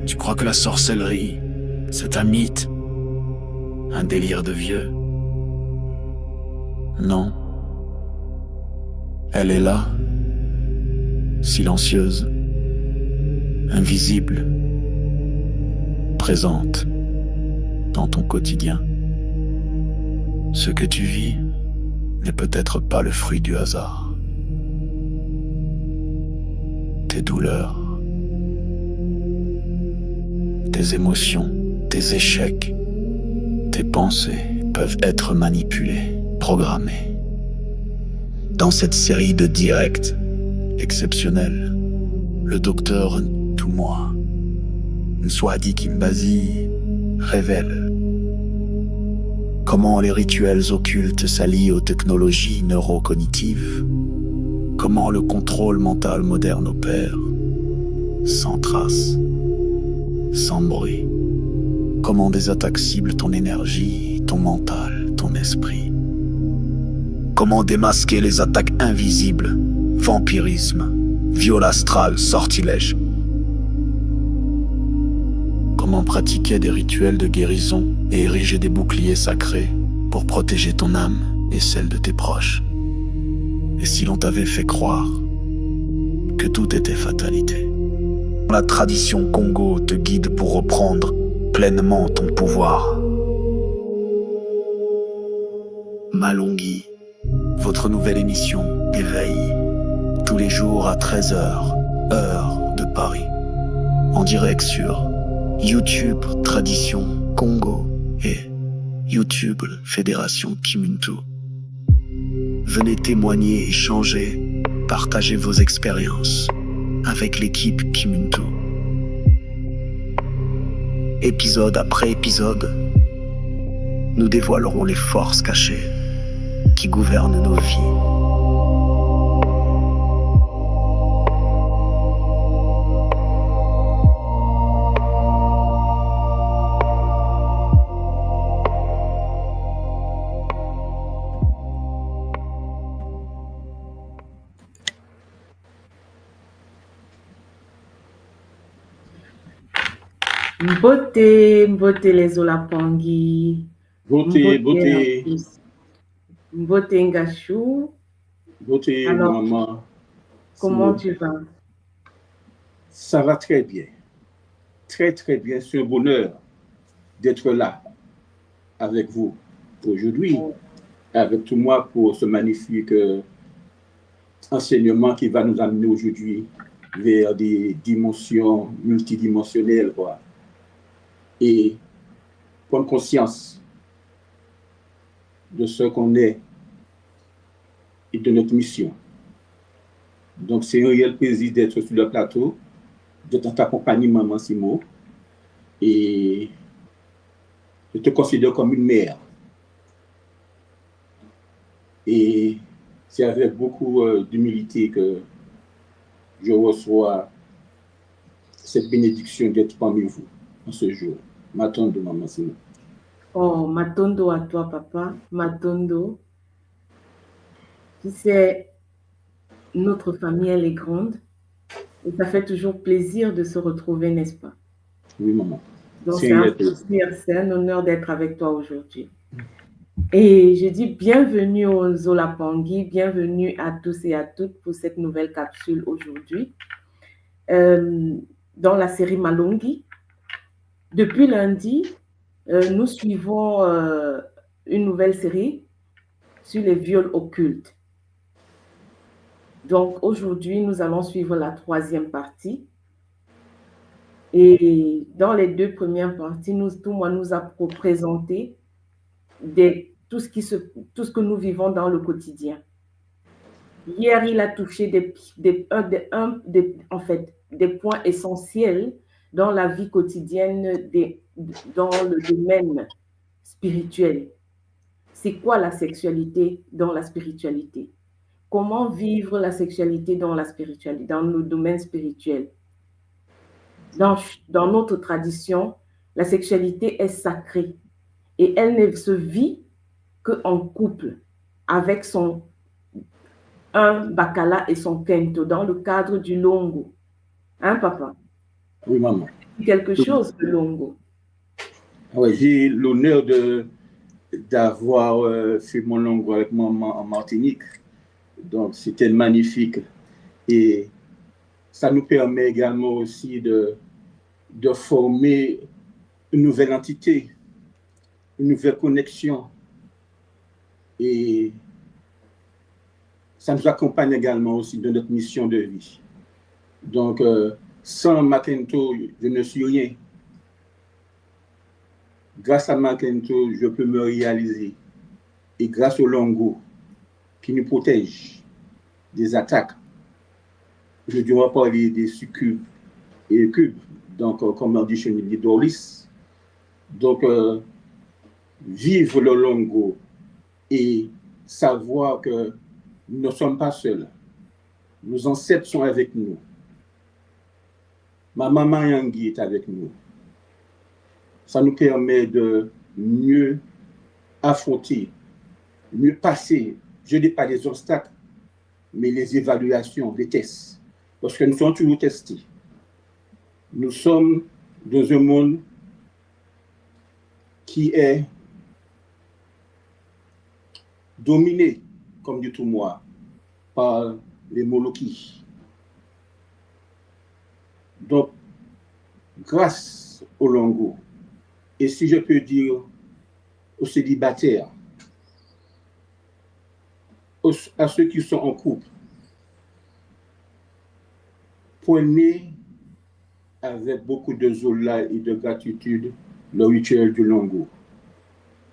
Tu crois que la sorcellerie, c'est un mythe, un délire de vieux? Non. Elle est là, silencieuse, invisible, présente dans ton quotidien. Ce que tu vis n'est peut-être pas le fruit du hasard. Tes douleurs, tes émotions, tes échecs, tes pensées peuvent être manipulées, programmées. Dans cette série de directs exceptionnels, le docteur Ntumwa Nswadi Kimbazi révèle comment les rituels occultes s'allient aux technologies neurocognitives, comment le contrôle mental moderne opère, sans trace, sans bruit, comment des attaques ciblent ton énergie, ton mental, ton esprit, comment démasquer les attaques invisibles, vampirisme, viol astral, sortilège, comment pratiquer des rituels de guérison et ériger des boucliers sacrés pour protéger ton âme et celle de tes proches. Et si l'on t'avait fait croire que tout était fatalité? La tradition Congo te guide pour reprendre pleinement ton pouvoir. Malongi, votre nouvelle émission Éveil, tous les jours à 13h, heure de Paris, en direct sur YouTube Tradition Congo et YouTube Fédération Kimuntu. Venez témoigner, échanger, partager vos expériences avec l'équipe Kimuntu. Épisode après épisode, nous dévoilerons les forces cachées qui gouvernent nos vies. Mbote les Olapangi. Beauté. Mbote Ngachou. Beauté, Alors, maman. comment tu vas? Ça va très bien. Très, très bien. C'est un bonheur d'être là avec vous aujourd'hui, avec tout moi pour ce magnifique enseignement qui va nous amener aujourd'hui vers des dimensions multidimensionnelles, quoi. Et prendre conscience de ce qu'on est et de notre mission. Donc, c'est un réel plaisir d'être sur le plateau, d'être en ta compagnie, Maman Simo, et je te considère comme une mère. Et c'est avec beaucoup d'humilité que je reçois cette bénédiction d'être parmi vous en ce jour. Matondo, Maman Simo. Oh, Matondo à toi, papa. Matondo. Tu sais, notre famille, elle est grande. Et ça fait toujours plaisir de se retrouver, n'est-ce pas? Oui, maman. Donc, c'est un plaisir, c'est un honneur d'être avec toi aujourd'hui. Et je dis bienvenue aux Olapangi, bienvenue à tous et à toutes pour cette nouvelle capsule aujourd'hui. Dans la série Malongi, depuis lundi, nous suivons une nouvelle série sur les viols occultes. Donc aujourd'hui, nous allons suivre la 3e partie. Et dans les 2 premières parties, Ntumwa nous a présenté tout ce que nous vivons dans le quotidien. Hier, il a touché des points essentiels dans la vie quotidienne, dans le domaine spirituel. C'est quoi la sexualité dans la spiritualité? Comment vivre la sexualité dans la spiritualité, dans le domaine spirituel? Dans notre tradition, la sexualité est sacrée et elle ne se vit qu'en couple avec son un Bakala et son Kento dans le cadre du Longo. Hein, papa? Oui, maman. Quelque chose, le Longo. Ouais, j'ai l'honneur d'avoir fait mon longo avec maman en Martinique. Donc, c'était magnifique. Et ça nous permet également aussi de former une nouvelle entité, une nouvelle connexion. Et ça nous accompagne également aussi dans notre mission de vie. Donc, sans Macento, je ne suis rien. Grâce à Macento, je peux me réaliser. Et grâce au Longo, qui nous protège des attaques, je dois parler des succubes et cubes, donc comme on dit chez nous, Doris. Donc, vivre le Longo et savoir que nous ne sommes pas seuls. Nos ancêtres sont avec nous. Ma maman Yangi est avec nous. Ça nous permet de mieux affronter, mieux passer, je ne dis pas les obstacles, mais les évaluations, les tests. Parce que nous sommes toujours testés. Nous sommes dans un monde qui est dominé, comme dit tout moi, par les Molochis. Donc, grâce au Longo, et si je peux dire aux célibataires, à ceux qui sont en couple, prenez avec beaucoup de zola et de gratitude le rituel du Longo.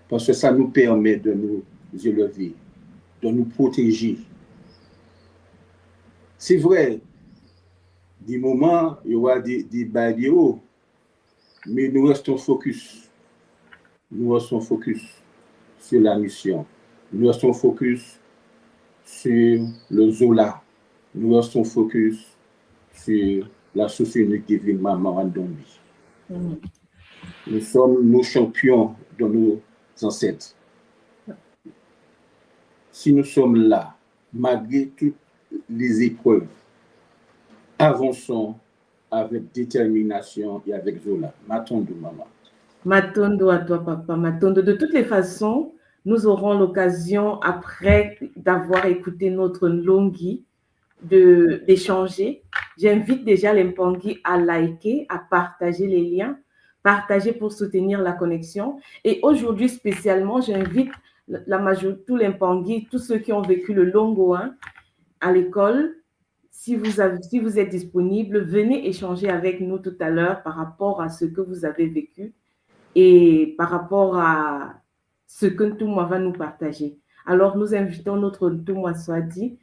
Parce que ça nous permet de nous élever, de nous protéger. C'est vrai, des moments, il y aura des barrières, mais nous restons focus. Nous restons focus sur la mission. Nous restons focus sur le Zola. Nous restons focus sur la société divine Maman Randombi. Nous sommes nos champions de nos ancêtres. Si nous sommes là, malgré toutes les épreuves, avançons avec détermination et avec Zola. Matondo, maman. Matondo à toi, papa. Matondo. De toutes les façons, nous aurons l'occasion, après d'avoir écouté notre Longhi, d'échanger. J'invite déjà les Mpangi à liker, à partager les liens, partager pour soutenir la connexion. Et aujourd'hui, spécialement, j'invite la majorité, tous les Mpangi, tous ceux qui ont vécu le Longo 1 à l'école. Si vous êtes disponible, venez échanger avec nous tout à l'heure par rapport à ce que vous avez vécu et par rapport à ce que Ntoumwa va nous partager. Alors, nous invitons notre Ntoumwa Swadi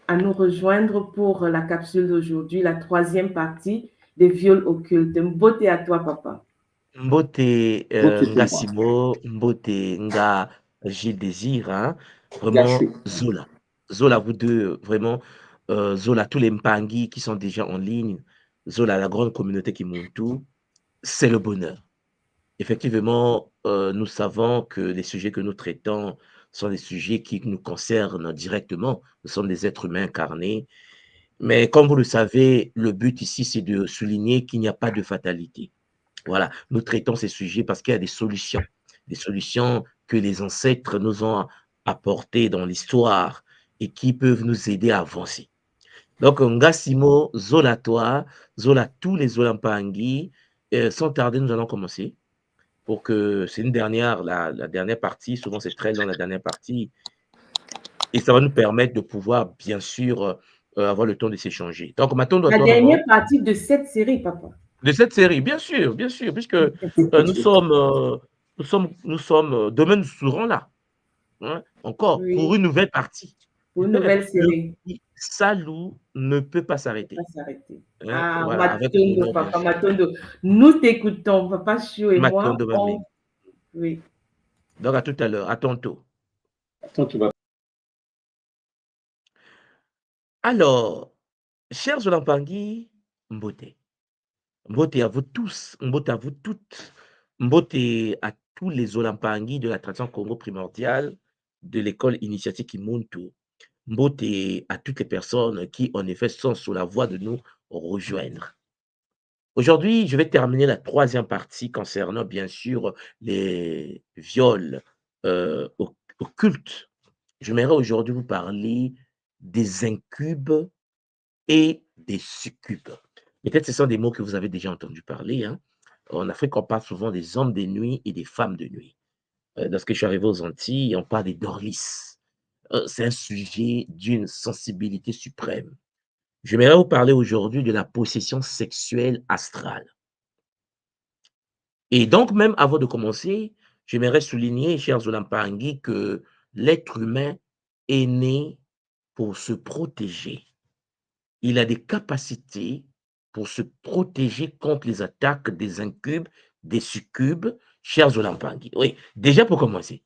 à nous rejoindre pour la capsule d'aujourd'hui, la troisième partie des viols occultes. Mbote à toi, papa. Mbote nga Simo, Mbote nga Gilles Désir, hein? Vraiment Zola. Zola, vous deux, vraiment, Zola, tous les Mpangi qui sont déjà en ligne, Zola, la grande communauté qui monte tout, c'est le bonheur. Effectivement, nous savons que les sujets que nous traitons sont des sujets qui nous concernent directement. Nous sommes des êtres humains incarnés. Mais comme vous le savez, le but ici, c'est de souligner qu'il n'y a pas de fatalité. Voilà, nous traitons ces sujets parce qu'il y a des solutions que les ancêtres nous ont apportées dans l'histoire et qui peuvent nous aider à avancer. Donc, Ngasimo, Zola toi, Zola tous les Zolampangi, sans tarder, nous allons commencer. Pour que c'est une dernière, la dernière partie, souvent c'est très long la dernière partie, et ça va nous permettre de pouvoir, bien sûr, avoir le temps de s'échanger. Donc, maintenant, la dernière partie de cette série, papa. De cette série, bien sûr, puisque nous sommes, demain nous serons là, hein, encore, oui, pour une nouvelle partie. Pour une nouvelle série. Salou ne peut pas s'arrêter. Hein, voilà, Matondo, papa, Matondo. Nous t'écoutons, papa Chio et Matondo, moi. Oui. Donc, à tout à l'heure, à tantôt. Alors, chers Zolampangi, Mbote. Mbote à vous tous, Mbote à vous toutes, Mbote à tous les Zolampangi de la tradition Congo primordiale de l'école initiatique Kimuntu. Mbote à toutes les personnes qui, en effet, sont sur la voie de nous rejoindre. Aujourd'hui, je vais terminer la troisième partie concernant, bien sûr, les viols occultes. J'aimerais aujourd'hui vous parler des incubes et des succubes. Peut-être ce sont des mots que vous avez déjà entendu parler. Hein. En Afrique, on parle souvent des hommes de nuit et des femmes de nuit. Lorsque je suis arrivé aux Antilles, on parle des dorlis. C'est un sujet d'une sensibilité suprême. J'aimerais vous parler aujourd'hui de la possession sexuelle astrale. Et donc, même avant de commencer, j'aimerais souligner, chers Olampangui, que l'être humain est né pour se protéger. Il a des capacités pour se protéger contre les attaques des incubes, des succubes, chers Olampangui. Oui, déjà pour commencer,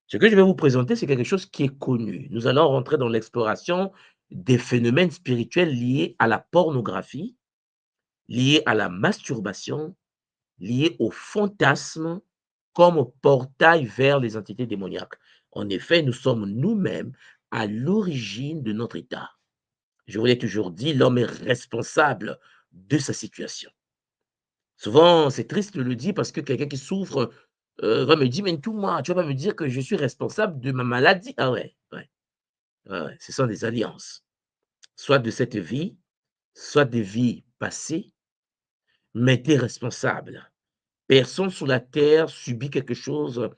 ce que je vais vous présenter, c'est quelque chose qui est connu. Nous allons rentrer dans l'exploration des phénomènes spirituels liés à la pornographie, liés à la masturbation, liés au fantasme comme portail vers les entités démoniaques. En effet, nous sommes nous-mêmes à l'origine de notre état. Je vous l'ai toujours dit, l'homme est responsable de sa situation. Souvent, c'est triste de le dire parce que quelqu'un qui souffre va me dire, mais tout moi, tu vas pas me dire que je suis responsable de ma maladie. Ah ouais, ouais, ouais, ce sont des alliances, soit de cette vie, soit des vies passées, mais tu es responsable. Personne sur la terre subit quelque chose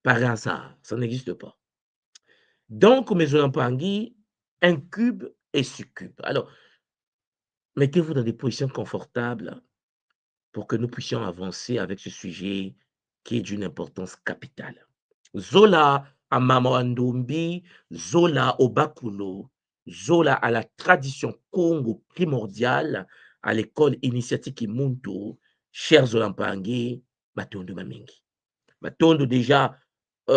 par hasard. Ça n'existe pas. Donc, mes Olampangui, incube et succube. Alors, mettez-vous dans des positions confortables pour que nous puissions avancer avec ce sujet qui est d'une importance capitale. Zola à Mamandumbi, Zola au Bakulo, Zola à la tradition Congo primordiale, à l'école initiatique Imuntu, chers Olampangui, Matondo Mamingi. Matondo déjà,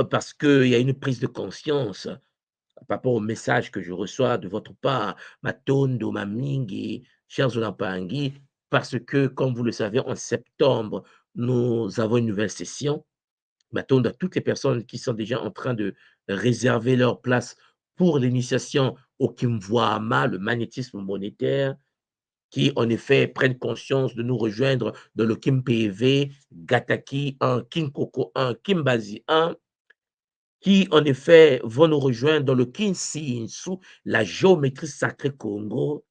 parce qu'il y a une prise de conscience par rapport au message que je reçois de votre part, Matondo Mamingi, chers Olampangui, parce que, comme vous le savez, en septembre, nous avons une nouvelle session. Matondo à toutes les personnes qui sont déjà en train de réserver leur place pour l'initiation au Kimvoama, le magnétisme monétaire, qui en effet prennent conscience de nous rejoindre dans le KimPV, Gataki 1, Kinkoko 1, Kimbazi 1, qui en effet vont nous rejoindre dans le Kinsin sous la géométrie sacrée Congo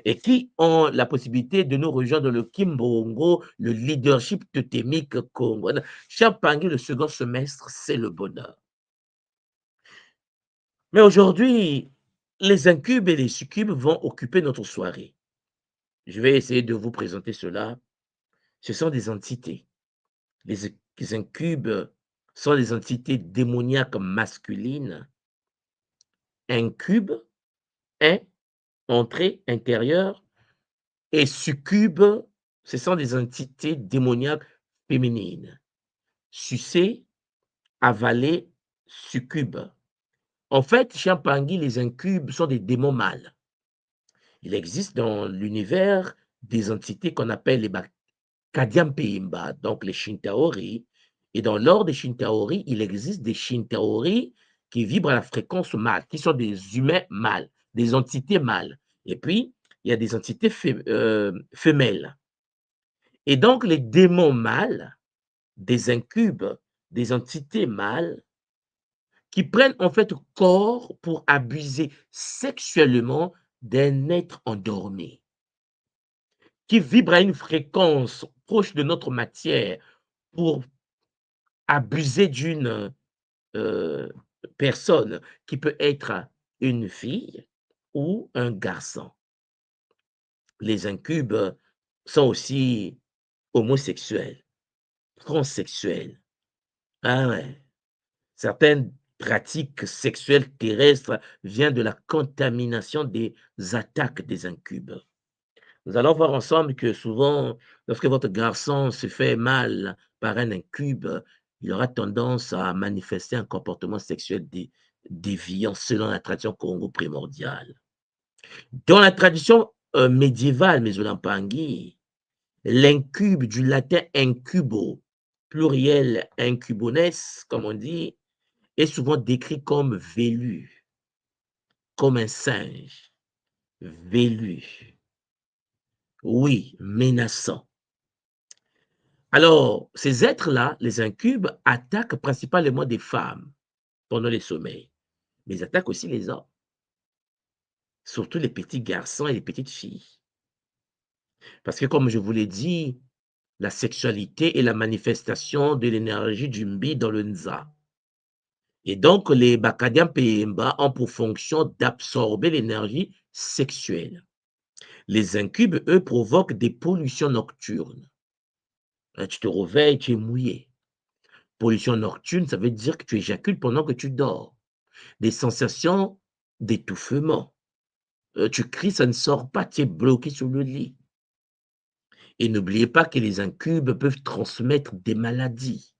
et qui ont la possibilité de nous rejoindre dans le Kimbongo, le leadership totémique Congo. Champangui, le second semestre, c'est le bonheur. Mais aujourd'hui, les incubes et les succubes vont occuper notre soirée. Je vais essayer de vous présenter cela. Ce sont des entités. Les incubes sont des entités démoniaques masculines. Incube est entrée intérieure et succube, ce sont des entités démoniaques féminines. Sucé, avalé, succube. En fait, Champangui, les incubes sont des démons mâles. Il existe dans l'univers des entités qu'on appelle les Kadiampeimba, donc les Shintaori. Et dans l'ordre des Shintaori, il existe des Shintaori qui vibrent à la fréquence mâle, qui sont des humains mâles, des entités mâles. Et puis, il y a des entités femelles. Et donc, les démons mâles, des incubes, des entités mâles, qui prennent en fait corps pour abuser sexuellement d'un être endormi, qui vibre à une fréquence proche de notre matière pour abuser d'une personne qui peut être une fille ou un garçon. Les incubes sont aussi homosexuels, transsexuels. Ah ouais. Certaines pratiques sexuelles terrestres viennent de la contamination des attaques des incubes. Nous allons voir ensemble que souvent, lorsque votre garçon se fait mal par un incube, il aura tendance à manifester un comportement sexuel déviant selon la tradition congo primordiale. Dans la tradition médiévale Mesolampangui, l'incube du latin incubo, pluriel incubones, comme on dit, est souvent décrit comme velu. comme un singe, velu, oui, menaçant. Alors, ces êtres-là, les incubes, attaquent principalement des femmes pendant les sommeils, mais ils attaquent aussi les hommes, surtout les petits garçons et les petites filles. Parce que comme je vous l'ai dit, la sexualité est la manifestation de l'énergie du Mbi dans le Nza. Et donc, les Bakadian Pemba ont pour fonction d'absorber l'énergie sexuelle. Les incubes, eux, provoquent des pollutions nocturnes. Tu te réveilles, tu es mouillé. Pollution nocturne, ça veut dire que tu éjacules pendant que tu dors. Des sensations d'étouffement. Tu cries, ça ne sort pas, tu es bloqué sur le lit. Et n'oubliez pas que les incubes peuvent transmettre des maladies.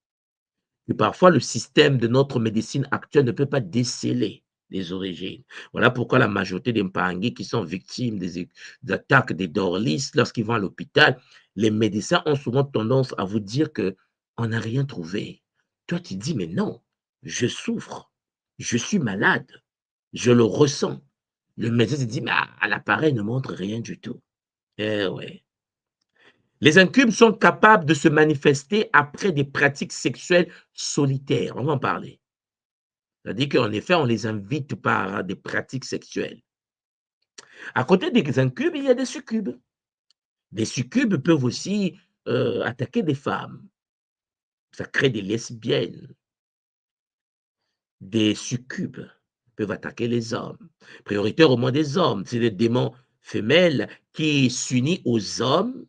Et parfois, le système de notre médecine actuelle ne peut pas déceler les origines. Voilà pourquoi la majorité des Mpangi qui sont victimes des attaques des dorlistes, lorsqu'ils vont à l'hôpital, les médecins ont souvent tendance à vous dire qu'on n'a rien trouvé. Toi, tu dis, mais non, je souffre, je suis malade, je le ressens. Le médecin se dit, mais l'appareil ne montre rien du tout. Eh ouais. Les incubes sont capables de se manifester après des pratiques sexuelles solitaires. On va en parler. C'est-à-dire qu'en effet, on les invite par des pratiques sexuelles. À côté des incubes, il y a des succubes. Des succubes peuvent aussi attaquer des femmes. Ça crée des lesbiennes. Des succubes peuvent attaquer les hommes. Prioritaire au moins des hommes. C'est des démons femelles qui s'unissent aux hommes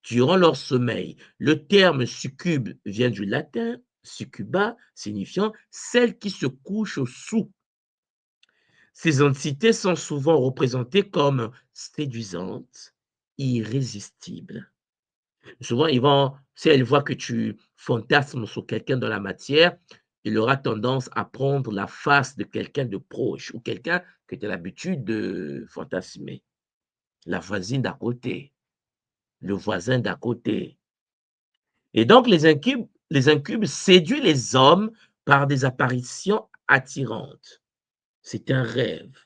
durant leur sommeil. Le terme succube vient du latin succuba, signifiant celle qui se couche sous. Ces entités sont souvent représentées comme séduisantes, irrésistibles. Souvent, si elles voient que tu fantasmes sur quelqu'un dans la matière, il aura tendance à prendre la face de quelqu'un de proche ou quelqu'un que tu as l'habitude de fantasmer. La voisine d'à côté, le voisin d'à côté. Et donc, les incubes séduisent les hommes par des apparitions attirantes. C'est un rêve,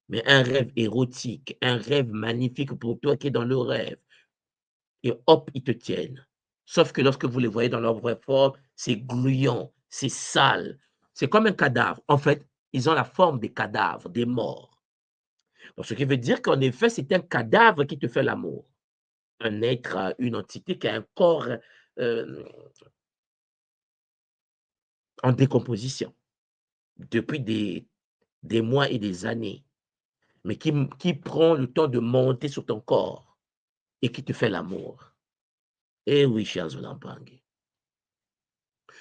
mais un rêve érotique, un rêve magnifique pour toi qui es dans le rêve. Et hop, ils te tiennent. Sauf que lorsque vous les voyez dans leur vraie forme, c'est gluant, c'est sale. C'est comme un cadavre. En fait, ils ont la forme des cadavres, des morts. Donc, ce qui veut dire qu'en effet, c'est un cadavre qui te fait l'amour. Un être, une entité qui a un corps en décomposition depuis des mois et des années, mais qui prend le temps de monter sur ton corps et qui te fait l'amour. Eh oui, chers Olampangue.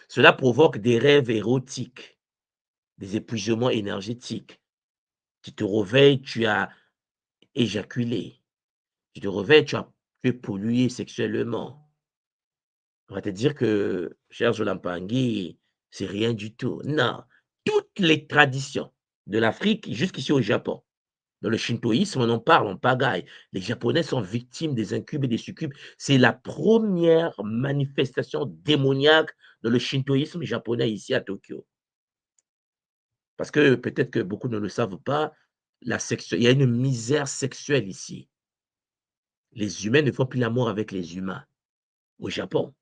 Cela provoque des rêves érotiques, des épuisements énergétiques. Tu te réveilles, tu as éjaculé. Tu te réveilles, tu es pollué sexuellement. On va te dire que, chers Olampangue, c'est rien du tout. Non, toutes les traditions de l'Afrique jusqu'ici au Japon. Dans le shintoïsme, on en parle, on pagaille. Les Japonais sont victimes des incubes et des succubes. C'est la première manifestation démoniaque dans le shintoïsme japonais ici à Tokyo. Parce que peut-être que beaucoup ne le savent pas, il y a une misère sexuelle ici. Les humains ne font plus l'amour avec les humains. Au Japon,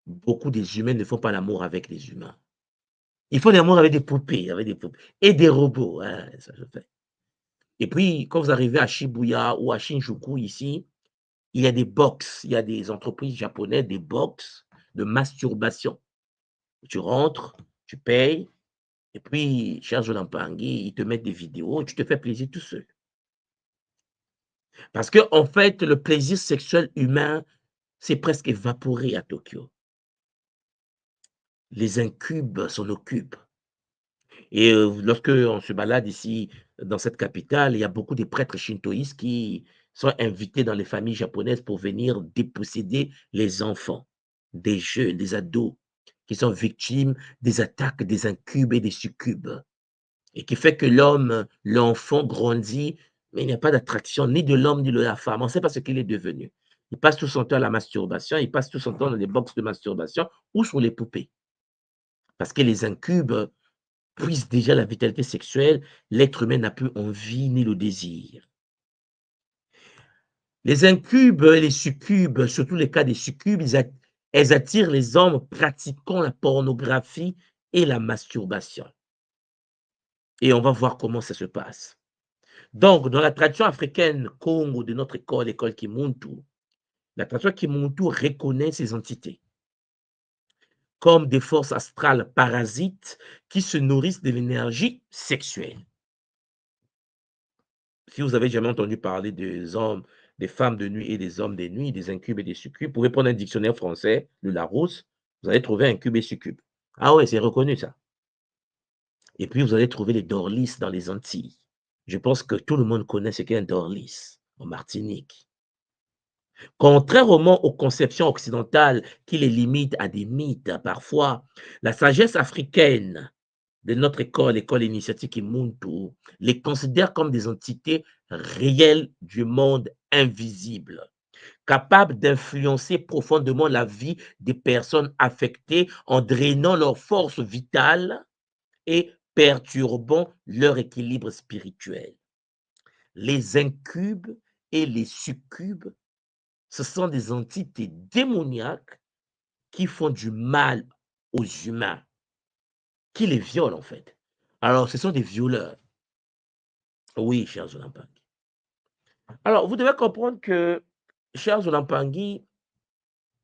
beaucoup des humains ne font pas l'amour avec les humains. Ils font l'amour avec des poupées et des robots. Hein, ça je fais. Et puis, quand vous arrivez à Shibuya ou à Shinjuku ici, il y a des box, il y a des entreprises japonaises, des box de masturbation. Tu rentres, tu payes, et puis, cher Zolampangi, ils te mettent des vidéos et tu te fais plaisir tout seul. Parce que, en fait, le plaisir sexuel humain, c'est presque évaporé à Tokyo. Les incubes s'en occupent. Et lorsque on se balade ici, dans cette capitale, il y a beaucoup de prêtres shintoïstes qui sont invités dans les familles japonaises pour venir déposséder les enfants, des jeunes, des ados, qui sont victimes des attaques des incubes et des succubes. Et qui fait que l'enfant grandit, mais il n'y a pas d'attraction ni de l'homme ni de la femme. On ne sait pas ce qu'il est devenu. Il passe tout son temps à la masturbation, il passe tout son temps dans les box de masturbation ou sur les poupées. Parce que les incubes puise déjà la vitalité sexuelle, l'être humain n'a plus envie ni le désir. Les incubes et les succubes, surtout les cas des succubes, elles attirent les hommes pratiquant la pornographie et la masturbation. Et on va voir comment ça se passe. Donc, dans la tradition africaine Congo de notre école, l'école Kimuntu, la tradition Kimuntu reconnaît ces entités comme des forces astrales parasites qui se nourrissent de l'énergie sexuelle. Si vous avez jamais entendu parler des hommes, des femmes de nuit et des hommes de nuit, des incubes et des succubes, vous pouvez prendre un dictionnaire français, le Larousse, vous allez trouver incube et succube. Ah ouais, c'est reconnu ça. Et puis vous allez trouver les dorlis dans les Antilles. Je pense que tout le monde connaît ce qu'est un dorlis en Martinique. Contrairement aux conceptions occidentales qui les limitent à des mythes parfois, la sagesse africaine de notre école, l'école initiatique Kimuntu, les considère comme des entités réelles du monde invisible, capables d'influencer profondément la vie des personnes affectées en drainant leur force vitale et perturbant leur équilibre spirituel. Les incubes et les succubes, ce sont des entités démoniaques qui font du mal aux humains, qui les violent en fait. Alors, ce sont des violeurs. Oui, cher Zolampangi. Alors, vous devez comprendre que, cher Zolampangi,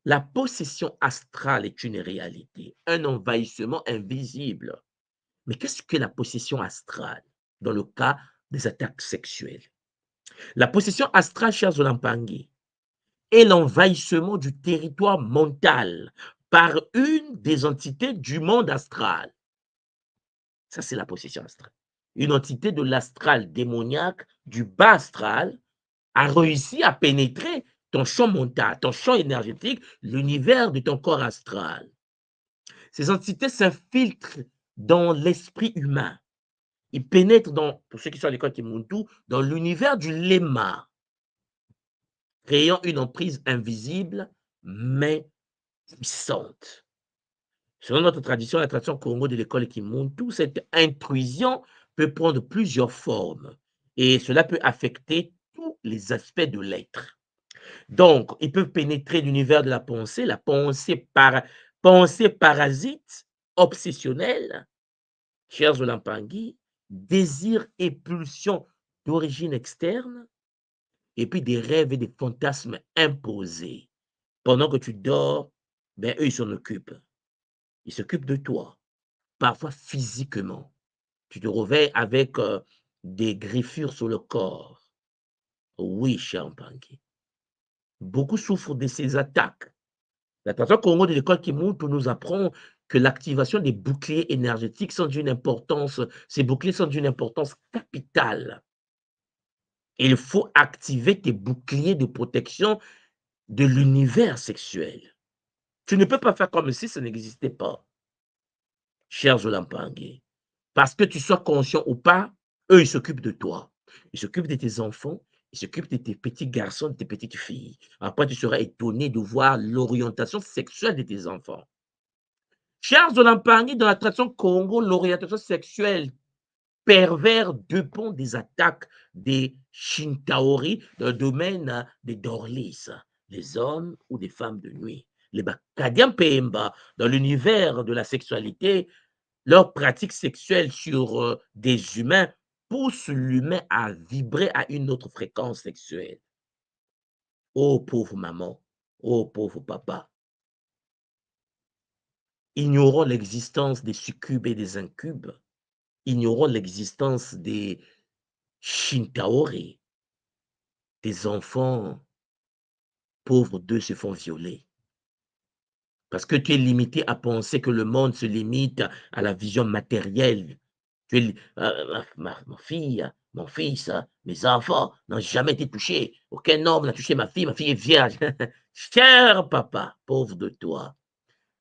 la possession astrale est une réalité, un envahissement invisible. Mais qu'est-ce que la possession astrale dans le cas des attaques sexuelles? La possession astrale, cher Zolampangi, est l'envahissement du territoire mental par une des entités du monde astral. Ça, c'est la possession astrale. Une entité de l'astral démoniaque, du bas astral, a réussi à pénétrer ton champ mental, ton champ énergétique, l'univers de ton corps astral. Ces entités s'infiltrent dans l'esprit humain. Ils pénètrent dans, pour ceux qui sont à l'école Kimuntu, dans l'univers du Lema, créant une emprise invisible, mais puissante. Selon notre tradition, la tradition Congo de l'école Kimuntu, cette intrusion peut prendre plusieurs formes et cela peut affecter tous les aspects de l'être. Donc, ils peuvent pénétrer l'univers de la pensée parasite, obsessionnelle, chers Zolampangi, désir et pulsion d'origine externe, et puis des rêves et des fantasmes imposés. Pendant que tu dors, ben, eux, ils s'en occupent. Ils s'occupent de toi, parfois physiquement. Tu te réveilles avec des griffures sur le corps. Oui, cher Mpangi. Beaucoup souffrent de ces attaques. La tradition Congo de l'école Kimuntu nous apprend que l'activation des boucliers énergétiques sont d'une importance, ces boucliers sont d'une importance capitale. Il faut activer tes boucliers de protection de l'univers sexuel. Tu ne peux pas faire comme si ça n'existait pas, cher Zolampangi. Parce que tu sois conscient ou pas, eux, ils s'occupent de toi. Ils s'occupent de tes enfants, ils s'occupent de tes petits garçons, de tes petites filles. Après, tu seras étonné de voir l'orientation sexuelle de tes enfants. Cher Zolampangi, dans la tradition Congo, l'orientation sexuelle pervers dépend des attaques des Shintaori dans le domaine des Dorlis, les hommes ou des femmes de nuit. Les Bakadian Pemba, dans l'univers de la sexualité, leur pratique sexuelle sur des humains pousse l'humain à vibrer à une autre fréquence sexuelle. Oh pauvre maman, oh pauvre papa. Ignorant l'existence des succubes et des incubes, ignorant l'existence des Shintaori, des enfants pauvres d'eux se font violer. Parce que tu es limité à penser que le monde se limite à la vision matérielle. Tu es, ma fille, mon fils, mes enfants n'ont jamais été touchés. Aucun homme n'a touché ma fille est vierge. Cher papa, pauvre de toi.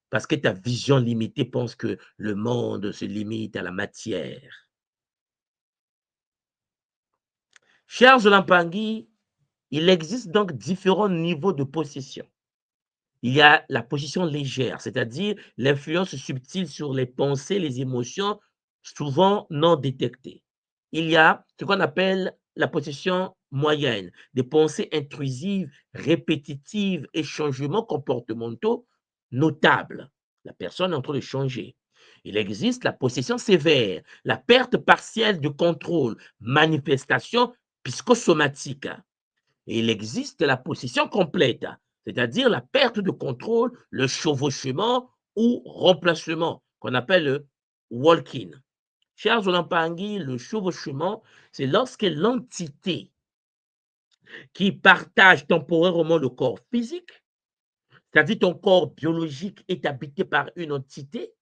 Parce que ta vision limitée pense que le monde se limite à la matière. Cher Zolampangi, il existe donc différents niveaux de possession. Il y a la possession légère, c'est-à-dire l'influence subtile sur les pensées, les émotions, souvent non détectées. Il y a ce qu'on appelle la possession moyenne, des pensées intrusives, répétitives et changements comportementaux notables. La personne est en train de changer. Il existe la possession sévère, la perte partielle de contrôle, manifestation psychosomatique. Et il existe la possession complète, c'est-à-dire la perte de contrôle, le chevauchement ou remplacement, qu'on appelle le walking. Cher Zolampangi, le chevauchement, c'est lorsque l'entité qui partage temporairement le corps physique, c'est-à-dire ton corps biologique est habité par une entité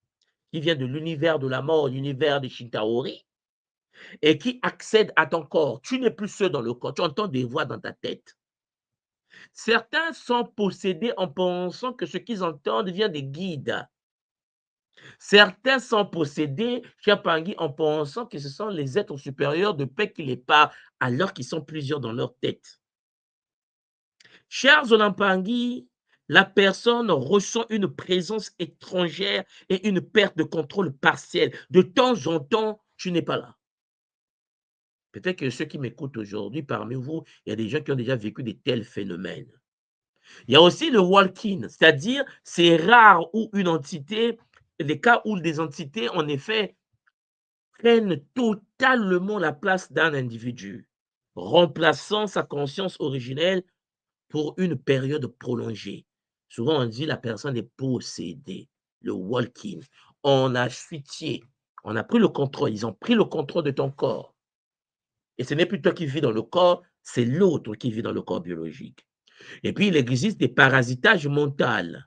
qui vient de l'univers de la mort, l'univers de Shintaori, et qui accède à ton corps. Tu n'es plus seul dans le corps, tu entends des voix dans ta tête. Certains sont possédés en pensant que ce qu'ils entendent vient des guides. Certains sont possédés, cher Pangui, en pensant que ce sont les êtres supérieurs de paix qui les parlent, alors qu'ils sont plusieurs dans leur tête. Cher Zolampangi, la personne ressent une présence étrangère et une perte de contrôle partielle. De temps en temps, tu n'es pas là. Peut-être que ceux qui m'écoutent aujourd'hui, parmi vous, il y a des gens qui ont déjà vécu de tels phénomènes. Il y a aussi le walk-in, c'est-à-dire c'est rare où une entité, les cas où des entités, en effet, prennent totalement la place d'un individu, remplaçant sa conscience originelle pour une période prolongée. Souvent, on dit la personne est possédée, le walk-in. On a switché, on a pris le contrôle, ils ont pris le contrôle de ton corps. Et ce n'est plus toi qui vis dans le corps, c'est l'autre qui vit dans le corps biologique. Et puis, il existe des parasitages mentaux,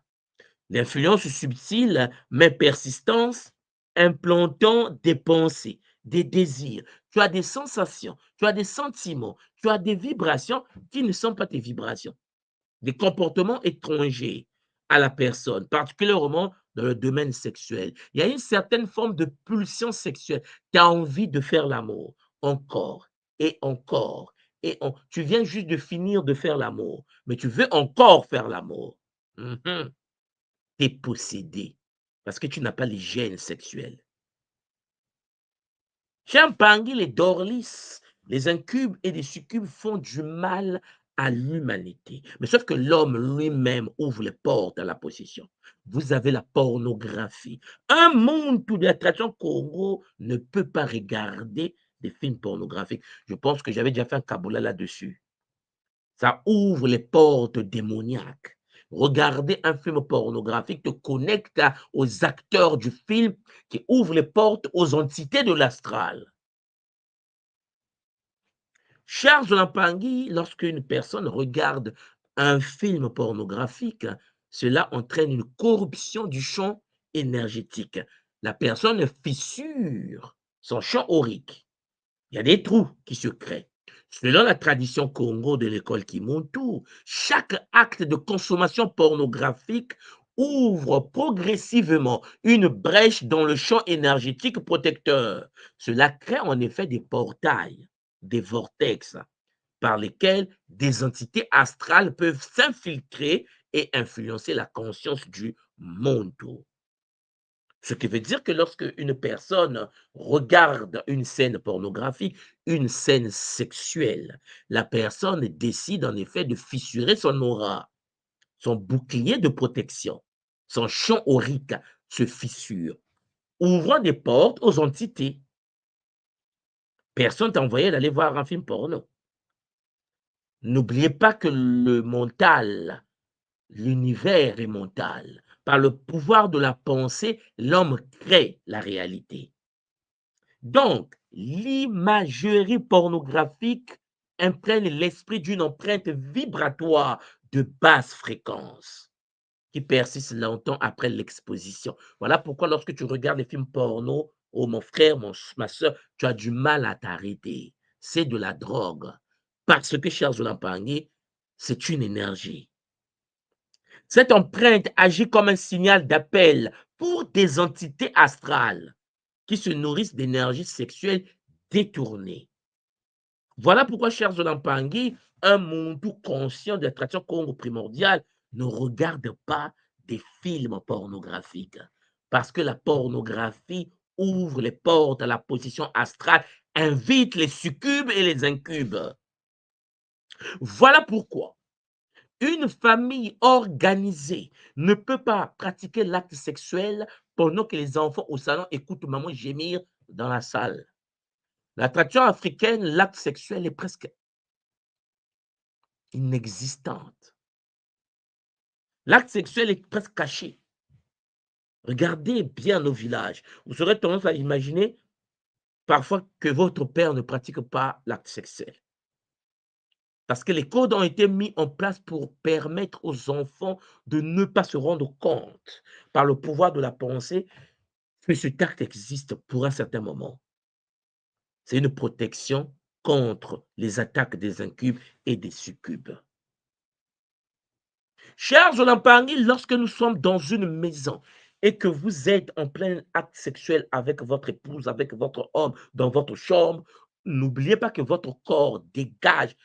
l'influence subtile mais persistante, implantant des pensées, des désirs. Tu as des sensations, tu as des sentiments, tu as des vibrations qui ne sont pas tes vibrations, des comportements étrangers à la personne, particulièrement dans le domaine sexuel. Il y a une certaine forme de pulsion sexuelle. Tu as envie de faire l'amour encore et encore. Tu viens juste de finir de faire l'amour, mais tu veux encore faire l'amour. Tu es possédé parce que tu n'as pas les gènes sexuels. Chez Mpangi, les dorlis, les incubes et les succubes font du mal à l'humanité. Mais sauf que l'homme lui-même ouvre les portes à la possession. Vous avez la pornographie. Un monde où la tradition Congo ne peut pas regarder des films pornographiques. Je pense que j'avais déjà fait un Kaboula là-dessus. Ça ouvre les portes démoniaques. Regarder un film pornographique te connecte aux acteurs du film qui ouvrent les portes aux entités de l'astral. Charles Lampangui, lorsqu'une personne regarde un film pornographique, cela entraîne une corruption du champ énergétique. La personne fissure son champ aurique. Il y a des trous qui se créent. Selon la tradition Congo de l'école Kimuntu, chaque acte de consommation pornographique ouvre progressivement une brèche dans le champ énergétique protecteur. Cela crée en effet des portails, des vortex, par lesquels des entités astrales peuvent s'infiltrer et influencer la conscience du monde. Ce qui veut dire que lorsque une personne regarde une scène pornographique, une scène sexuelle, la personne décide en effet de fissurer son aura, son bouclier de protection, son champ aurique se fissure, ouvrant des portes aux entités. Personne t'a envoyé d'aller voir un film porno. N'oubliez pas que le mental, l'univers est mental. Par le pouvoir de la pensée, l'homme crée la réalité. Donc, l'imagerie pornographique imprègne l'esprit d'une empreinte vibratoire de basse fréquence qui persiste longtemps après l'exposition. Voilà pourquoi lorsque tu regardes les films porno, oh mon frère, ma soeur, tu as du mal à t'arrêter. C'est de la drogue. Parce que, cher Zolampangi, c'est une énergie. Cette empreinte agit comme un signal d'appel pour des entités astrales qui se nourrissent d'énergie sexuelle détournée. Voilà pourquoi, cher Zolampangi, un monde conscient de l'attraction Congo primordiale ne regarde pas des films pornographiques. Parce que la pornographie ouvre les portes à la position astrale, invite les succubes et les incubes. Voilà pourquoi une famille organisée ne peut pas pratiquer l'acte sexuel pendant que les enfants au salon écoutent maman gémir dans la salle. La tradition africaine, l'acte sexuel est presque inexistante. L'acte sexuel est presque caché. Regardez bien nos villages. Vous aurez tendance à imaginer parfois que votre père ne pratique pas l'acte sexuel. Parce que les codes ont été mis en place pour permettre aux enfants de ne pas se rendre compte, par le pouvoir de la pensée, que cet acte existe pour un certain moment. C'est une protection contre les attaques des incubes et des succubes. Chers Olampangui, lorsque nous sommes dans une maison et que vous êtes en plein acte sexuel avec votre épouse, avec votre homme, dans votre chambre, n'oubliez pas que votre corps dégage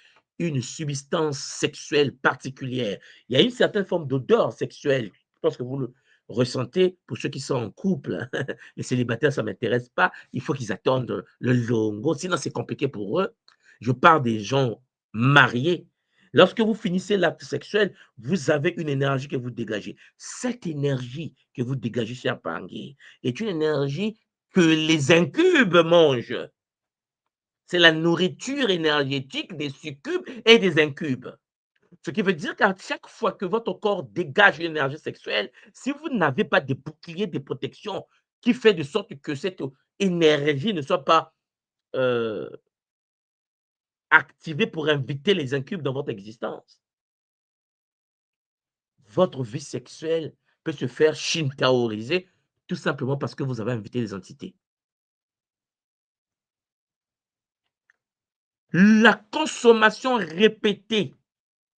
une substance sexuelle particulière. Il y a une certaine forme d'odeur sexuelle. Je pense que vous le ressentez pour ceux qui sont en couple. Les célibataires, ça ne m'intéresse pas. Il faut qu'ils attendent le longo, sinon c'est compliqué pour eux. Je parle des gens mariés. Lorsque vous finissez l'acte sexuel, vous avez une énergie que vous dégagez. Cette énergie que vous dégagez, cher Pangui, est une énergie que les incubes mangent. C'est la nourriture énergétique des succubes et des incubes. Ce qui veut dire qu'à chaque fois que votre corps dégage une énergie sexuelle, si vous n'avez pas de bouclier de protection qui fait de sorte que cette énergie ne soit pas activée pour inviter les incubes dans votre existence, votre vie sexuelle peut se faire shintaoriser tout simplement parce que vous avez invité les entités. La consommation répétée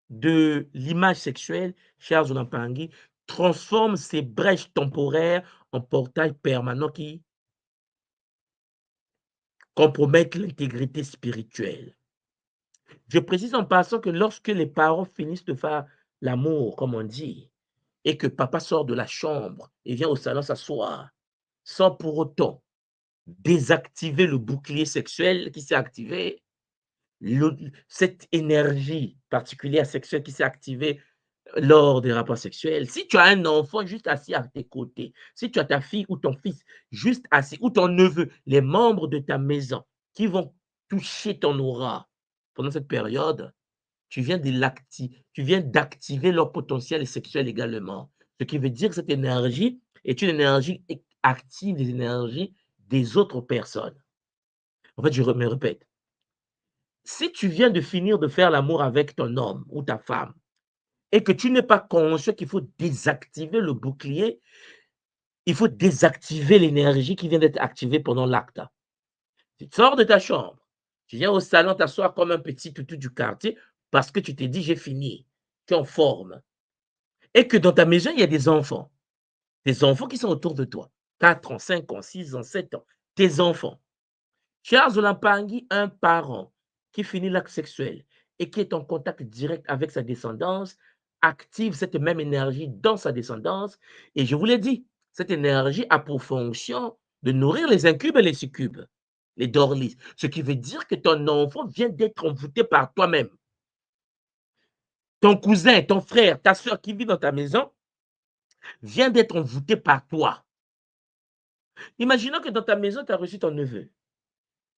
de l'image sexuelle, chers Olampangui, transforme ces brèches temporaires en portails permanents qui compromettent l'intégrité spirituelle. Je précise en passant que lorsque les parents finissent de faire l'amour, comme on dit, et que papa sort de la chambre et vient au salon s'asseoir, sans pour autant désactiver le bouclier sexuel qui s'est activé, cette énergie particulière sexuelle qui s'est activée lors des rapports sexuels. Si tu as un enfant juste assis à tes côtés, si tu as ta fille ou ton fils juste assis, ou ton neveu, les membres de ta maison qui vont toucher ton aura pendant cette période, tu viens d'activer leur potentiel sexuel également. Ce qui veut dire que cette énergie est une énergie active des énergies des autres personnes. En fait, je me répète. Si tu viens de finir de faire l'amour avec ton homme ou ta femme et que tu n'es pas conscient qu'il faut désactiver le bouclier, il faut désactiver l'énergie qui vient d'être activée pendant l'acte. Tu sors de ta chambre, tu viens au salon t'asseoir comme un petit toutou du quartier parce que tu t'es dit j'ai fini, tu es en forme. Et que dans ta maison, il y a des enfants qui sont autour de toi, 4 ans, 5 ans, 6 ans, 7 ans, tes enfants. Charles Olampangui, un parent qui finit l'acte sexuel et qui est en contact direct avec sa descendance, active cette même énergie dans sa descendance. Et je vous l'ai dit, cette énergie a pour fonction de nourrir les incubes et les succubes, les dorlis. Ce qui veut dire que ton enfant vient d'être envoûté par toi-même. Ton cousin, ton frère, ta soeur qui vit dans ta maison vient d'être envoûté par toi. Imaginons que dans ta maison, tu as reçu ton neveu.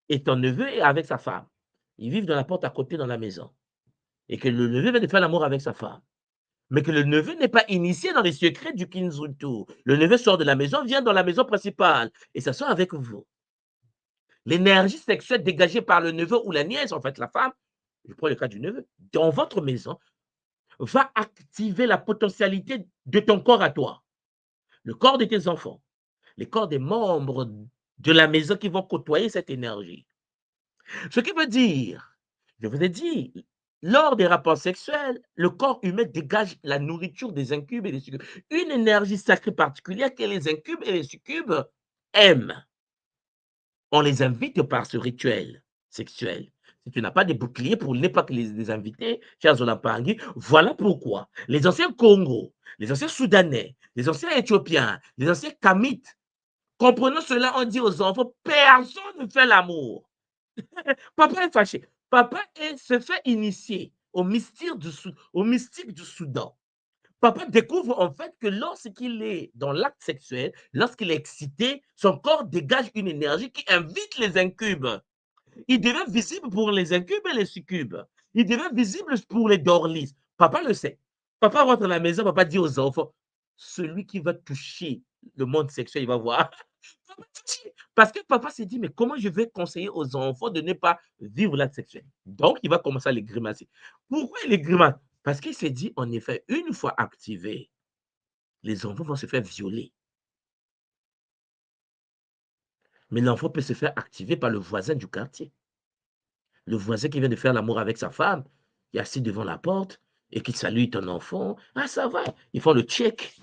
Et ton neveu est avec sa femme. Ils vivent dans la porte à côté dans la maison. Et que le neveu vient de faire l'amour avec sa femme. Mais que le neveu n'est pas initié dans les secrets du Kinzuntu. Le neveu sort de la maison, vient dans la maison principale et s'assoit avec vous. L'énergie sexuelle dégagée par le neveu ou la nièce, en fait la femme, je prends le cas du neveu, dans votre maison, va activer la potentialité de ton corps à toi. Le corps de tes enfants, les corps des membres de la maison qui vont côtoyer cette énergie. Ce qui veut dire, je vous ai dit, lors des rapports sexuels, le corps humain dégage la nourriture des incubes et des succubes. Une énergie sacrée particulière que les incubes et les succubes aiment. On les invite par ce rituel sexuel. Si tu n'as pas de bouclier pour ne pas les inviter, chers Olampangui, voilà pourquoi les anciens Congo, les anciens Soudanais, les anciens Éthiopiens, les anciens Kamites Comprenons cela, on dit aux enfants, personne ne fait l'amour. Papa est fâché. Papa se fait initier au mystique du Soudan. Papa découvre en fait que lorsqu'il est dans l'acte sexuel, lorsqu'il est excité, son corps dégage une énergie qui invite les incubes. Il devient visible pour les incubes et les succubes. Il devient visible pour les dorlis. Papa le sait. Papa rentre à la maison, papa dit aux enfants, celui qui va toucher le monde sexuel, il va voir. Parce que papa s'est dit, mais comment je vais conseiller aux enfants de ne pas vivre l'acte sexuel? Donc, il va commencer à les grimacer. Pourquoi il les grimace? Parce qu'il s'est dit, en effet, une fois activé, les enfants vont se faire violer. Mais l'enfant peut se faire activer par le voisin du quartier. Le voisin qui vient de faire l'amour avec sa femme, qui est assis devant la porte et qui salue ton enfant. Ah, ça va. Ils font le check.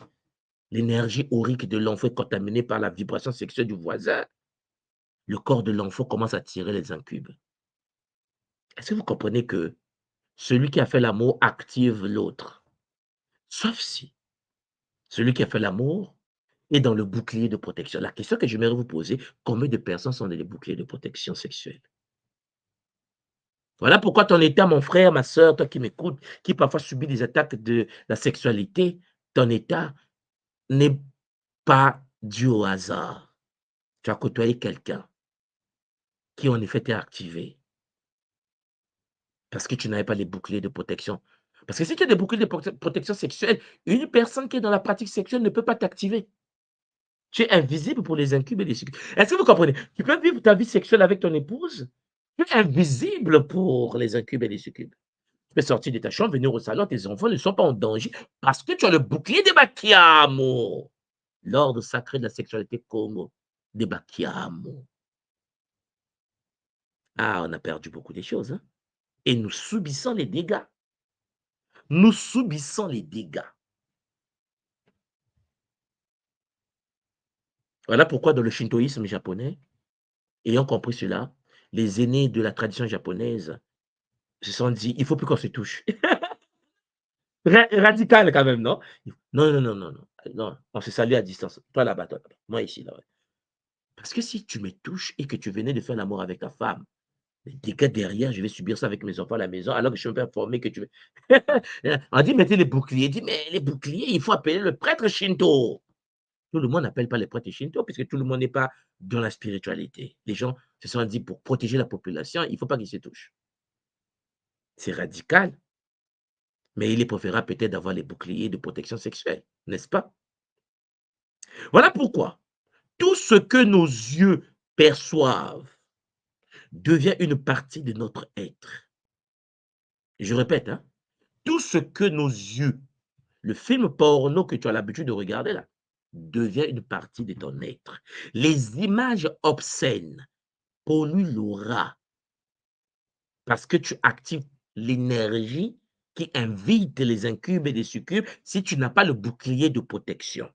L'énergie aurique de l'enfant est contaminée par la vibration sexuelle du voisin. Le corps de l'enfant commence à tirer les incubes. Est-ce que vous comprenez que celui qui a fait l'amour active l'autre? Sauf si celui qui a fait l'amour est dans le bouclier de protection. La question que j'aimerais vous poser, combien de personnes sont dans les boucliers de protection sexuelle? Voilà pourquoi ton état, mon frère, ma soeur, toi qui m'écoutes, qui parfois subit des attaques de la sexualité, ton état n'est pas dû au hasard. Tu as côtoyé quelqu'un qui en effet t'est activé parce que tu n'avais pas les boucliers de protection. Parce que si tu as des boucliers de protection sexuelle, une personne qui est dans la pratique sexuelle ne peut pas t'activer. Tu es invisible pour les incubes et les succubes. Est-ce que vous comprenez? Tu peux vivre ta vie sexuelle avec ton épouse, tu es invisible pour les incubes et les succubes. Tu peux sortir de ta chambre, venir au salon, tes enfants ne sont pas en danger parce que tu as le bouclier de Bakiamo. L'ordre sacré de la sexualité Congo, de Bakiamo. Ah, on a perdu beaucoup de choses. Hein? Et nous subissons les dégâts. Nous subissons les dégâts. Voilà pourquoi dans le shintoïsme japonais, ayant compris cela, les aînés de la tradition japonaise se sont dit, il ne faut plus qu'on se touche. Radical quand même, non? Non, non, non, non, non. Non, on se salue à distance. Toi là-bas, toi là-bas. Moi ici, là. Ouais. Parce que si tu me touches et que tu venais de faire l'amour avec ta femme, les dégâts derrière, je vais subir ça avec mes enfants à la maison, alors que je suis un peu informé que tu veux. On dit, mettez les boucliers. On dit, mais les boucliers, il faut appeler le prêtre Shinto. Tout le monde n'appelle pas les prêtres Shinto, puisque tout le monde n'est pas dans la spiritualité. Les gens se sont dit, pour protéger la population, il ne faut pas qu'ils se touchent. C'est radical. Mais il est préférable peut-être d'avoir les boucliers de protection sexuelle, n'est-ce pas? Voilà pourquoi tout ce que nos yeux perçoivent devient une partie de notre être. Je répète, hein, tout ce que nos yeux, le film porno que tu as l'habitude de regarder là, devient une partie de ton être. Les images obscènes polluent l'aura parce que tu actives l'énergie qui invite les incubes et les succubes si tu n'as pas le bouclier de protection.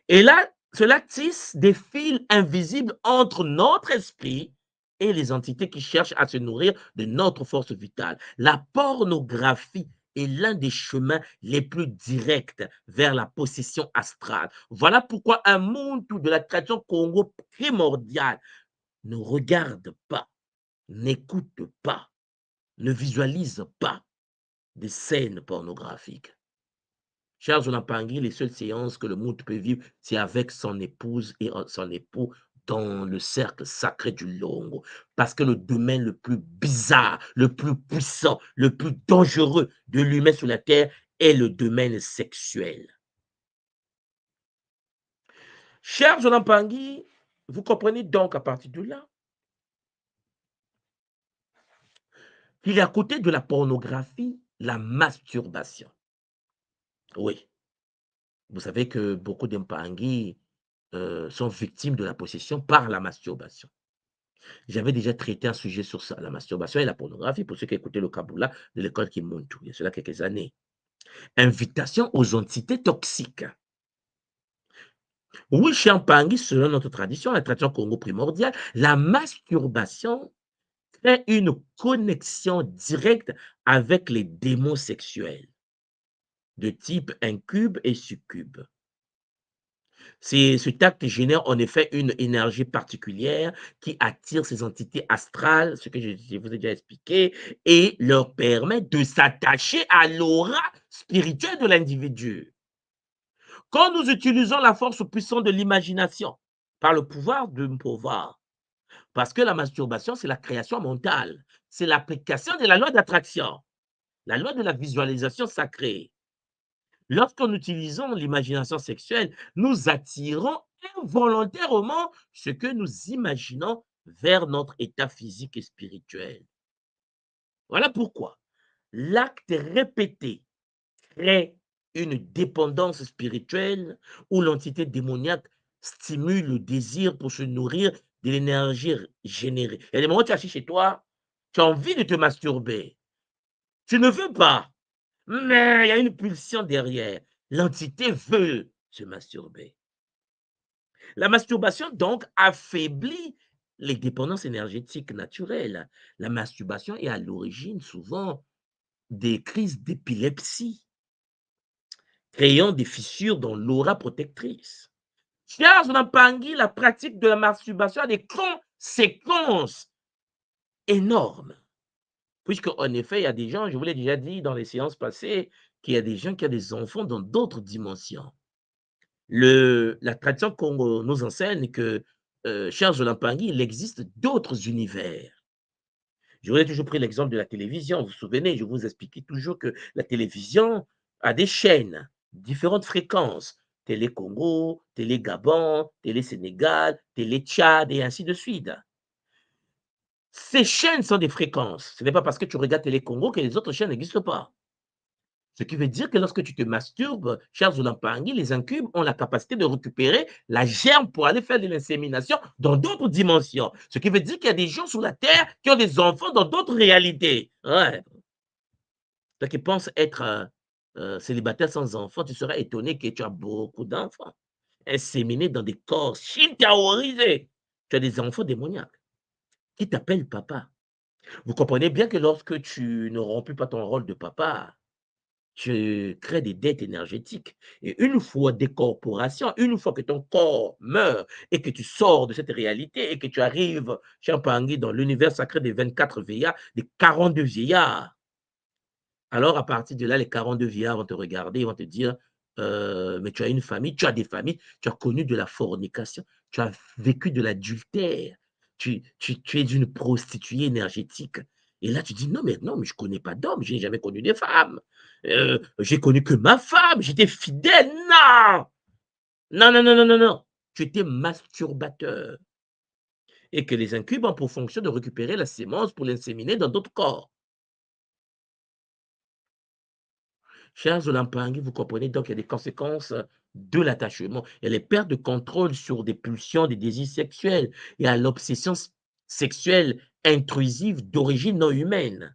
Et là, cela tisse des fils invisibles entre notre esprit et les entités qui cherchent à se nourrir de notre force vitale. La pornographie est l'un des chemins les plus directs vers la possession astrale. Voilà pourquoi un monde de la tradition Congo primordiale ne regarde pas, n'écoute pas, ne visualise pas des scènes pornographiques. Chers Jonapangui, les seules séances que le monde peut vivre, c'est avec son épouse et son époux dans le cercle sacré du Longo. Parce que le domaine le plus bizarre, le plus puissant, le plus dangereux de l'humain sur la terre est le domaine sexuel. Chers Jonapangui, vous comprenez donc à partir de là qu'il y a à côté de la pornographie, la masturbation. Oui. Vous savez que beaucoup d'Mpangui sont victimes de la possession par la masturbation. J'avais déjà traité un sujet sur ça, la masturbation et la pornographie, pour ceux qui écoutaient le Kabbalah de l'école Kimuntu, il y a cela quelques années. Invitation aux entités toxiques. Oui, chez Mpangui, selon notre tradition, la tradition Congo primordiale, la masturbation crée une connexion directe avec les démons sexuels de type incube et succube. Cet acte génère en effet une énergie particulière qui attire ces entités astrales, ce que je vous ai déjà expliqué, et leur permet de s'attacher à l'aura spirituelle de l'individu. Quand nous utilisons la force puissante de l'imagination par le pouvoir de pouvoir, parce que la masturbation, c'est la création mentale, c'est l'application de la loi d'attraction, la loi de la visualisation sacrée. Lorsqu'en utilisons l'imagination sexuelle, nous attirons involontairement ce que nous imaginons vers notre état physique et spirituel. Voilà pourquoi l'acte répété crée une dépendance spirituelle où l'entité démoniaque stimule le désir pour se nourrir de l'énergie générée. Il y a des moments où tu es assis chez toi, tu as envie de te masturber. Tu ne veux pas, mais il y a une pulsion derrière. L'entité veut se masturber. La masturbation, donc, affaiblit les dépendances énergétiques naturelles. La masturbation est à l'origine, souvent, des crises d'épilepsie, créant des fissures dans l'aura protectrice. Charles Nampangui, la pratique de la masturbation a des conséquences énormes. Puisque, en effet, il y a des gens, je vous l'ai déjà dit dans les séances passées, qu'il y a des gens qui ont des enfants dans d'autres dimensions. La tradition qu'on nous enseigne que, Charles Nampangui, il existe d'autres univers. Je vous ai toujours pris l'exemple de la télévision. Vous vous souvenez, je vous expliquais toujours que la télévision a des chaînes, différentes fréquences. Télé Congo, Télé Gabon, Télé Sénégal, Télé Tchad et ainsi de suite. Ces chaînes sont des fréquences. Ce n'est pas parce que tu regardes Télé Congo que les autres chaînes n'existent pas. Ce qui veut dire que lorsque tu te masturbes, chers Zulampangui, les incubes ont la capacité de récupérer la germe pour aller faire de l'insémination dans d'autres dimensions. Ce qui veut dire qu'il y a des gens sur la Terre qui ont des enfants dans d'autres réalités. Ouais. Toi qui penses être célibataire sans enfant, tu seras étonné que tu as beaucoup d'enfants inséminés dans des corps shintaorisés. Tu as des enfants démoniaques qui t'appellent papa. Vous comprenez bien que lorsque tu ne remplis pas ton rôle de papa, tu crées des dettes énergétiques. Et une fois décorporation, une fois que ton corps meurt et que tu sors de cette réalité et que tu arrives, Champangui, dans l'univers sacré des 24 vieillards, des 42 vieillards, alors à partir de là, les 42 vieillards vont te regarder, ils vont te dire, mais tu as une famille, tu as des familles, tu as connu de la fornication, tu as vécu de l'adultère, tu es une prostituée énergétique. Et là, tu dis, non, mais je ne connais pas d'homme, je n'ai jamais connu de femme. J'ai connu que ma femme, j'étais fidèle. Non! Non, non, non, non, non, non. Tu étais masturbateur. Et que les incubes ont pour fonction de récupérer la sémence pour l'inséminer dans d'autres corps. Chers Olampangui, vous comprenez donc qu'il y a des conséquences de l'attachement. Il y a les pertes de contrôle sur des pulsions, des désirs sexuels. Il y a l'obsession sexuelle intrusive d'origine non humaine.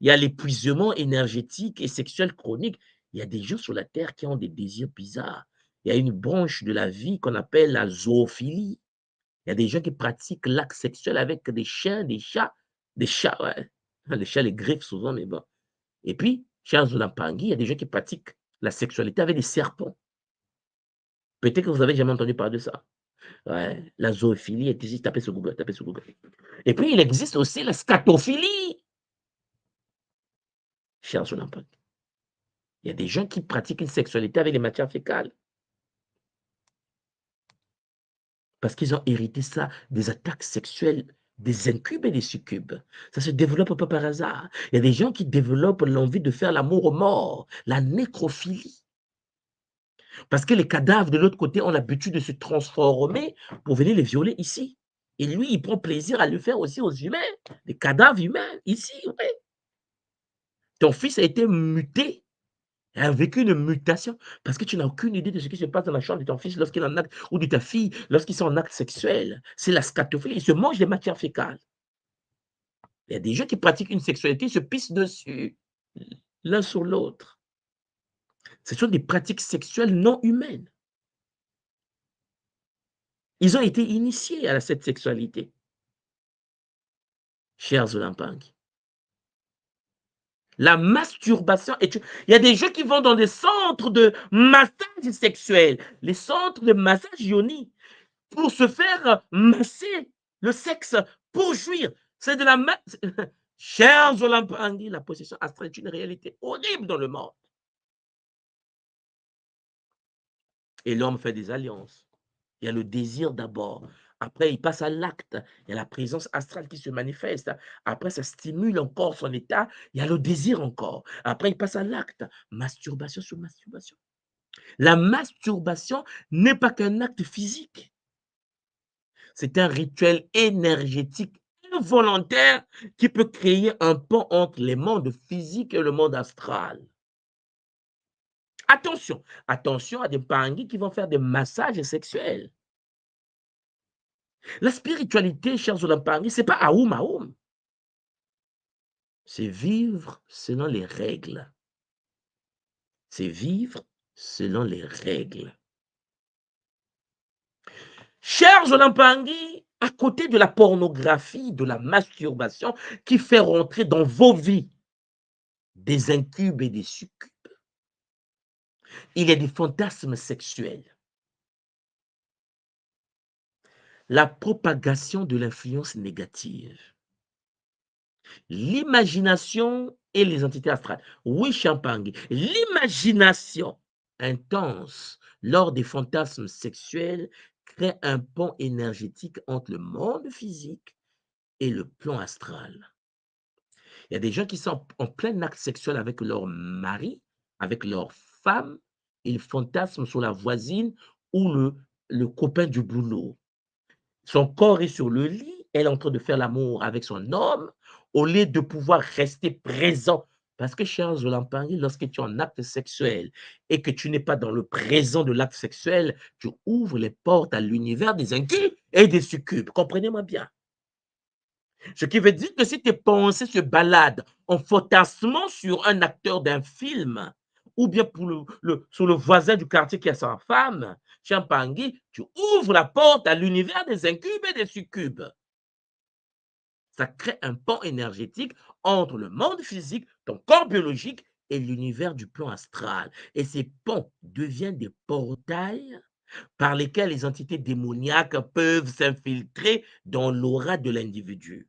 Il y a l'épuisement énergétique et sexuel chronique. Il y a des gens sur la Terre qui ont des désirs bizarres. Il y a une branche de la vie qu'on appelle la zoophilie. Il y a des gens qui pratiquent l'acte sexuel avec des chiens, des chats, ouais. Les chats les griffent souvent, mais bon. Et puis, chez Azulampangi, il y a des gens qui pratiquent la sexualité avec des serpents. Peut-être que vous avez jamais entendu parler de ça. Ouais, la zoophilie est ici, tapez sur Google, tapez sur Google. Et puis, il existe aussi la scatophilie chez Azulampangi. Il y a des gens qui pratiquent une sexualité avec les matières fécales. Parce qu'ils ont hérité ça des attaques sexuelles des incubes et des succubes. Ça se développe pas par hasard. Il y a des gens qui développent l'envie de faire l'amour aux morts, la nécrophilie. Parce que les cadavres de l'autre côté ont l'habitude de se transformer pour venir les violer ici. Et lui, il prend plaisir à le faire aussi aux humains, les cadavres humains, ici. Ouais. Ton fils a été muté, a vécu une mutation, parce que tu n'as aucune idée de ce qui se passe dans la chambre de ton fils lorsqu'il est en acte, ou de ta fille lorsqu'ils sont en acte sexuel. C'est la scatophilie, ils se mangent des matières fécales. Il y a des gens qui pratiquent une sexualité, ils se pissent dessus, l'un sur l'autre. Ce sont des pratiques sexuelles non humaines. Ils ont été initiés à cette sexualité. Chers Olampang. La masturbation est... Il y a des gens qui vont dans des centres de massage sexuel, les centres de massage yoni, pour se faire masser le sexe, pour jouir. C'est de la... Chers Olampangui, la possession astrale est une réalité horrible dans le monde. Et l'homme fait des alliances. Il y a le désir d'abord. Après, il passe à l'acte. Il y a la présence astrale qui se manifeste. Après, ça stimule encore son état. Il y a le désir encore. Après, il passe à l'acte. Masturbation sur masturbation. La masturbation n'est pas qu'un acte physique. C'est un rituel énergétique involontaire qui peut créer un pont entre les mondes physiques et le monde astral. Attention, attention à des pangis qui vont faire des massages sexuels. La spiritualité, chers Olampangui, ce n'est pas aoum aoum. C'est vivre selon les règles. C'est vivre selon les règles. Chers Olampangui, à côté de la pornographie, de la masturbation qui fait rentrer dans vos vies des incubes et des succubes, il y a des fantasmes sexuels. La propagation de l'influence négative. L'imagination et les entités astrales. Oui, Champangui, l'imagination intense lors des fantasmes sexuels crée un pont énergétique entre le monde physique et le plan astral. Il y a des gens qui sont en plein acte sexuel avec leur mari, avec leur femme, ils fantasment sur la voisine ou le copain du boulot. Son corps est sur le lit, elle est en train de faire l'amour avec son homme, au lieu de pouvoir rester présent. Parce que, cher Zolampangui, lorsque tu es en acte sexuel et que tu n'es pas dans le présent de l'acte sexuel, tu ouvres les portes à l'univers des incubes et des succubes. Comprenez-moi bien. Ce qui veut dire que si tes pensées se baladent en fantasmant sur un acteur d'un film, ou bien sur le voisin du quartier qui a sa femme, Champangui, tu ouvres la porte à l'univers des incubes et des succubes. Ça crée un pont énergétique entre le monde physique, ton corps biologique, et l'univers du plan astral. Et ces ponts deviennent des portails par lesquels les entités démoniaques peuvent s'infiltrer dans l'aura de l'individu.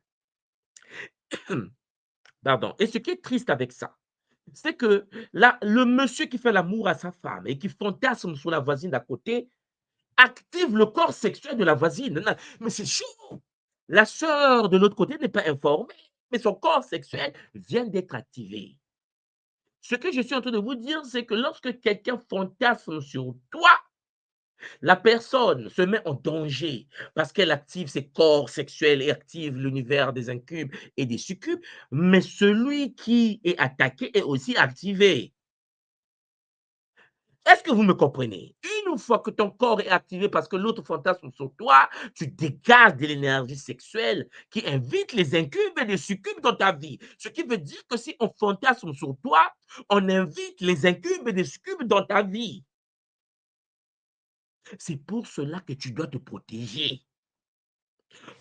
Pardon. Et ce qui est triste avec ça, c'est que là, le monsieur qui fait l'amour à sa femme et qui fantasme sur la voisine d'à côté active le corps sexuel de la voisine. Mais c'est chaud. La sœur de l'autre côté n'est pas informée, mais son corps sexuel vient d'être activé. Ce que je suis en train de vous dire, c'est que lorsque quelqu'un fantasme sur toi, la personne se met en danger parce qu'elle active ses corps sexuels et active l'univers des incubes et des succubes, mais celui qui est attaqué est aussi activé. Est-ce que vous me comprenez? Une fois que ton corps est activé parce que l'autre fantasme sur toi, tu dégages de l'énergie sexuelle qui invite les incubes et les succubes dans ta vie. Ce qui veut dire que si on fantasme sur toi, on invite les incubes et les succubes dans ta vie. C'est pour cela que tu dois te protéger.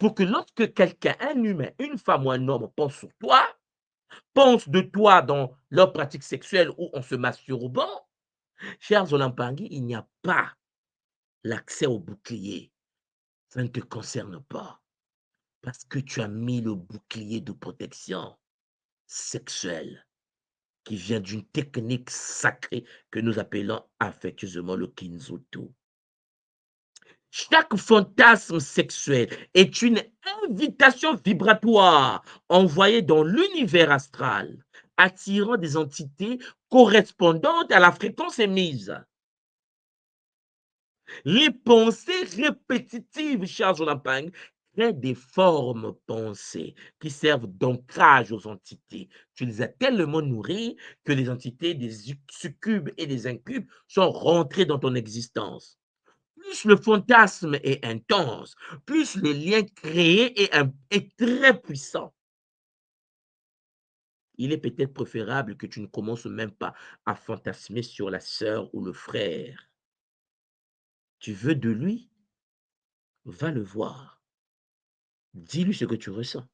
Pour que lorsque quelqu'un, un humain, une femme ou un homme pense sur toi, pense de toi dans leur pratique sexuelle ou en se masturbant, chers Olampangui, il n'y a pas l'accès au bouclier. Ça ne te concerne pas parce que tu as mis le bouclier de protection sexuelle qui vient d'une technique sacrée que nous appelons affectueusement le Kinzutu. Chaque fantasme sexuel est une invitation vibratoire envoyée dans l'univers astral, attirant des entités correspondantes à la fréquence émise. Les pensées répétitives, chers Olampang, créent des formes pensées qui servent d'ancrage aux entités. Tu les as tellement nourries que les entités des succubes et des incubes sont rentrées dans ton existence. Plus le fantasme est intense, plus le lien créé est très puissant. Il est peut-être préférable que tu ne commences même pas à fantasmer sur la sœur ou le frère. Tu veux de lui? Va le voir. Dis-lui ce que tu ressens.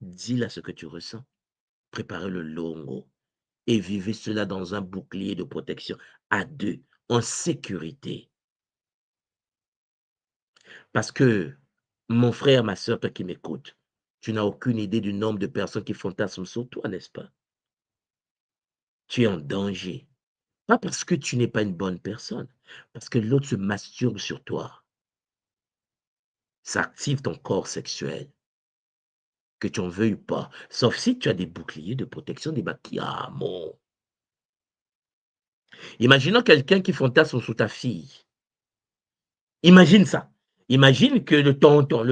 Dis-là ce que tu ressens. Préparez le longo. et vivez cela dans un bouclier de protection à deux, en sécurité. Parce que, mon frère, ma soeur, toi qui m'écoutes, tu n'as aucune idée du nombre de personnes qui fantasment sur toi, n'est-ce pas? Tu es en danger. Pas parce que tu n'es pas une bonne personne, parce que l'autre se masturbe sur toi. Ça active ton corps sexuel, que tu en veuilles pas. Sauf si tu as des boucliers de protection, des maquillages. Imaginons quelqu'un qui fantasme sur ta fille. Imagine ça. Imagine que le tonton,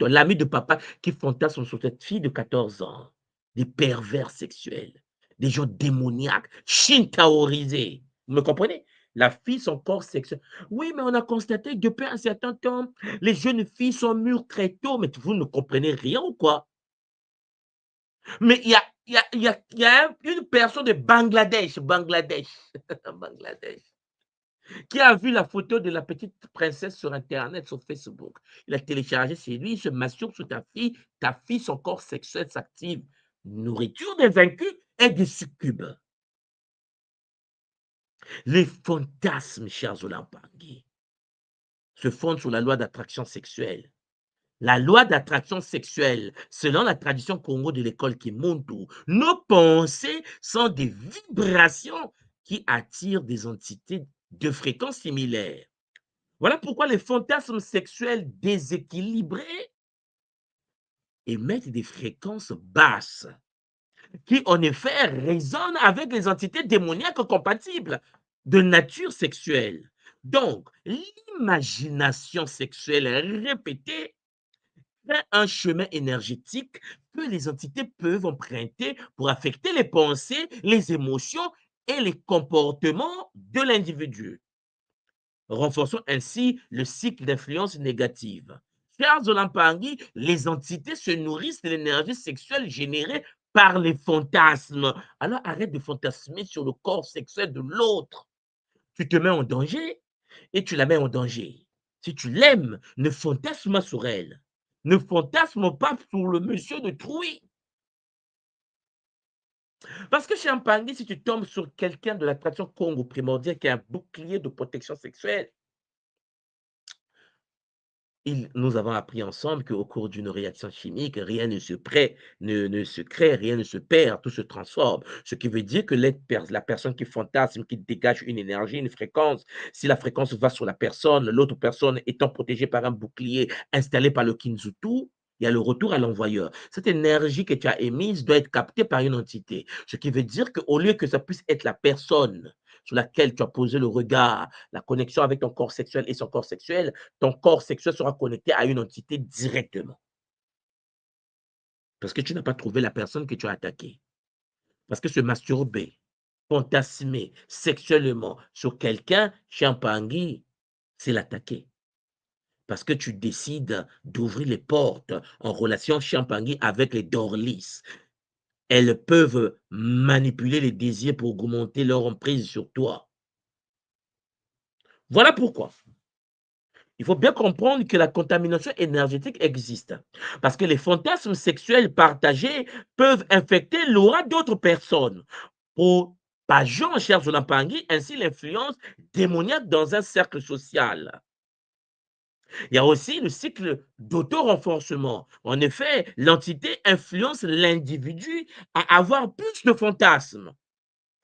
l'ami de papa qui fantasme sur cette fille de 14 ans. Des pervers sexuels, des gens démoniaques, shintaorisés. Vous me comprenez? La fille, son corps sexuel. Oui, mais on a constaté que depuis un certain temps, les jeunes filles sont mûres très tôt. Mais vous ne comprenez rien ou quoi? Mais il y a une personne de Bangladesh, Bangladesh, qui a vu la photo de la petite princesse sur Internet, sur Facebook. Il a téléchargé chez lui, il se masturbe sur ta fille, son corps sexuel s'active. Nourriture des vaincus et des succubes. Les fantasmes, chers Olampangui, se fondent sur la loi d'attraction sexuelle. La loi d'attraction sexuelle, selon la tradition Congo de l'école Kimuntu, nos pensées sont des vibrations qui attirent des entités de fréquences similaires. Voilà pourquoi les fantasmes sexuels déséquilibrés émettent des fréquences basses, qui en effet résonnent avec les entités démoniaques compatibles de nature sexuelle. Donc, l'imagination sexuelle répétée est un chemin énergétique que les entités peuvent emprunter pour affecter les pensées, les émotions et les comportements de l'individu, renforçant ainsi le cycle d'influence négative. Chers Olampangui, les entités se nourrissent de l'énergie sexuelle générée par les fantasmes. Alors arrête de fantasmer sur le corps sexuel de l'autre. Tu te mets en danger et tu la mets en danger. Si tu l'aimes, ne fantasme pas sur elle. Ne fantasme pas sur le monsieur de Trouy. Parce que chez Mpangui, si tu tombes sur quelqu'un de la tradition Congo primordiale qui a un bouclier de protection sexuelle, nous avons appris ensemble qu'au cours d'une réaction chimique, rien ne se crée, rien ne se perd, tout se transforme. Ce qui veut dire que la personne qui fantasme, qui dégage une énergie, une fréquence, si la fréquence va sur la personne, l'autre personne étant protégée par un bouclier installé par le Kinzutu, il y a le retour à l'envoyeur. Cette énergie que tu as émise doit être captée par une entité. Ce qui veut dire qu'au lieu que ça puisse être la personne sur laquelle tu as posé le regard, la connexion avec ton corps sexuel et son corps sexuel, ton corps sexuel sera connecté à une entité directement. Parce que tu n'as pas trouvé la personne que tu as attaquée. Parce que se masturber, fantasmer sexuellement sur quelqu'un, Champangui, c'est l'attaquer. Parce que tu décides d'ouvrir les portes en relation Champangui avec les Dorlis. Elles peuvent manipuler les désirs pour augmenter leur emprise sur toi. Voilà pourquoi il faut bien comprendre que la contamination énergétique existe. Parce que les fantasmes sexuels partagés peuvent infecter l'aura d'autres personnes. Propageant, cher Zolampangi, ainsi l'influence démoniaque dans un cercle social. Il y a aussi le cycle d'auto-renforcement. En effet, l'entité influence l'individu à avoir plus de fantasmes.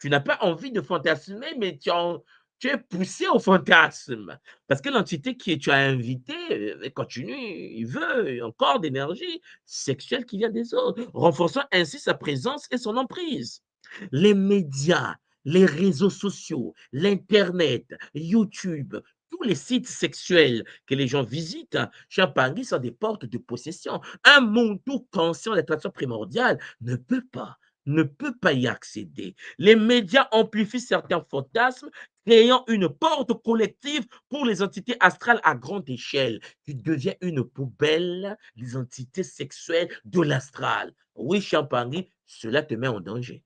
Tu n'as pas envie de fantasmer, mais tu es poussé au fantasme. Parce que l'entité que tu as invitée continue, il veut encore d'énergie sexuelle qui vient des autres, renforçant ainsi sa présence et son emprise. Les médias, les réseaux sociaux, l'Internet, YouTube, tous les sites sexuels que les gens visitent, Champangui sont des portes de possession. Un monde tout conscient des traditions primordiales ne peut pas y accéder. Les médias amplifient certains fantasmes, créant une porte collective pour les entités astrales à grande échelle. Tu deviens une poubelle des entités sexuelles de l'astral. Oui, Champangui, cela te met en danger.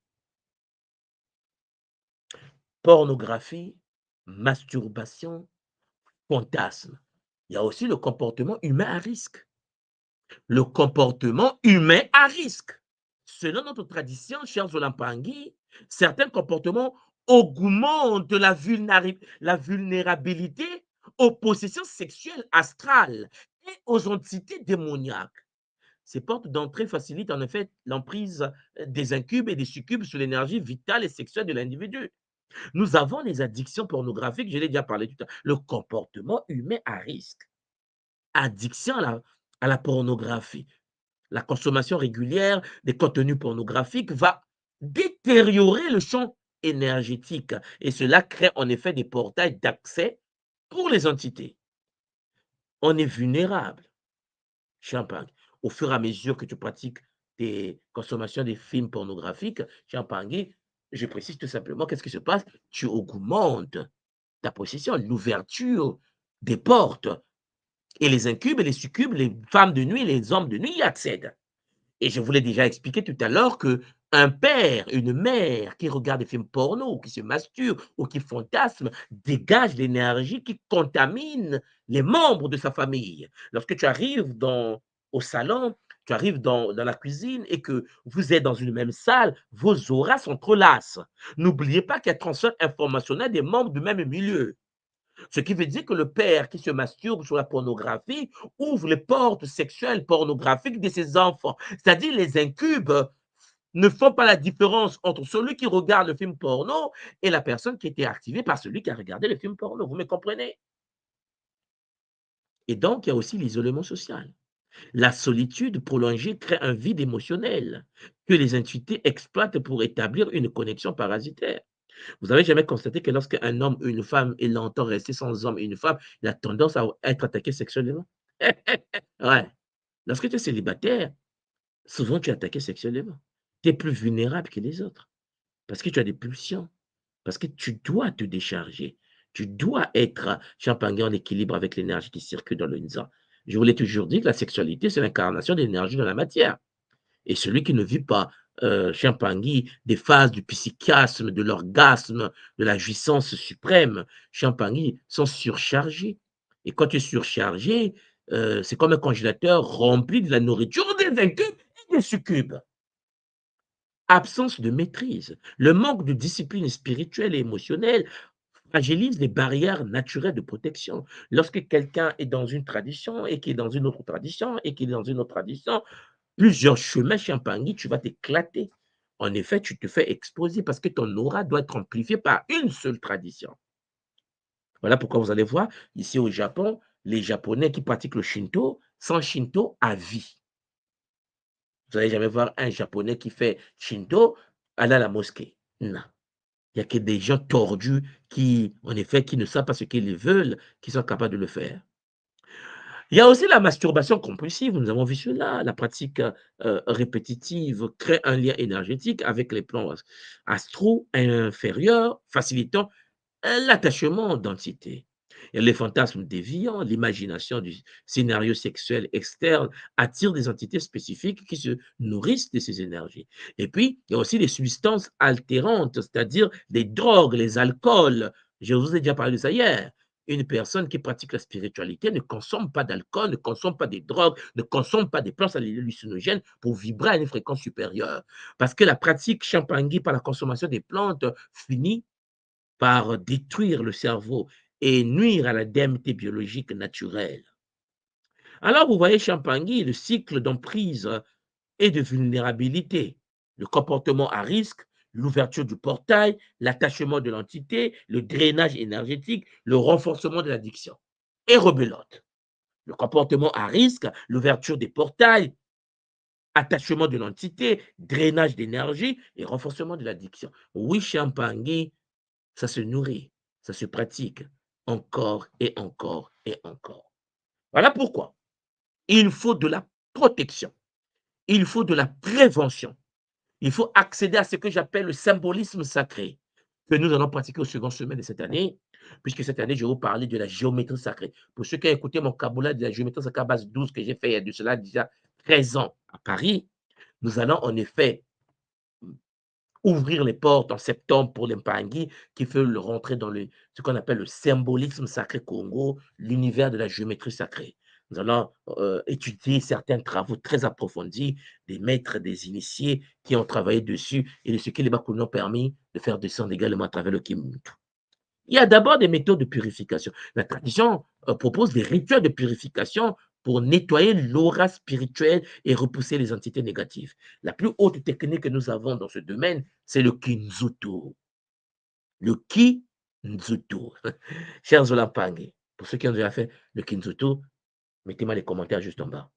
Pornographie, masturbation, fantasme. Il y a aussi le comportement humain à risque. Le comportement humain à risque. Selon notre tradition, chers Olampangui, Certains comportements augmentent la vulnérabilité aux possessions sexuelles astrales et aux entités démoniaques. Ces portes d'entrée facilitent en effet l'emprise des incubes et des succubes sur l'énergie vitale et sexuelle de l'individu. Nous avons les addictions pornographiques, je l'ai déjà parlé tout à l'heure, le comportement humain à risque. Addiction à la pornographie. La consommation régulière des contenus pornographiques va détériorer le champ énergétique et cela crée en effet des portails d'accès pour les entités. On est vulnérable, Champagne. Au fur et à mesure que tu pratiques tes consommations des films pornographiques, Champagne, je précise tout simplement, qu'est-ce qui se passe? Tu augmentes ta possession, l'ouverture des portes. Et les incubes et les succubes, les femmes de nuit, les hommes de nuit y accèdent. Et je vous l'ai déjà expliqué tout à l'heure qu'un père, une mère qui regarde des films porno, ou qui se masturbe, ou qui fantasme, dégage l'énergie qui contamine les membres de sa famille. Lorsque tu arrives au salon, tu arrives dans la cuisine et que vous êtes dans une même salle, vos auras s'entrelacent. N'oubliez pas qu'il y a transfert informationnel des membres du même milieu. Ce qui veut dire que le père qui se masturbe sur la pornographie ouvre les portes sexuelles pornographiques de ses enfants. C'est-à-dire les incubes ne font pas la différence entre celui qui regarde le film porno et la personne qui était activée par celui qui a regardé le film porno. Vous me comprenez? Et donc, il y a aussi l'isolement social. La solitude prolongée crée un vide émotionnel que les entités exploitent pour établir une connexion parasitaire. Vous avez jamais constaté que lorsqu'un homme ou une femme, il entend rester sans homme et une femme, il a tendance à être attaqué sexuellement? Ouais. Lorsque tu es célibataire, souvent tu es attaqué sexuellement. Tu es plus vulnérable que les autres parce que tu as des pulsions, parce que tu dois te décharger. Tu dois être champagne en équilibre avec l'énergie qui circule dans le Nza. Je vous l'ai toujours dit que la sexualité, c'est l'incarnation de l'énergie dans la matière. Et celui qui ne vit pas, Champagny, des phases du psychiasme, de l'orgasme, de la jouissance suprême, Champagny sont surchargés. Et quand tu es surchargé, c'est comme un congélateur rempli de la nourriture des incubes et des succubes. Absence de maîtrise, le manque de discipline spirituelle et émotionnelle fragilise les barrières naturelles de protection. Lorsque quelqu'un est dans une tradition et qui est dans une autre tradition et qui est dans une autre tradition, plusieurs chemins Champagny, tu vas t'éclater. En effet, tu te fais exploser parce que ton aura doit être amplifiée par une seule tradition. Voilà pourquoi vous allez voir, ici au Japon, les Japonais qui pratiquent le Shinto sont Shinto à vie. Vous n'allez jamais voir un Japonais qui fait Shinto aller à la mosquée. Non. Il n'y a que des gens tordus qui, en effet, qui ne savent pas ce qu'ils veulent, qui sont capables de le faire. Il y a aussi la masturbation compulsive, nous avons vu cela. La pratique répétitive crée un lien énergétique avec les plans astraux inférieurs, facilitant l'attachement d'entités. Et les fantasmes déviants, l'imagination du scénario sexuel externe attire des entités spécifiques qui se nourrissent de ces énergies. Et puis, il y a aussi les substances altérantes, c'est-à-dire les drogues, les alcools. Je vous ai déjà parlé de ça hier. Une personne qui pratique la spiritualité ne consomme pas d'alcool, ne consomme pas des drogues, ne consomme pas des plantes hallucinogènes pour vibrer à une fréquence supérieure. Parce que la pratique champangui par la consommation des plantes finit par détruire le cerveau et nuire à la DMT biologique naturelle. Alors, vous voyez, Champagny, le cycle d'emprise et de vulnérabilité, le comportement à risque, l'ouverture du portail, l'attachement de l'entité, le drainage énergétique, le renforcement de l'addiction. Et rebelote. Le comportement à risque, l'ouverture des portails, attachement de l'entité, drainage d'énergie et renforcement de l'addiction. Oui, Champagny, ça se nourrit, ça se pratique encore et encore et encore. Voilà pourquoi il faut de la protection, il faut de la prévention, il faut accéder à ce que j'appelle le symbolisme sacré que nous allons pratiquer au second semestre de cette année, puisque cette année, je vais vous parler de la géométrie sacrée. Pour ceux qui ont écouté mon caboulat de la géométrie sacrée à base 12 que j'ai fait il y a de cela déjà 13 ans à Paris, nous allons en effet ouvrir les portes en septembre pour les Mpangui qui veulent rentrer dans ce qu'on appelle le symbolisme sacré Congo, l'univers de la géométrie sacrée. Nous allons étudier certains travaux très approfondis des maîtres, des initiés qui ont travaillé dessus et de ce qui les Bakouni ont permis de faire descendre également à travers le Kimuntu. Il y a d'abord des méthodes de purification. La tradition propose des rituels de purification pour nettoyer l'aura spirituelle et repousser les entités négatives. La plus haute technique que nous avons dans ce domaine, c'est le Kinzutu. Le Kinzutu. Chers Olampangi, pour ceux qui ont déjà fait le Kinzutu, mettez-moi les commentaires juste en bas.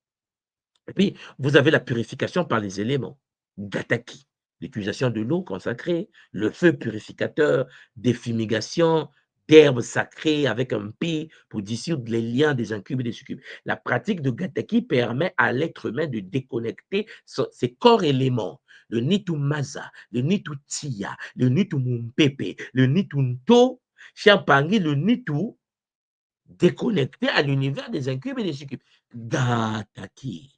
Et puis, vous avez la purification par les éléments. Gataki, l'utilisation de l'eau consacrée, le feu purificateur, des fumigations, d'herbes sacrées avec un pi pour dissoudre les liens des incubes et des succubes. La pratique de Gataki permet à l'être humain de déconnecter ses corps éléments. Le Nitumasa, le Nitutia, le Nitumumpepe, le Nitunto, Champangi, le Nitu, déconnecté à l'univers des incubes et des succubes. Gataki.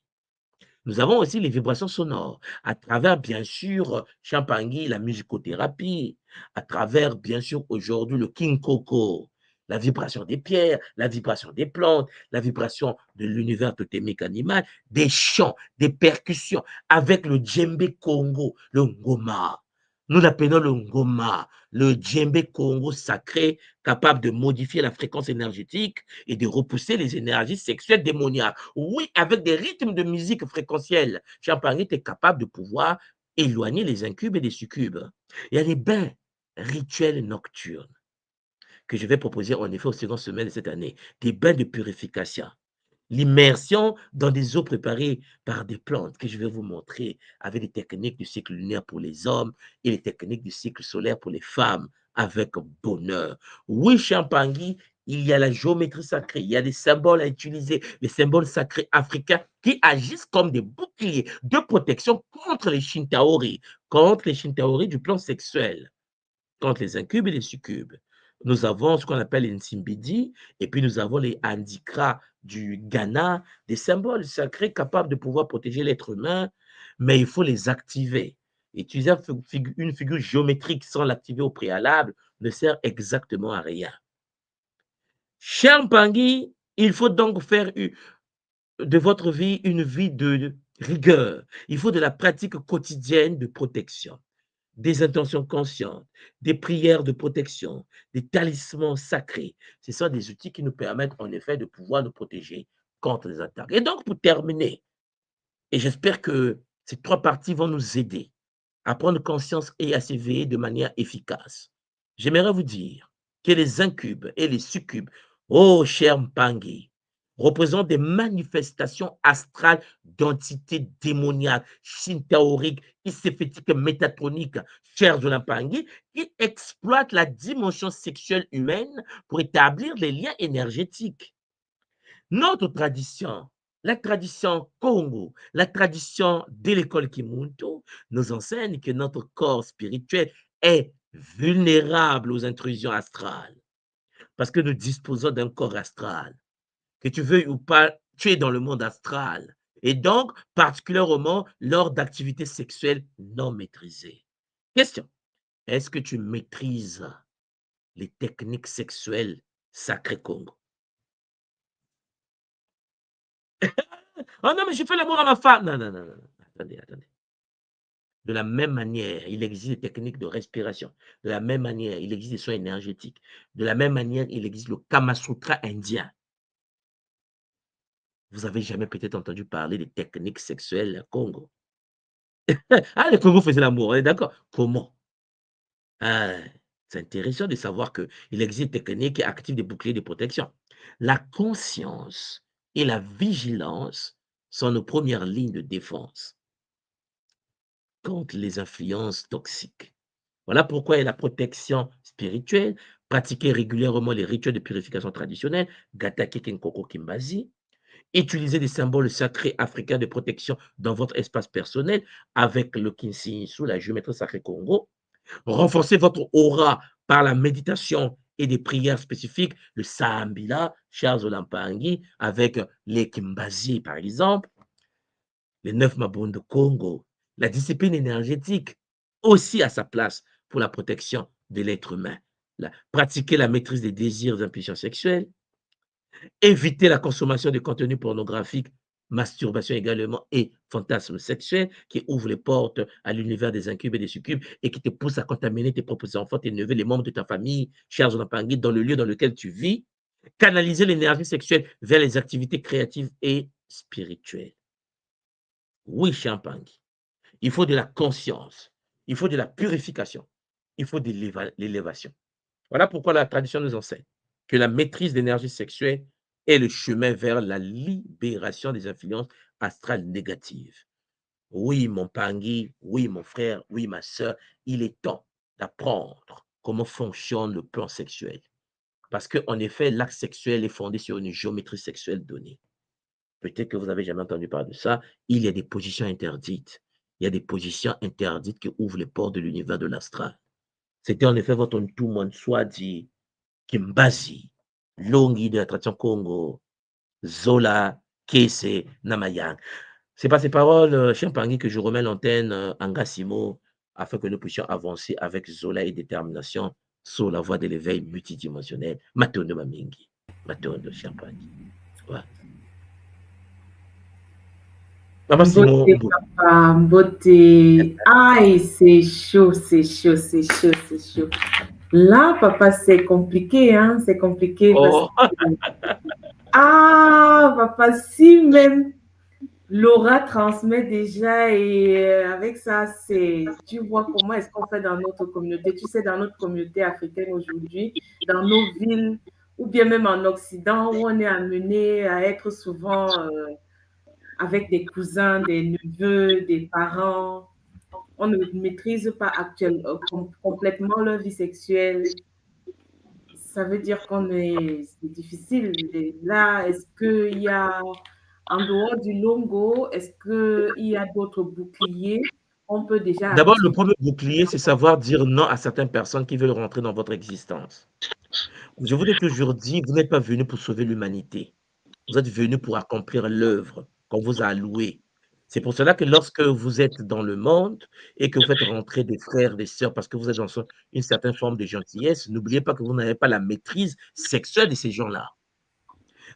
Nous avons aussi les vibrations sonores, à travers, bien sûr, Champangui, la musicothérapie, à travers, bien sûr, aujourd'hui, le King Coco, la vibration des pierres, la vibration des plantes, la vibration de l'univers totémique animal, des chants, des percussions, avec le djembé Congo, le ngoma. Nous l'appelons le ngoma, le djembé Congo sacré, capable de modifier la fréquence énergétique et de repousser les énergies sexuelles démoniaques. Oui, avec des rythmes de musique fréquentiels, Champagny est capable de pouvoir éloigner les incubes et les succubes. Il y a les bains rituels nocturnes que je vais proposer en effet au second semestre de cette année, des bains de purification. L'immersion dans des eaux préparées par des plantes que je vais vous montrer avec les techniques du cycle lunaire pour les hommes et les techniques du cycle solaire pour les femmes avec bonheur. Oui, Champangui, il y a la géométrie sacrée, il y a des symboles à utiliser, les symboles sacrés africains qui agissent comme des boucliers de protection contre les Shintaori du plan sexuel, contre les incubes et les succubes. Nous avons ce qu'on appelle les Nsimbidi, et puis nous avons les Handikras du Ghana, des symboles sacrés capables de pouvoir protéger l'être humain, mais il faut les activer. Utiliser une figure géométrique sans l'activer au préalable ne sert exactement à rien. Cher Mpangui, il faut donc faire de votre vie une vie de rigueur. Il faut de la pratique quotidienne de protection, des intentions conscientes, des prières de protection, des talismans sacrés. Ce sont des outils qui nous permettent en effet de pouvoir nous protéger contre les attaques. Et donc, pour terminer, et j'espère que ces 3 parties vont nous aider à prendre conscience et à s'éveiller de manière efficace, j'aimerais vous dire que les incubes et les succubes, oh cher Mpangi, représentent des manifestations astrales d'entités démoniaques, shintaoriques, iséphétiques, métatroniques, chers Mpangi, qui exploitent la dimension sexuelle humaine pour établir les liens énergétiques. Notre tradition, la tradition Congo, la tradition de l'école Kimuntu, nous enseigne que notre corps spirituel est vulnérable aux intrusions astrales, parce que nous disposons d'un corps astral. Que tu veuilles ou pas, tu es dans le monde astral, et donc particulièrement lors d'activités sexuelles non maîtrisées. Question, est-ce que tu maîtrises les techniques sexuelles sacrées Congo? Oh non, mais je fais l'amour à ma femme. Non, non, non, non. Attendez. De la même manière, il existe des techniques de respiration. De la même manière, il existe des soins énergétiques. De la même manière, il existe le Kama Sutra indien. Vous avez jamais peut-être entendu parler des techniques sexuelles Congo. Ah, les Congo faisaient l'amour, on est d'accord. Comment? Ah, c'est intéressant de savoir qu'il existe des techniques qui activent des boucliers de protection. La conscience et la vigilance sont nos premières lignes de défense contre les influences toxiques. Voilà pourquoi il y a la protection spirituelle, pratiquer régulièrement les rituels de purification traditionnels, Gatake Kenkoko Kimbazi, utiliser des symboles sacrés africains de protection dans votre espace personnel avec le Kinsinsu, la géométrie sacrée Congo, renforcer votre aura par la méditation et des prières spécifiques, le Sambila, Charles Olampangi, avec les Kimbazi par exemple, les 9 Mabon de Congo, la discipline énergétique aussi à sa place pour la protection de l'être humain. Pratiquer la maîtrise des désirs d'impulsion sexuelle, Éviter la consommation de contenus pornographiques, masturbation également et fantasmes sexuels qui ouvrent les portes à l'univers des incubes et des succubes et qui te poussent à contaminer tes propres enfants, tes neveux, les membres de ta famille, chers Zonapangui, dans le lieu dans lequel tu vis. Canaliser l'énergie sexuelle vers les activités créatives et spirituelles. Oui, Champangui, il faut de la conscience, il faut de la purification, il faut de l'élévation. Voilà pourquoi la tradition nous enseigne que la maîtrise d'énergie sexuelle est le chemin vers la libération des influences astrales négatives. Oui, mon Pangui, oui, mon frère, oui, ma sœur, il est temps d'apprendre comment fonctionne le plan sexuel. Parce qu'en effet, l'acte sexuel est fondé sur une géométrie sexuelle donnée. Peut-être que vous n'avez jamais entendu parler de ça. Il y a des positions interdites. Il y a des positions interdites qui ouvrent les portes de l'univers de l'astral. C'était en effet votre tout monde soit dit Kimbazi, Longi de la tradition Congo, Zola, Kese, Namayang. C'est par ces paroles, Champangui, que je remets l'antenne à Ngassimo afin que nous puissions avancer avec Zola et détermination sur la voie de l'éveil multidimensionnel. Matondo Mamingi, Matondo Champangui. Ouais. Beauté, papa, beauté. Aïe, c'est chaud, c'est chaud, c'est chaud, c'est chaud. Là, papa, c'est compliqué, hein, c'est compliqué. Oh. Parce que... Ah, papa, si même Laura transmet déjà et avec ça, c'est, tu vois comment est-ce qu'on fait dans notre communauté. Tu sais, dans notre communauté africaine aujourd'hui, dans nos villes, ou bien même en Occident, où on est amené à être souvent avec des cousins, des neveux, des parents. On ne maîtrise pas complètement leur vie sexuelle. Ça veut dire c'est difficile. Et là, est-ce qu'il y a, en dehors du longo, est-ce qu'il y a d'autres boucliers on peut déjà D'abord, activer? le premier bouclier, c'est savoir dire non à certaines personnes qui veulent rentrer dans votre existence. Je vous ai toujours dit, vous n'êtes pas venu pour sauver l'humanité. Vous êtes venu pour accomplir l'œuvre qu'on vous a allouée. C'est pour cela que lorsque vous êtes dans le monde et que vous faites rentrer des frères, des sœurs, parce que vous êtes dans une certaine forme de gentillesse, n'oubliez pas que vous n'avez pas la maîtrise sexuelle de ces gens-là.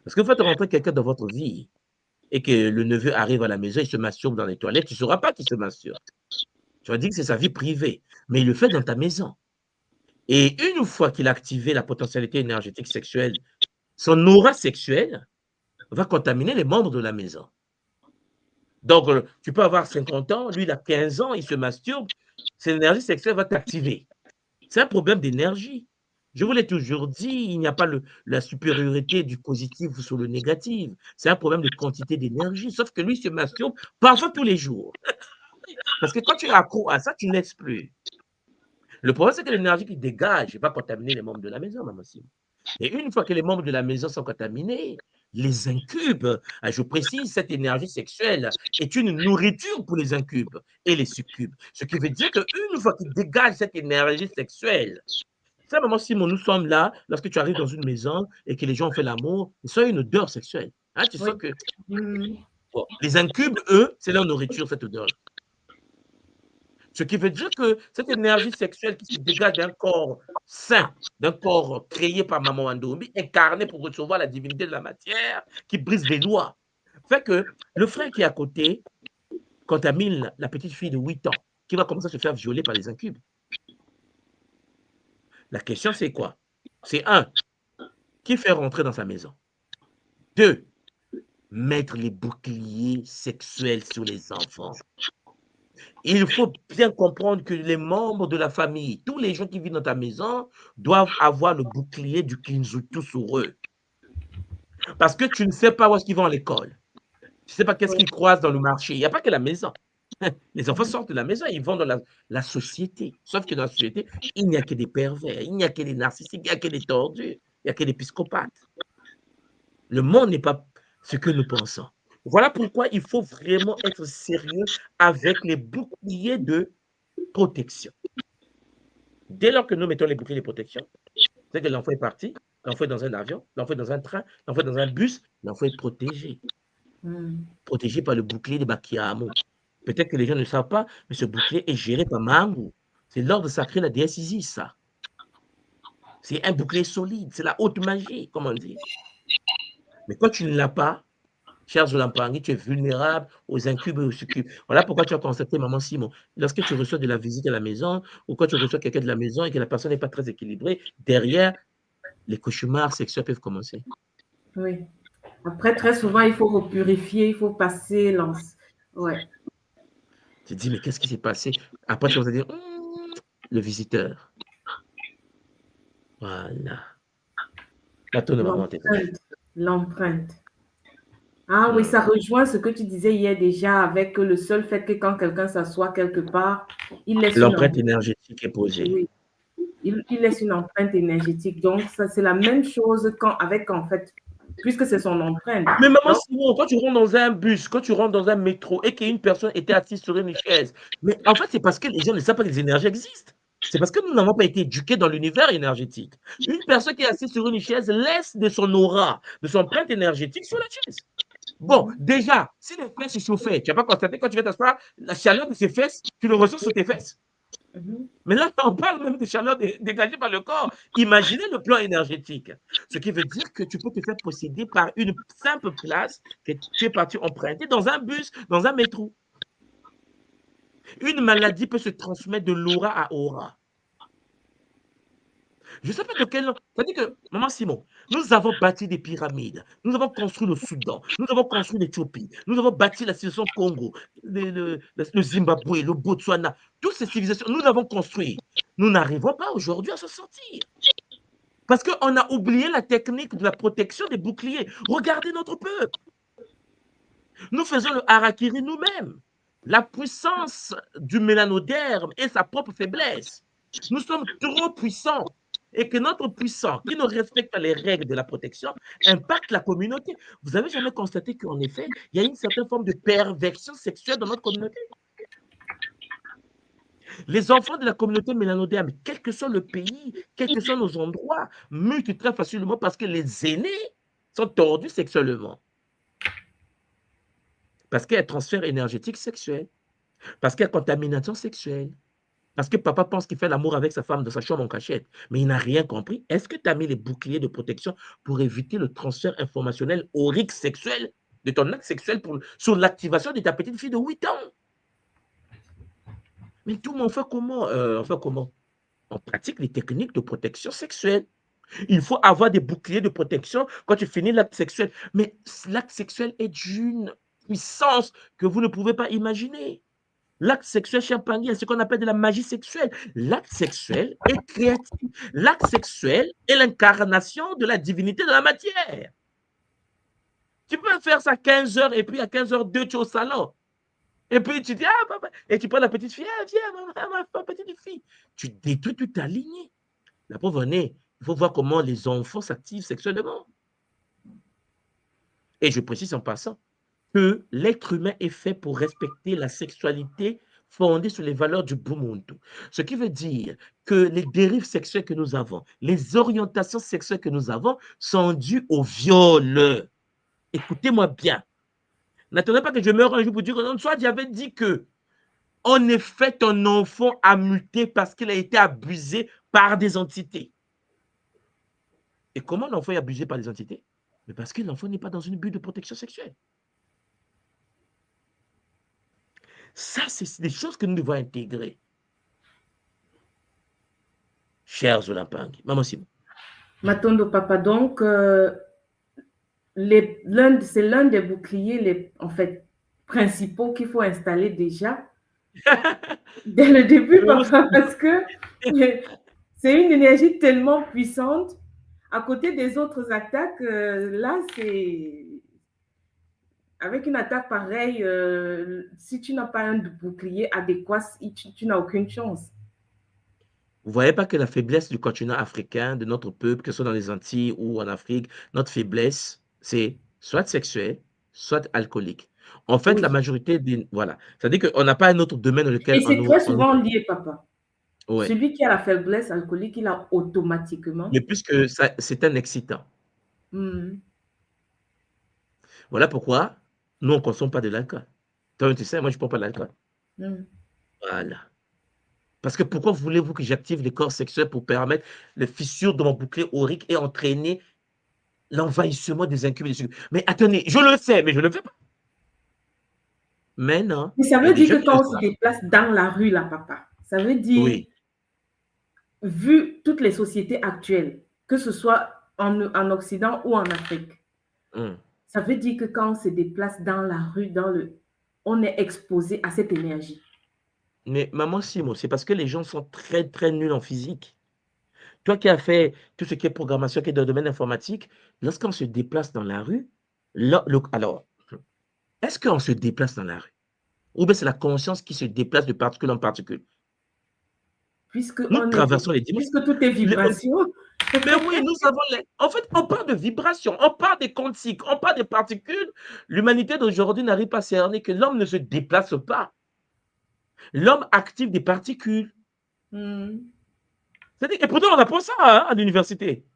Parce que vous faites rentrer quelqu'un dans votre vie et que le neveu arrive à la maison, il se masturbe dans les toilettes, tu ne sauras pas qu'il se masturbe. Tu vas dire que c'est sa vie privée, mais il le fait dans ta maison. Et une fois qu'il a activé la potentialité énergétique sexuelle, son aura sexuelle va contaminer les membres de la maison. Donc, tu peux avoir 50 ans, lui, il a 15 ans, il se masturbe, cette énergie sexuelle va t'activer. C'est un problème d'énergie. Je vous l'ai toujours dit, il n'y a pas la supériorité du positif sur le négatif. C'est un problème de quantité d'énergie, sauf que lui, il se masturbe parfois tous les jours. Parce que quand tu es accro à ça, tu ne laisses plus. Le problème, c'est que l'énergie qui dégage va contaminer les membres de la maison, Maman Simon. Et une fois que les membres de la maison sont contaminés, les incubes, je précise, cette énergie sexuelle est une nourriture pour les incubes et les succubes. Ce qui veut dire qu'une fois qu'ils dégagent cette énergie sexuelle, ça, Maman Simon, nous sommes là, lorsque tu arrives dans une maison et que les gens ont fait l'amour, ils sont une odeur sexuelle. Hein, tu sens que bon, les incubes, eux, c'est leur nourriture, cette odeur. Ce qui veut dire que cette énergie sexuelle qui se dégage d'un corps sain, d'un corps créé par Maman Wandombi, incarné pour recevoir la divinité de la matière, qui brise les lois, fait que le frère qui est à côté contamine la petite fille de 8 ans, qui va commencer à se faire violer par les incubes. La question, c'est quoi? C'est 1, qui fait rentrer dans sa maison? 2, mettre les boucliers sexuels sur les enfants. Il faut bien comprendre que les membres de la famille, tous les gens qui vivent dans ta maison, doivent avoir le bouclier du Kinzutu sur eux. Parce que tu ne sais pas où est-ce qu'ils vont à l'école. Tu ne sais pas qu'est-ce qu'ils croisent dans le marché. Il n'y a pas que la maison. Les enfants sortent de la maison, ils vont dans la société. Sauf que dans la société, il n'y a que des pervers, il n'y a que des narcissiques, il n'y a que des tordus, il n'y a que des psychopathes. Le monde n'est pas ce que nous pensons. Voilà pourquoi il faut vraiment être sérieux avec les boucliers de protection. Dès lors que nous mettons les boucliers de protection, c'est que l'enfant est parti, l'enfant est dans un avion, l'enfant est dans un train, l'enfant est dans un bus, l'enfant est protégé. Protégé par le bouclier de Bakiamo. Peut-être que les gens ne savent pas, mais ce bouclier est géré par Mangu. C'est l'ordre sacré de la déesse Isis, ça. C'est un bouclier solide, c'est la haute magie, comme on dit. Mais quand tu ne l'as pas, cher Zolampangi, tu es vulnérable aux incubes et aux succubes. Voilà pourquoi tu as constaté, maman Simon, lorsque tu reçois de la visite à la maison ou quand tu reçois quelqu'un de la maison et que la personne n'est pas très équilibrée, derrière, les cauchemars sexuels peuvent commencer. Oui. Après, très souvent, il faut repurifier, il faut passer Ouais. Tu te dis, mais qu'est-ce qui s'est passé? Après, tu vas te dire, le visiteur. Voilà. La tourne maman, L'empreinte. Ah oui, Hmm. ça rejoint ce que tu disais hier déjà avec le seul fait que quand quelqu'un s'assoit quelque part, il laisse une L'empreinte empreinte. énergétique est posée. Oui, il laisse une empreinte énergétique. Donc, ça, c'est la même chose avec, en fait, puisque c'est son empreinte. Mais maman Donc, Simon, quand tu rentres dans un bus, quand tu rentres dans un métro et qu'une personne était assise sur une chaise, mais en fait, c'est parce que les gens ne savent pas que les énergies existent. C'est parce que nous n'avons pas été éduqués dans l'univers énergétique. Une personne qui est assise sur une chaise laisse de son aura, de son empreinte énergétique sur la chaise. Bon, déjà, si les fesses se chauffaient, tu n'as pas constaté quand tu vas t'asseoir, la chaleur de ses fesses, tu le ressens sur tes fesses. Mais là, on parle même de chaleur dégagée par le corps. Imaginez le plan énergétique. Ce qui veut dire que tu peux te faire posséder par une simple place que tu es parti emprunter dans un bus, dans un métro. Une maladie peut se transmettre de l'aura à aura. Je ne sais pas de quel... C'est-à-dire que, maman Simon, nous avons bâti des pyramides, nous avons construit le Soudan, nous avons construit l'Éthiopie, nous avons bâti la civilisation Congo, le Zimbabwe, le Botswana, toutes ces civilisations, nous l'avons construit. Nous n'arrivons pas aujourd'hui à se sortir. Parce qu'on a oublié la technique de la protection des boucliers. Regardez notre peuple. Nous faisons le harakiri nous-mêmes. La puissance du mélanoderme et sa propre faiblesse. Nous sommes trop puissants et que notre puissance, qui ne respecte pas les règles de la protection, impacte la communauté. Vous n'avez jamais constaté qu'en effet, il y a une certaine forme de perversion sexuelle dans notre communauté? Les enfants de la communauté mélanoderme, quel que soit le pays, quels que soient nos endroits, mutent très facilement parce que les aînés sont tordus sexuellement. Parce qu'il y a transfert énergétique sexuel, parce qu'il y a contamination sexuelle, parce que papa pense qu'il fait l'amour avec sa femme dans sa chambre en cachette, mais il n'a rien compris. Est-ce que tu as mis les boucliers de protection pour éviter le transfert informationnel aurique sexuel de ton acte sexuel sur l'activation de ta petite fille de 8 ans? Mais tout le monde fait comment? On pratique les techniques de protection sexuelle. Il faut avoir des boucliers de protection quand tu finis l'acte sexuel. Mais l'acte sexuel est d'une puissance que vous ne pouvez pas imaginer. L'acte sexuel, cher Pangui, est ce qu'on appelle de la magie sexuelle. L'acte sexuel est créatif. L'acte sexuel est l'incarnation de la divinité de la matière. Tu peux faire ça à 15h et puis à 15h02, tu es au salon. Et puis tu dis, ah, papa, et tu prends la petite fille, ah, viens, ma petite fille. Tu détruis toute ta lignée. La pauvre née, il faut voir comment les enfants s'activent sexuellement. Et je précise en passant que l'être humain est fait pour respecter la sexualité fondée sur les valeurs du Bumuntu. Ce qui veut dire que les dérives sexuelles que nous avons, les orientations sexuelles que nous avons sont dues au viol. Écoutez-moi bien. N'attendez pas que je meure un jour pour dire que non, soit j'avais dit que en effet, ton enfant a muté parce qu'il a été abusé par des entités. Et comment l'enfant est abusé par des entités? Mais parce que l'enfant n'est pas dans une bulle de protection sexuelle. Ça, c'est des choses que nous devons intégrer. Chers Olampangi, maman Simon. Matondo Papa, donc, c'est l'un des boucliers, en fait, principaux qu'il faut installer déjà dès le début, papa, parce que c'est une énergie tellement puissante. À côté des autres attaques, là, c'est... Avec une attaque pareille, si tu n'as pas un bouclier adéquat, tu n'as aucune chance. Vous ne voyez pas que la faiblesse du continent africain, de notre peuple, que ce soit dans les Antilles ou en Afrique, notre faiblesse, c'est soit sexuelle, soit alcoolique. En fait, la majorité des... Voilà. C'est-à-dire qu'on n'a pas un autre domaine dans lequel... Et c'est très souvent lié, papa. Ouais. Celui qui a la faiblesse alcoolique, il a automatiquement... Mais puisque c'est un excitant. Voilà pourquoi nous, on ne consomme pas de l'alcool. Toi, tu sais, moi, je ne prends pas de l'alcool. Voilà. Parce que pourquoi voulez-vous que j'active les corps sexuels pour permettre les fissures de mon bouclier aurique et entraîner l'envahissement des incubes et des succubes. Mais attendez, je le sais, mais je ne le fais pas. Mais non. Mais ça veut dire que quand on se déplace dans la rue, là, papa, ça veut dire, oui, vu toutes les sociétés actuelles, que ce soit en Occident ou en Afrique, ça veut dire que quand on se déplace dans la rue, on est exposé à cette énergie. Mais maman Simo, c'est parce que les gens sont très, très nuls en physique. Toi qui as fait tout ce qui est programmation, qui est dans le domaine informatique, lorsqu'on se déplace dans la rue, alors, est-ce qu'on se déplace dans la rue? Ou bien c'est la conscience qui se déplace de particule en particule? Puisque nous traversons les dimensions. Puisque tout est vibration. Mais oui, nous avons en fait, on parle de vibration, on parle des quantiques, on parle des particules. L'humanité d'aujourd'hui n'arrive pas à cerner que l'homme ne se déplace pas. L'homme active des particules. C'est-à-dire, et pourtant, on apprend ça à l'université.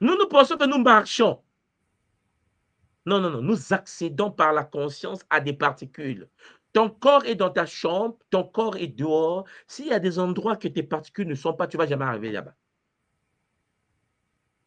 Nous pensons que nous marchons. Non, non, non. Nous accédons par la conscience à des particules. Ton corps est dans ta chambre, ton corps est dehors. S'il y a des endroits que tes particules ne sont pas, tu ne vas jamais arriver là-bas.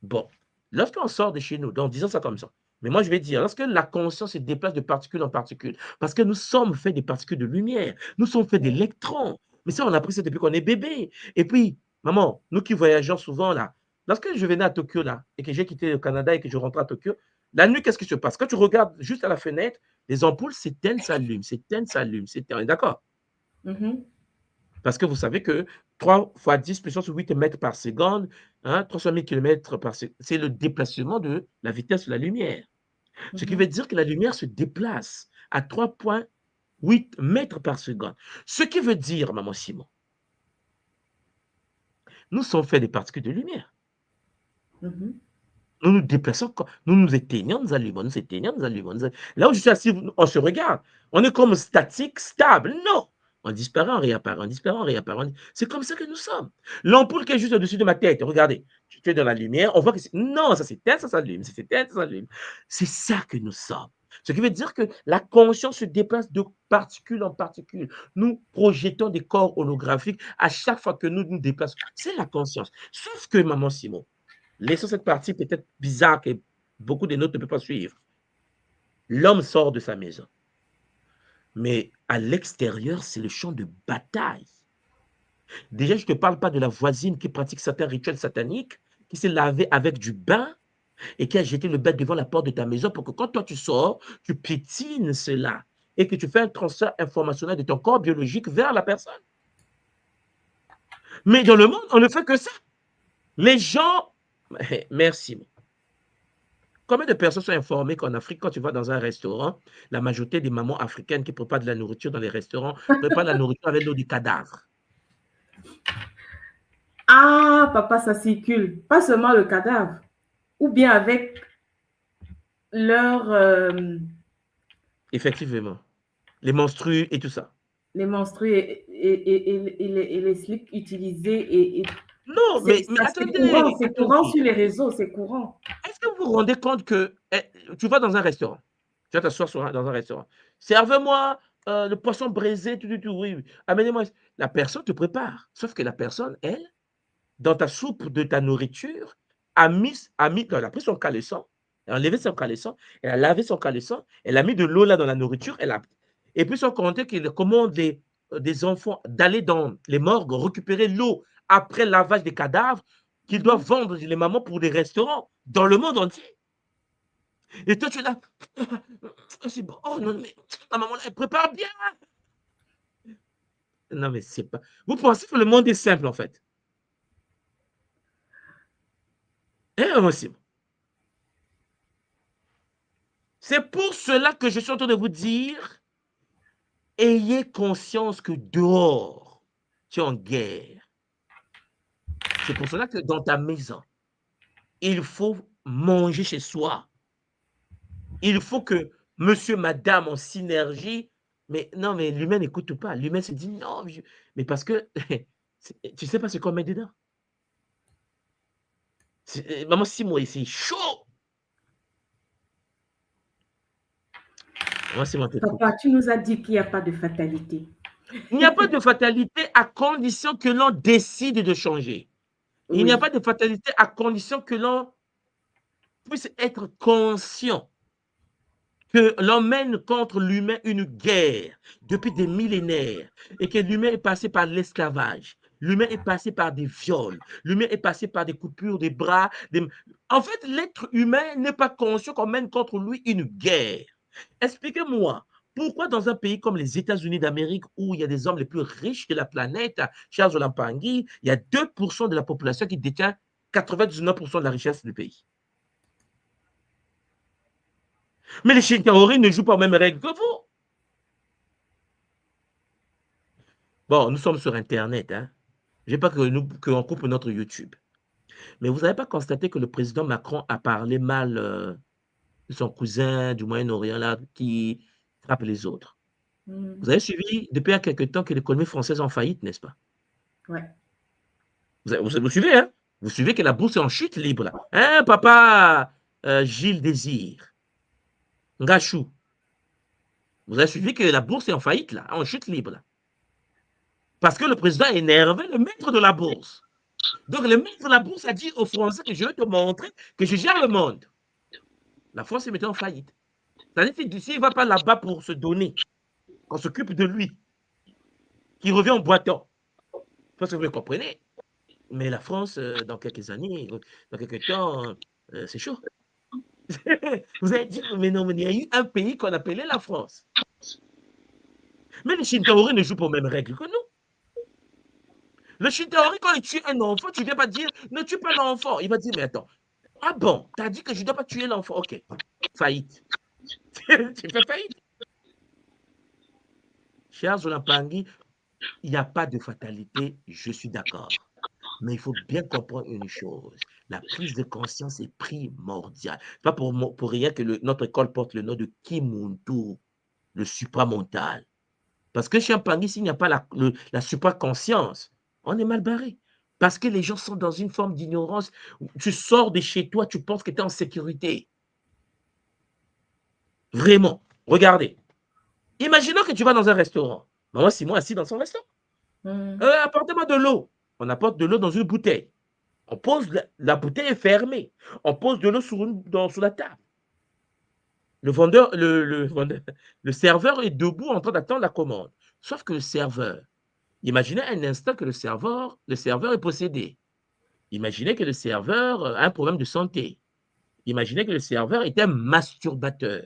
Bon, lorsqu'on sort de chez nous, donc disons ça comme ça, mais moi je vais dire, lorsque la conscience se déplace de particule en particule, parce que nous sommes faits des particules de lumière, nous sommes faits d'électrons, mais ça on a appris ça depuis qu'on est bébé. Et puis, maman, nous qui voyageons souvent là, lorsque je venais à Tokyo là, et que j'ai quitté le Canada et que je rentrais à Tokyo, la nuit, qu'est-ce qui se passe? Quand tu regardes juste à la fenêtre, les ampoules s'éteignent, s'allument, s'éteignent, s'allument, s'éteignent, d'accord? Parce que vous savez que 3 fois 10 puissance 8 mètres par seconde, 300 000 km par seconde, c'est le déplacement de la vitesse de la lumière. Ce qui veut dire que la lumière se déplace à 3,8 mètres par seconde. Ce qui veut dire, maman Simon, nous sommes faits des particules de lumière. Nous nous déplaçons, nous nous éteignons, nous allumons, nous éteignons, nous allumons. Là où je suis assis, on se regarde. On est comme statique, stable. Non! On disparaît, on réapparaît, on disparaît, on réapparaît. C'est comme ça que nous sommes. L'ampoule qui est juste au-dessus de ma tête, regardez, tu es dans la lumière, on voit que non, ça s'éteint, ça s'allume, ça s'éteint, ça s'allume. C'est ça que nous sommes. Ce qui veut dire que la conscience se déplace de particule en particule. Nous projetons des corps holographiques à chaque fois que nous nous déplaçons. C'est la conscience. Sauf que, maman Simon, laissons cette partie peut-être bizarre que beaucoup de nôtres ne peuvent pas suivre. L'homme sort de sa maison. Mais à l'extérieur, c'est le champ de bataille. Déjà, je ne te parle pas de la voisine qui pratique certains rituels sataniques, qui s'est lavée avec du bain et qui a jeté le bête devant la porte de ta maison pour que quand toi tu sors, tu piétines cela et que tu fais un transfert informationnel de ton corps biologique vers la personne. Mais dans le monde, on ne fait que ça. Les gens... Merci. Combien de personnes sont informées qu'en Afrique, quand tu vas dans un restaurant, la majorité des mamans africaines qui préparent de la nourriture dans les restaurants préparent la nourriture avec l'eau du cadavre? Ah, papa, ça circule. Pas seulement le cadavre, ou bien avec leur... Effectivement. Les menstrues et tout ça. Les menstrues et les slips utilisés et non, mais attendez. C'est courant sur les réseaux, c'est courant. Est-ce que vous vous rendez compte que tu vas dans un restaurant, tu vas t'asseoir dans un restaurant, servez-moi le poisson braisé, tout, oui, amenez-moi. La personne te prépare, sauf que la personne, elle, dans ta soupe de ta nourriture, elle a pris son caleçon, elle a enlevé son caleçon, elle a lavé son caleçon, elle a mis de l'eau là dans la nourriture, et puis sans compter qu'il commande des enfants d'aller dans les morgues récupérer l'eau après lavage des cadavres qu'ils doivent vendre les mamans pour des restaurants dans le monde entier. Et toi, tu es là. C'est bon. Oh non, mais ma maman, elle prépare bien. Non, mais c'est pas. Vous pensez que le monde est simple, en fait. Impossible. C'est pour cela que je suis en train de vous dire, ayez conscience que dehors, tu es en guerre. C'est pour cela que dans ta maison, il faut manger chez soi. Il faut que monsieur, madame en synergie, mais non, mais l'humain n'écoute pas. L'humain se dit non, mais parce que tu ne sais pas ce qu'on met dedans. Maman, 6 mois ici, chaud. Papa, tu nous as dit qu'il n'y a pas de fatalité. Il n'y a pas de fatalité à condition que l'on décide de changer. Il n'y a pas de fatalité à condition que l'on puisse être conscient que l'on mène contre l'humain une guerre depuis des millénaires et que l'humain est passé par l'esclavage, l'humain est passé par des viols, l'humain est passé par des coupures des bras. En fait, l'être humain n'est pas conscient qu'on mène contre lui une guerre. Expliquez-moi, pourquoi dans un pays comme les États-Unis d'Amérique, où il y a des hommes les plus riches de la planète, Charles Olampangui, il y a 2% de la population qui détient 99% de la richesse du pays. Mais les Shinkaori ne jouent pas aux mêmes règles que vous. Bon, nous sommes sur Internet. Hein. Je ne veux pas qu'on coupe notre YouTube. Mais vous n'avez pas constaté que le président Macron a parlé mal de son cousin du Moyen-Orient là, qui frappe les autres. Vous avez suivi depuis quelque temps que l'économie française est en faillite, n'est-ce pas? Oui. Vous suivez, hein? Vous suivez que la bourse est en chute libre. Là. Hein, papa Gilles Désir, Ngachou. Vous avez suivi que la bourse est en faillite, là, en chute libre. Là. Parce que le président est énervé, le maître de la bourse. Donc, le maître de la bourse a dit aux Français que je vais te montrer que je gère le monde. La France est maintenant en faillite. C'est-à-dire que s'il ne va pas là-bas pour se donner, qu'on s'occupe de lui, qu'il revient en boitant. Je pense que vous me comprenez. Mais la France, dans quelques années, dans quelques temps, c'est chaud. Vous avez dit, mais non, mais il y a eu un pays qu'on appelait la France. Mais les Shinkaori ne jouent pas aux mêmes règles que nous. Le Shinkaori, quand il tue un enfant, tu ne viens pas dire, ne tue pas l'enfant. Il va dire, mais attends, ah bon, tu as dit que je ne dois pas tuer l'enfant. Ok, faillite. Tu fais faillite. Cher Olampangui, il n'y a pas de fatalité, je suis d'accord. Mais il faut bien comprendre une chose. La prise de conscience est primordiale. Pas pour rien que notre école porte le nom de Kimuntu, le supramental. Parce que chez Olampangui, s'il n'y a pas la supraconscience, on est mal barré. Parce que les gens sont dans une forme d'ignorance. Tu sors de chez toi, tu penses que tu es en sécurité. Vraiment. Regardez. Imaginons que tu vas dans un restaurant. Maman Simon assis dans son restaurant. Apportez-moi de l'eau. On apporte de l'eau dans une bouteille. On pose, la bouteille est fermée. On pose de l'eau sur la table. Le serveur est debout en train d'attendre la commande. Sauf que le serveur, imaginez un instant que le serveur est possédé. Imaginez que le serveur a un problème de santé. Imaginez que le serveur est un masturbateur.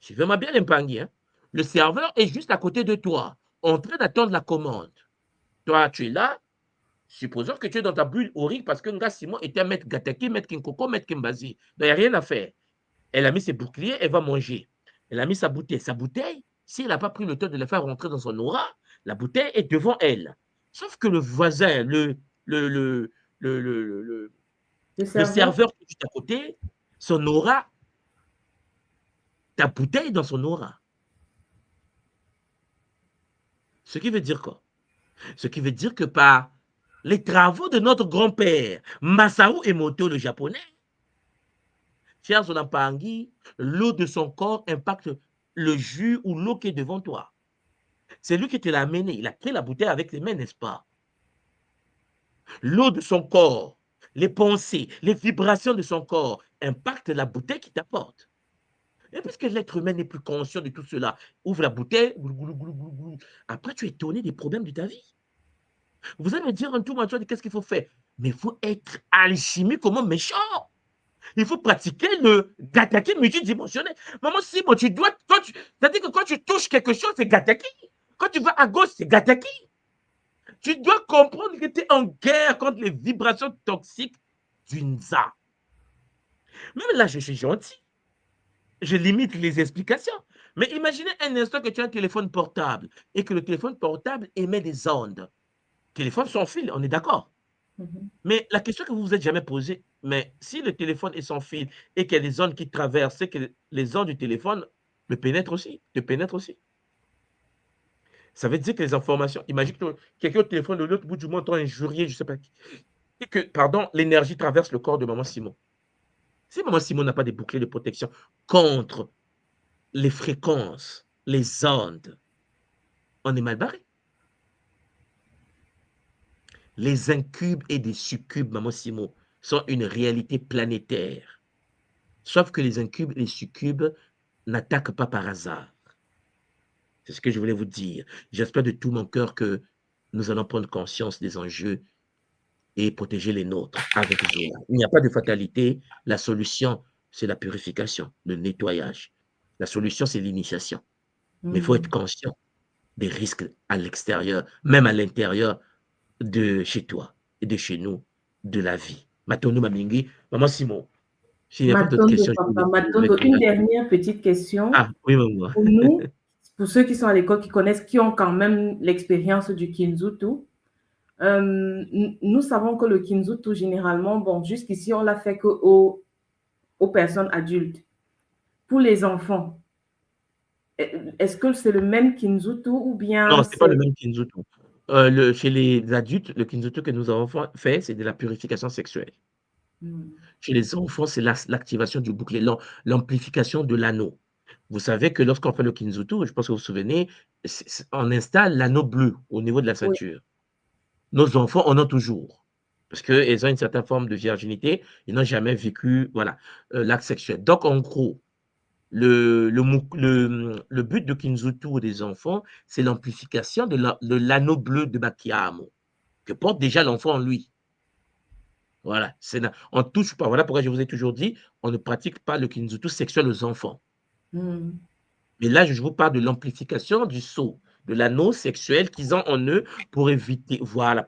Suivez-moi bien, Olampangui. Hein? Le serveur est juste à côté de toi, en train d'attendre la commande. Toi, tu es là. Supposons que tu es dans ta bulle horrible parce que Nga Simon était à Maître Gataki, Maître Kinkoko, Maître Kimbazi. Donc, il n'y a rien à faire. Elle a mis ses boucliers, elle va manger. Elle a mis sa bouteille. Sa bouteille, si elle n'a pas pris le temps de la faire rentrer dans son aura, la bouteille est devant elle. Sauf que le voisin, le serveur qui est juste à côté, son aura, ta bouteille est dans son aura. Ce qui veut dire quoi? Ce qui veut dire que par les travaux de notre grand-père, Masaru Emoto, le japonais, cher Olampangui, l'eau de son corps impacte le jus ou l'eau qui est devant toi. C'est lui qui te l'a amené. Il a pris la bouteille avec les mains, n'est-ce pas? L'eau de son corps, les pensées, les vibrations de son corps impactent la bouteille qui t'apporte. Et puisque l'être humain n'est plus conscient de tout cela, ouvre la bouteille, après tu es étonné des problèmes de ta vie. Vous allez me dire un tout matin, qu'est-ce qu'il faut faire? Mais il faut être alchimique comme méchant. Il faut pratiquer le gataki multidimensionnel. Maman, si bon, tu dois. C'est-à-dire que quand tu touches quelque chose, c'est gataki. Quand tu vas à gauche, c'est gataki. Tu dois comprendre que tu es en guerre contre les vibrations toxiques du Nza. Même là, je suis gentil. Je limite les explications. Mais imaginez un instant que tu as un téléphone portable et que le téléphone portable émet des ondes. Téléphone sans fil, on est d'accord. Mais la question que vous vous êtes jamais posée, mais si le téléphone est sans fil et qu'il y a des ondes qui traversent, c'est que les ondes du téléphone te pénètrent aussi. Ça veut dire que les informations, imagine que quelqu'un au téléphone de l'autre bout du monde, injurié, je ne sais pas qui, et que, l'énergie traverse le corps de Maman Simon. Si Maman Simon n'a pas des boucliers de protection contre les fréquences, les ondes, on est mal barré. Les incubes et des succubes, Maman Simon, sont une réalité planétaire. Sauf que les incubes et les succubes n'attaquent pas par hasard. C'est ce que je voulais vous dire. J'espère de tout mon cœur que nous allons prendre conscience des enjeux et protéger les nôtres avec Zola. Il n'y a pas de fatalité. La solution, c'est la purification, le nettoyage. La solution, c'est l'initiation. Mais il faut être conscient des risques à l'extérieur, même à l'intérieur de chez toi et de chez nous, de la vie. Matondo Mamingi, Maman Simon, s'il n'y a pas d'autres questions. Papa, Matondo, une dernière petite question. Ah, oui, maman. Pour nous, pour ceux qui sont à l'école, qui connaissent, qui ont quand même l'expérience du Kinzutu, nous savons que le Kinzutu, généralement, bon, jusqu'ici, on l'a fait que aux personnes adultes. Pour les enfants, est-ce que c'est le même Kinzutu ou bien... Non, ce n'est pas le même Kinzutu. Chez les adultes, le Kinzutu que nous avons fait, c'est de la purification sexuelle. Chez les enfants, c'est l'activation du bouclier, l'amplification de l'anneau. Vous savez que lorsqu'on fait le Kinzutu, je pense que vous vous souvenez, on installe l'anneau bleu au niveau de la ceinture. Oui. Nos enfants en ont toujours, parce qu'ils ont une certaine forme de virginité, ils n'ont jamais vécu l'acte sexuel. Donc, en gros, le but de Kinzutu des enfants, c'est l'amplification de l'anneau bleu de Bakiamo, que porte déjà l'enfant en lui. Voilà, on ne touche pas. Voilà pourquoi je vous ai toujours dit, on ne pratique pas le Kinzutu sexuel aux enfants. Mais là, je vous parle de l'amplification du sceau, de l'anneau sexuel qu'ils ont en eux pour éviter,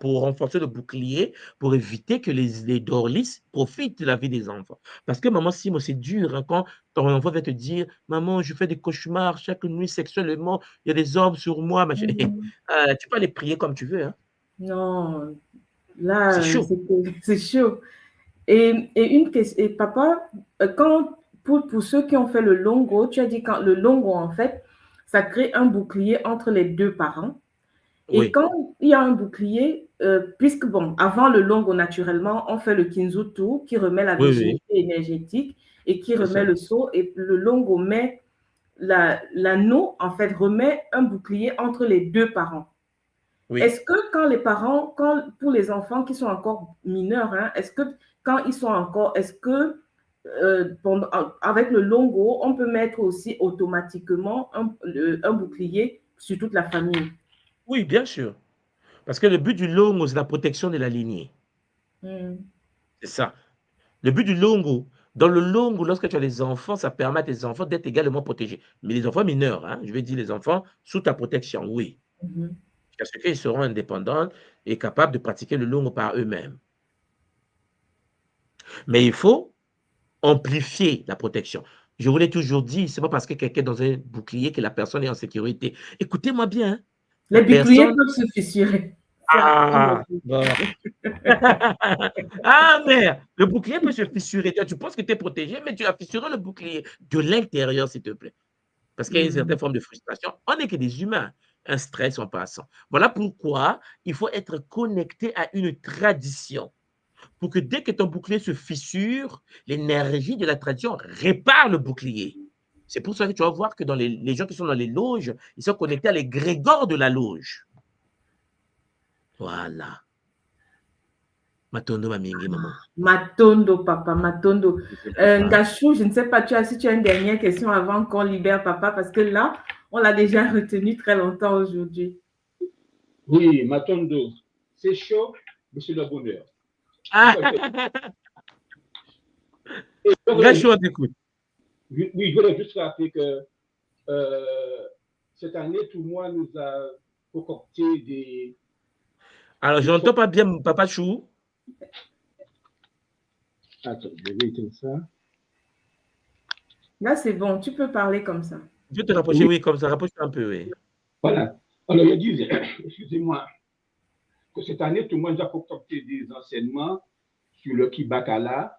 pour renforcer le bouclier, pour éviter que les dorlis profitent de la vie des enfants. Parce que maman Simo, c'est dur, hein, quand ton enfant va te dire, maman, je fais des cauchemars chaque nuit sexuellement, il y a des hommes sur moi, machin. Tu peux les prier comme tu veux. Hein. Non, là, c'est chaud. C'est chaud. Et une question, et papa, quand pour ceux qui ont fait le longo, tu as dit quand le longo, en fait, ça crée un bouclier entre les deux parents. Et oui. Quand il y a un bouclier, puisque, bon, avant le longo, naturellement, on fait le Kinzutu qui remet la virginité énergétique et qui remet le sceau. Et le longo met l'anneau, en fait, remet un bouclier entre les deux parents. Oui. Est-ce que quand les parents, pour les enfants qui sont encore mineurs, hein, est-ce que quand ils sont encore, est-ce que avec le longo, on peut mettre aussi automatiquement un bouclier sur toute la famille? Oui, bien sûr. Parce que le but du longo, c'est la protection de la lignée. C'est ça. Le but du longo, dans le longo, lorsque tu as les enfants, ça permet à tes enfants d'être également protégés. Mais les enfants mineurs, hein, je vais dire les enfants sous ta protection, oui. Parce qu'ils seront indépendants et capables de pratiquer le longo par eux-mêmes. Mais il faut amplifier la protection. Je vous l'ai toujours dit, ce n'est pas parce que quelqu'un est dans un bouclier que la personne est en sécurité. Écoutez-moi bien. Hein, les boucliers peuvent se fissurer. Ah, bon. Ah, merde, le bouclier peut se fissurer. Tu penses que tu es protégé, mais tu as fissuré le bouclier de l'intérieur, s'il te plaît. Parce qu'il y a une certaine forme de frustration. On n'est que des humains. Un stress en passant. Voilà pourquoi il faut être connecté à une tradition. Pour que dès que ton bouclier se fissure, l'énergie de la tradition répare le bouclier. C'est pour ça que tu vas voir que dans les gens qui sont dans les loges, ils sont connectés à l'égrégore de la loge. Voilà. Matondo Mamingi, maman. Matondo, papa, Matondo. Ngachou, je ne sais pas si tu as une dernière question avant qu'on libère papa, parce que là, on l'a déjà retenu très longtemps aujourd'hui. Oui, Matondo, c'est chaud, mais c'est le bonheur. Ngachou, on t'écoute. Oui, je voulais juste rappeler que cette année, tout le monde nous a concocté des... Alors, je n'entends pas bien, Papa Chou. Attends, je vais éteindre ça. Là, c'est bon, tu peux parler comme ça. Je vais te rapprocher, oui, comme ça, rapproche-toi un peu, oui. Voilà. Alors, je disais, excusez-moi, que cette année, tout le monde a concocté des enseignements sur le Kibakala,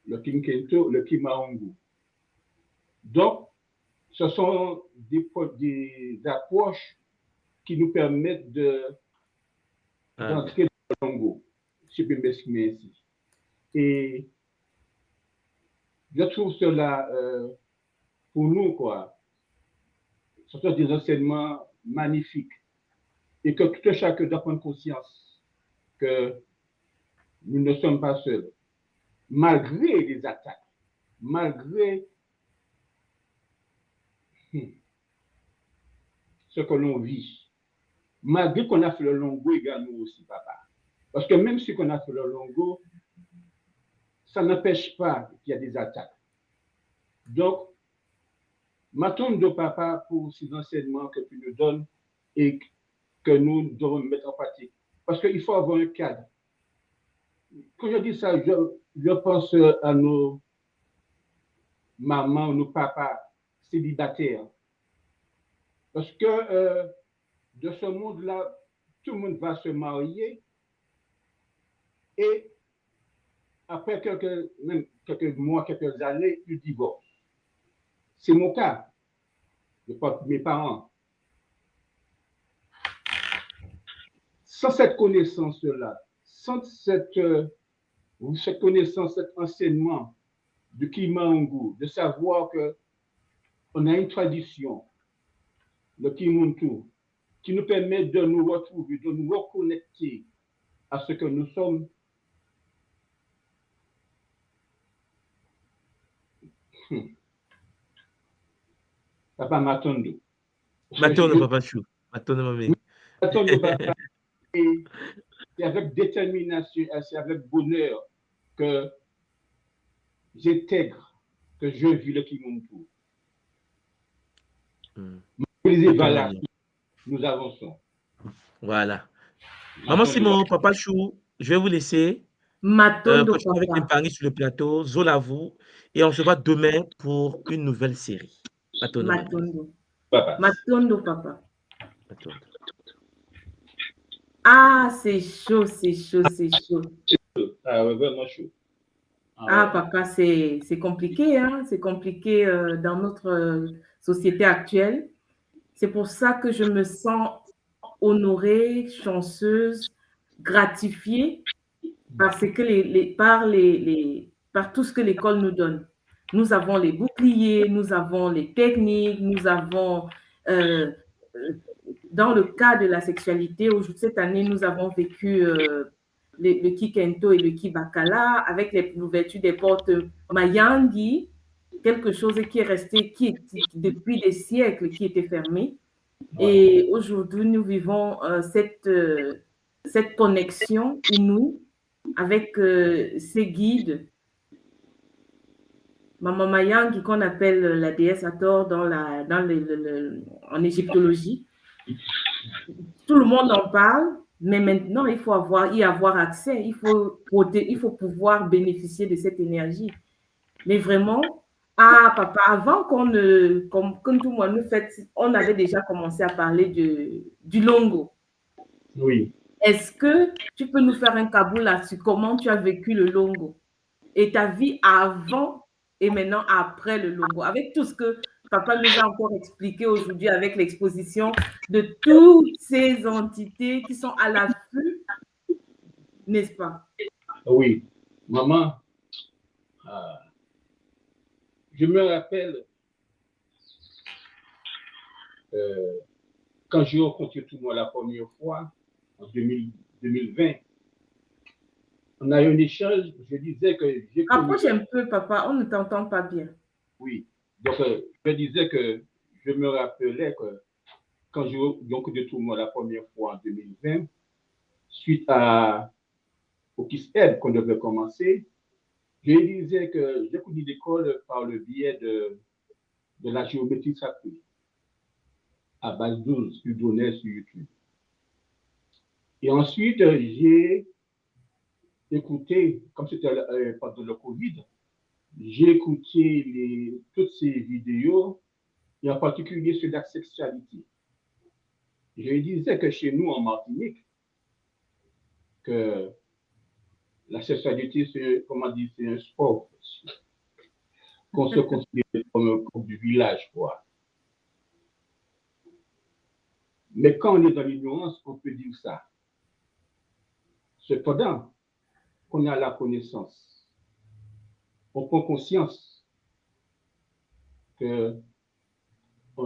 le Kinkento, le Kimaongu. Donc, ce sont des approches qui nous permettent d'entrer dans le Congo, si je peux m'exprimer ainsi. Et je trouve cela, pour nous, quoi, ce sont des enseignements magnifiques. Et que tout chacun doit prendre conscience que nous ne sommes pas seuls. Malgré les attaques, malgré ce que l'on vit, malgré qu'on a fait le longo également aussi, papa. Parce que même si on a fait le longo, ça n'empêche pas qu'il y a des attaques. Donc, m'attendre de papa pour ces enseignements que tu nous donnes et que nous devons mettre en pratique. Parce qu'il faut avoir un cadre. Quand je dis ça, je pense à nos mamans, nos papas célibataires. Parce que de ce monde-là, tout le monde va se marier et après quelques mois, quelques années, ils divorcent. C'est mon cas. Je parle de mes parents. Sans cette connaissance-là, sans cette connaissance, cet enseignement de Kimangu, de savoir qu'on a une tradition, le Kimuntu, qui nous permet de nous retrouver, de nous reconnecter à ce que nous sommes. Papa Matondo. Matondo, Papa Chou. Matondo, mamie. Matondo, papa. Et c'est avec détermination, c'est avec bonheur que j'intègre, que je vis le Kimuntu. Voilà, nous avançons. Voilà. Maman Simon, Papa Chou, je vais vous laisser. Matondo, continuez avec Impari sur le plateau, Zola vous, et on se voit demain pour une nouvelle série. Matondo. Papa. Matondo, papa. Matondo. Ah, c'est chaud, c'est chaud, c'est chaud. Ah, ouais, vraiment chaud. Ah, papa, c'est compliqué, hein? C'est compliqué dans notre société actuelle. C'est pour ça que je me sens honorée, chanceuse, gratifiée parce que par tout ce que l'école nous donne. Nous avons les boucliers, nous avons les techniques, nous avons, dans le cas de la sexualité, cette année, nous avons vécu le Kikento et le Kibakala avec l'ouverture des portes Mayangi, quelque chose qui est resté depuis des siècles, qui était fermé. Et aujourd'hui, nous vivons cette connexion inouïe avec ces guides. Maman Mayangi, qu'on appelle la déesse Hathor en égyptologie. Tout le monde en parle, mais maintenant, il faut y avoir accès. Il faut pouvoir bénéficier de cette énergie. Mais vraiment, papa, avant comme tout le monde nous fait, on avait déjà commencé à parler du longo. Oui. Est-ce que tu peux nous faire un cabou là-dessus? Comment tu as vécu le longo? Et ta vie avant et maintenant après le longo? Avec tout ce que papa nous a encore expliqué aujourd'hui avec l'exposition de toutes ces entités qui sont à l'affût, n'est-ce pas? Oui. Maman, je me rappelle quand j'ai rencontré tout le monde la première fois, en 2020, on a eu un échange, je disais que... Approche un peu, papa, on ne t'entend pas bien. Oui, donc je disais que je me rappelais que quand j'ai rencontré tout le monde la première fois en 2020, suite au KISS qu'on devait commencer, je disais que j'ai connu l'école par le biais de la géométrie sacrée à base 12 que je donnais sur YouTube. Et ensuite, j'ai écouté, comme c'était pendant le Covid, j'ai écouté toutes ces vidéos, et en particulier sur la sexualité. Je disais que chez nous, en Martinique, que la sexualité, c'est un sport qu'on se considère comme du village, quoi. Mais quand on est dans l'ignorance, on peut dire ça. Cependant, qu'on a la connaissance, on prend conscience qu'on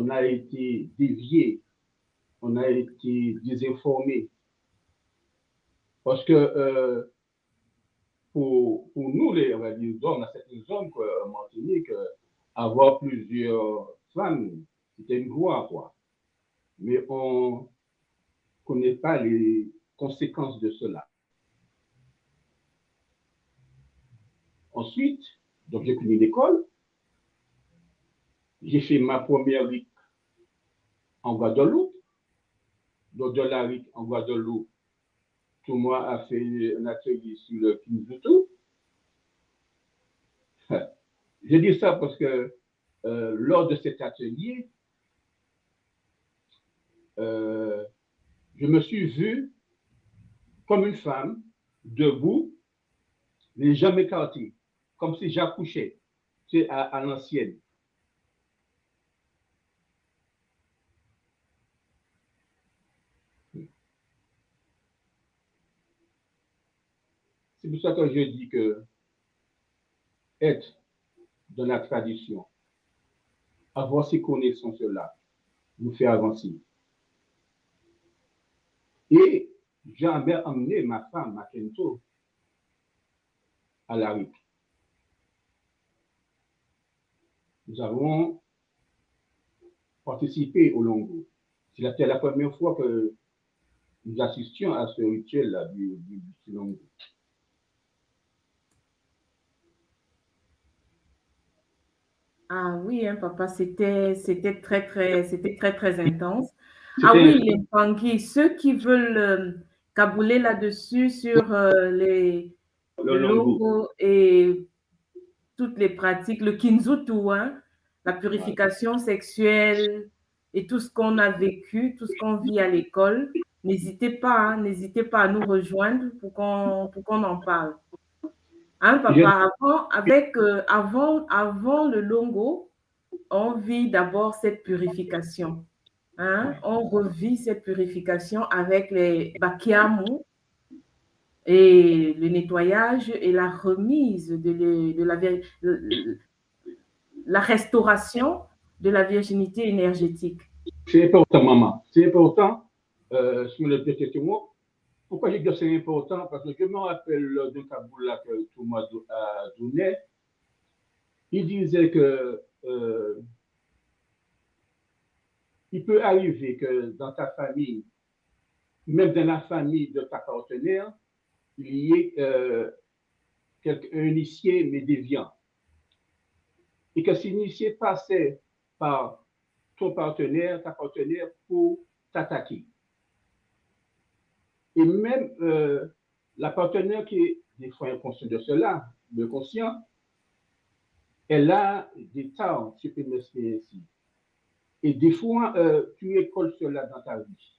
a été dévié, on a été désinformé. Parce que pour nous, les hommes, dans certaines zones, en Martinique, avoir plusieurs femmes, c'était une gloire, quoi. Mais on ne connaît pas les conséquences de cela. Ensuite, donc j'ai fini l'école. J'ai fait ma première RIC en Guadeloupe. Donc, de la RIC en Guadeloupe, tout le monde a fait un atelier sur le Kinzutu. Je dis ça parce que lors de cet atelier, je me suis vu comme une femme, debout, les jambes écartées, comme si j'accouchais, tu sais, à l'ancienne. C'est pour ça que je dis que être dans la tradition, avoir ces connaissances-là, nous fait avancer. Et j'ai emmené ma femme, Makento, à la RIC. Nous avons participé au Longo. C'était la première fois que nous assistions à ce rituel-là du Longo. Ah oui, hein, papa, c'était très intense. Ah oui, les Mpangui, ceux qui veulent cabouler là-dessus sur le Longo et toutes les pratiques, le Kinzutu, hein, la purification sexuelle et tout ce qu'on a vécu, tout ce qu'on vit à l'école, n'hésitez pas à nous rejoindre pour qu'on en parle. Hein, papa, avant le Longo, on vit d'abord cette purification. Hein? On revit cette purification avec les bakiamu et le nettoyage et la remise de la restauration de la virginité énergétique. C'est important, maman. C'est important. Sur le question, pourquoi je dis que c'est important? Parce que je me rappelle d'un Kaboula que Thomas a donné. Il disait que il peut arriver que dans ta famille, même dans la famille de ta partenaire, il y ait un initié mais déviant. Et que cet initié passait par ton partenaire, ta partenaire pour t'attaquer. Et même la partenaire qui est des fois inconsciente de cela, le conscient, elle a des talents, tu peux m'expliquer ainsi. Et des fois, tu écoles cela dans ta vie.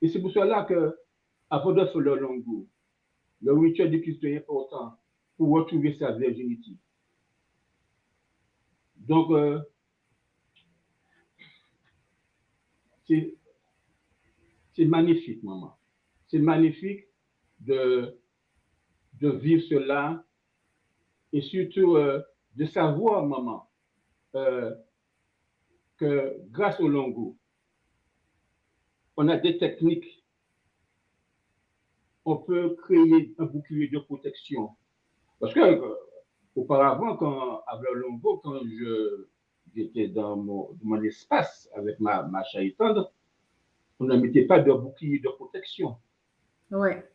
Et c'est pour cela que, avant de faire le Longo, le rituel du Christ est important pour retrouver sa virginité. Donc, c'est magnifique, maman. C'est magnifique de vivre cela et surtout de savoir, maman, que grâce au Longo, on a des techniques. On peut créer un bouclier de protection. Parce que auparavant, avec le Longo, quand j'étais dans mon espace avec ma chaîne tendre, on ne mettait pas de bouclier de protection. Ouais.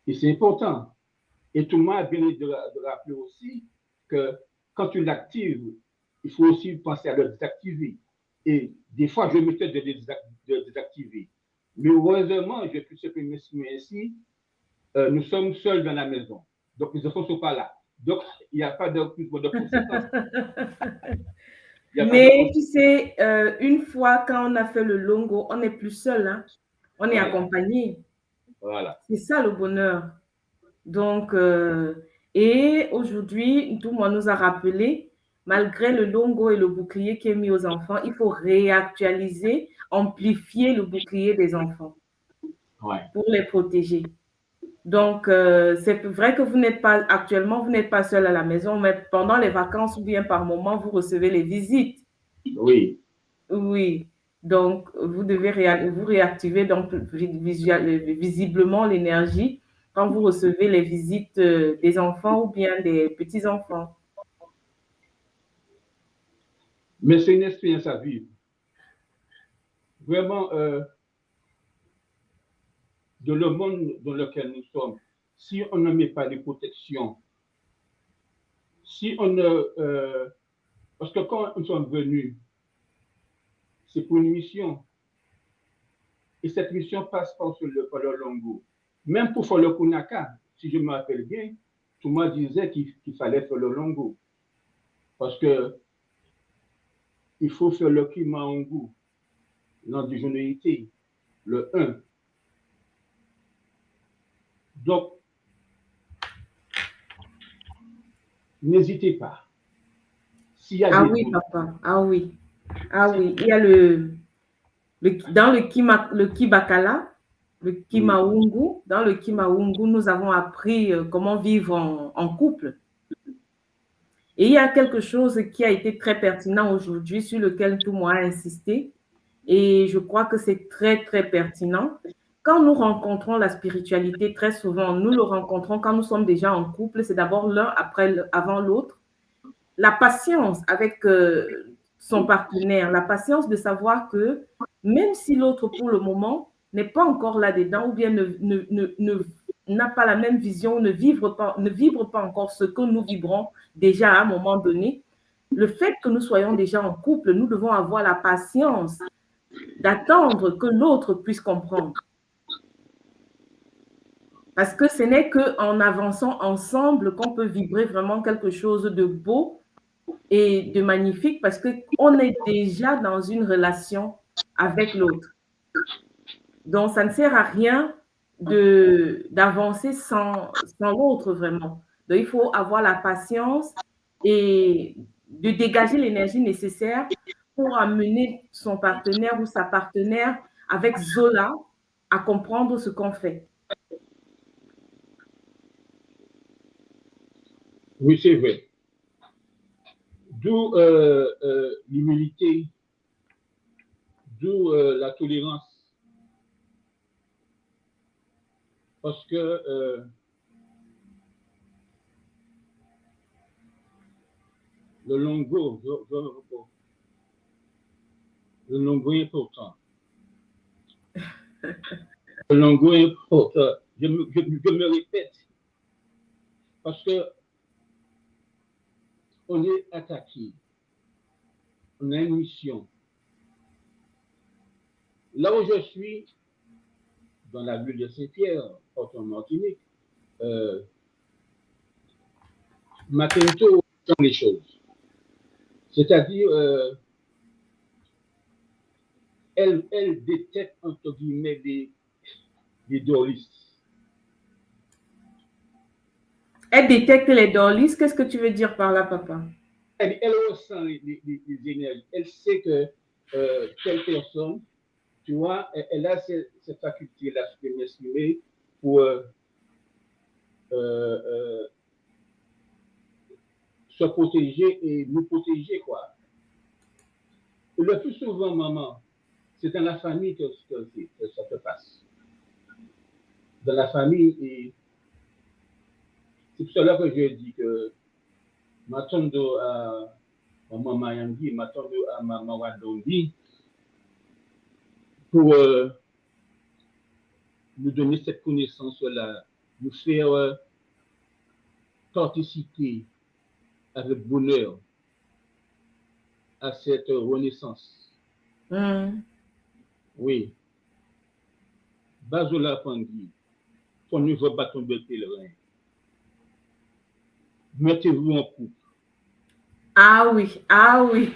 Et c'est important. Et tout le monde a bien de rappeler aussi que quand tu l'actives, il faut aussi penser à le désactiver. Et des fois, je mettais de désactiver. Mais heureusement, je peux s'exprimer ainsi, nous sommes seuls dans la maison. Donc, les enfants ne sont pas là. Donc, il n'y a pas de conséquences. Mais tu sais, une fois quand on a fait le Longo, on n'est plus seul. Hein? On est accompagné. Voilà. C'est ça le bonheur. Donc, et aujourd'hui, tout le monde nous a rappelé, malgré le Longo et le bouclier qui est mis aux enfants, il faut réactualiser, amplifier le bouclier des enfants pour les protéger. Donc, c'est vrai que vous n'êtes pas seul à la maison, mais pendant les vacances ou bien par moment, vous recevez les visites. Oui. Oui. Donc, vous devez vous réactiver donc, visiblement l'énergie quand vous recevez les visites des enfants ou bien des petits-enfants? Mais c'est une expérience à vivre. Vraiment, dans le monde dans lequel nous sommes, si on ne met pas de protection, si on ne... parce que quand nous sommes venus, c'est pour une mission. Et cette mission passe par le Longo. Même pour faire le Kunaka, si je me rappelle bien, tout le monde disait qu'il fallait faire le Longo. Parce que il faut faire le Kimaongu, l'individualité, le 1. Donc, n'hésitez pas. S'il y a oui, papa. Ah oui. Ah oui. Il y a dans le Kibakala, le Kimaungu, dans le Kimaungu, nous avons appris comment vivre en couple. Et il y a quelque chose qui a été très pertinent aujourd'hui, sur lequel tout le monde a insisté. Et je crois que c'est très, très pertinent. Quand nous rencontrons la spiritualité, très souvent, nous le rencontrons quand nous sommes déjà en couple. C'est d'abord l'un avant l'autre. La patience avec son partenaire, la patience de savoir que même si l'autre, pour le moment, n'est pas encore là-dedans ou bien n'a pas la même vision, ne vibre pas encore ce que nous vibrons déjà à un moment donné, le fait que nous soyons déjà en couple, nous devons avoir la patience d'attendre que l'autre puisse comprendre. Parce que ce n'est qu'en avançant ensemble qu'on peut vibrer vraiment quelque chose de beau et de magnifique, parce qu'on est déjà dans une relation avec l'autre. Donc, ça ne sert à rien d'avancer sans l'autre vraiment. Donc, il faut avoir la patience et de dégager l'énergie nécessaire pour amener son partenaire ou sa partenaire avec Zola à comprendre ce qu'on fait. Oui, c'est vrai. D'où l'humilité, d'où la tolérance. Parce que le Longo est important. Le Longo est important. Je me répète. Parce que on est attaqué. On a une mission. Là où je suis, dans la ville de Saint-Pierre, en Martinique, Macento sont les choses. C'est-à-dire, elle détecte, entre guillemets, des dorlistes. Elle détecte les dorlistes. Qu'est-ce que tu veux dire par là, papa? Elle ressent les énergies. Elle sait que telle personne, tu vois, elle a cette faculté-là de m'exprimer pour se protéger et nous protéger, quoi. Le plus souvent, maman, c'est dans la famille que ça se passe. Dans la famille, et c'est pour cela que je dis que m'attendre à maman Yandi, m'attendre à maman Wadondi pour nous donner cette connaissance-là, nous faire participer avec bonheur à cette renaissance. Oui. Bazola Pangui, ton nouveau bâton de pèlerin. Mettez-vous en couple. Ah oui, ah oui.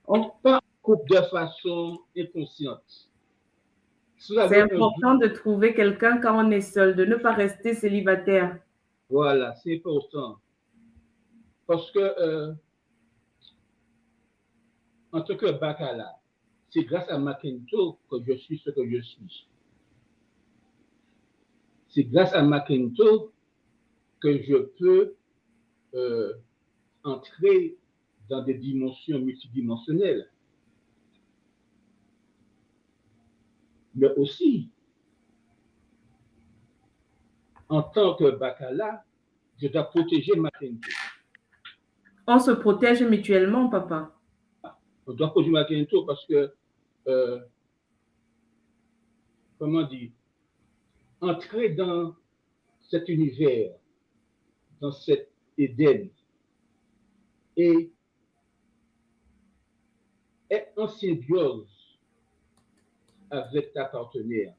On pas en couple de façon inconsciente. C'est important de trouver quelqu'un quand on est seul, de ne pas rester célibataire. Voilà, c'est important. Parce que, en tant que Bacala, c'est grâce à Macento que je suis ce que je suis. C'est grâce à Macento que je peux entrer dans des dimensions multidimensionnelles. Mais aussi, en tant que Bacala, je dois protéger ma clientèle. On se protège mutuellement, papa. On doit protéger ma clientèle parce que, comment dire, entrer dans cet univers, dans cet Éden, et être en symbiose avec ta partenaire,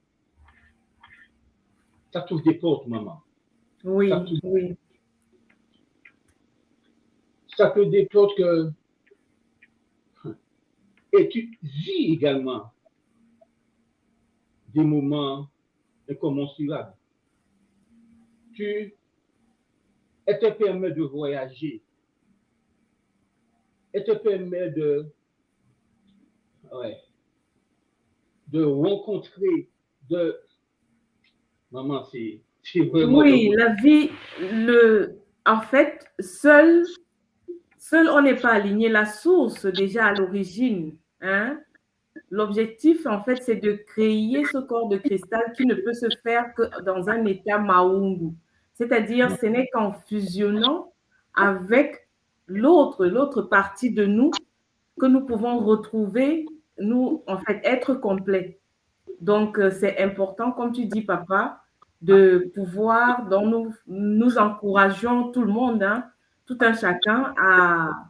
ça t'ouvre des portes, maman. Oui, oui. Ça te des portes que... Et tu vis également des moments incommensurables. Elle te permet de voyager. Elle te permet de rencontrer, Maman, c'est vraiment... Oui, la vie, en fait, seul on n'est pas aligné. La source, déjà à l'origine, hein? L'objectif, en fait, c'est de créer ce corps de cristal qui ne peut se faire que dans un état maungu. C'est-à-dire, ce n'est qu'en fusionnant avec l'autre partie de nous que nous pouvons retrouver, nous, en fait, être complets. Donc, c'est important, comme tu dis, papa, de pouvoir, donc nous encourageons tout le monde, hein, tout un chacun à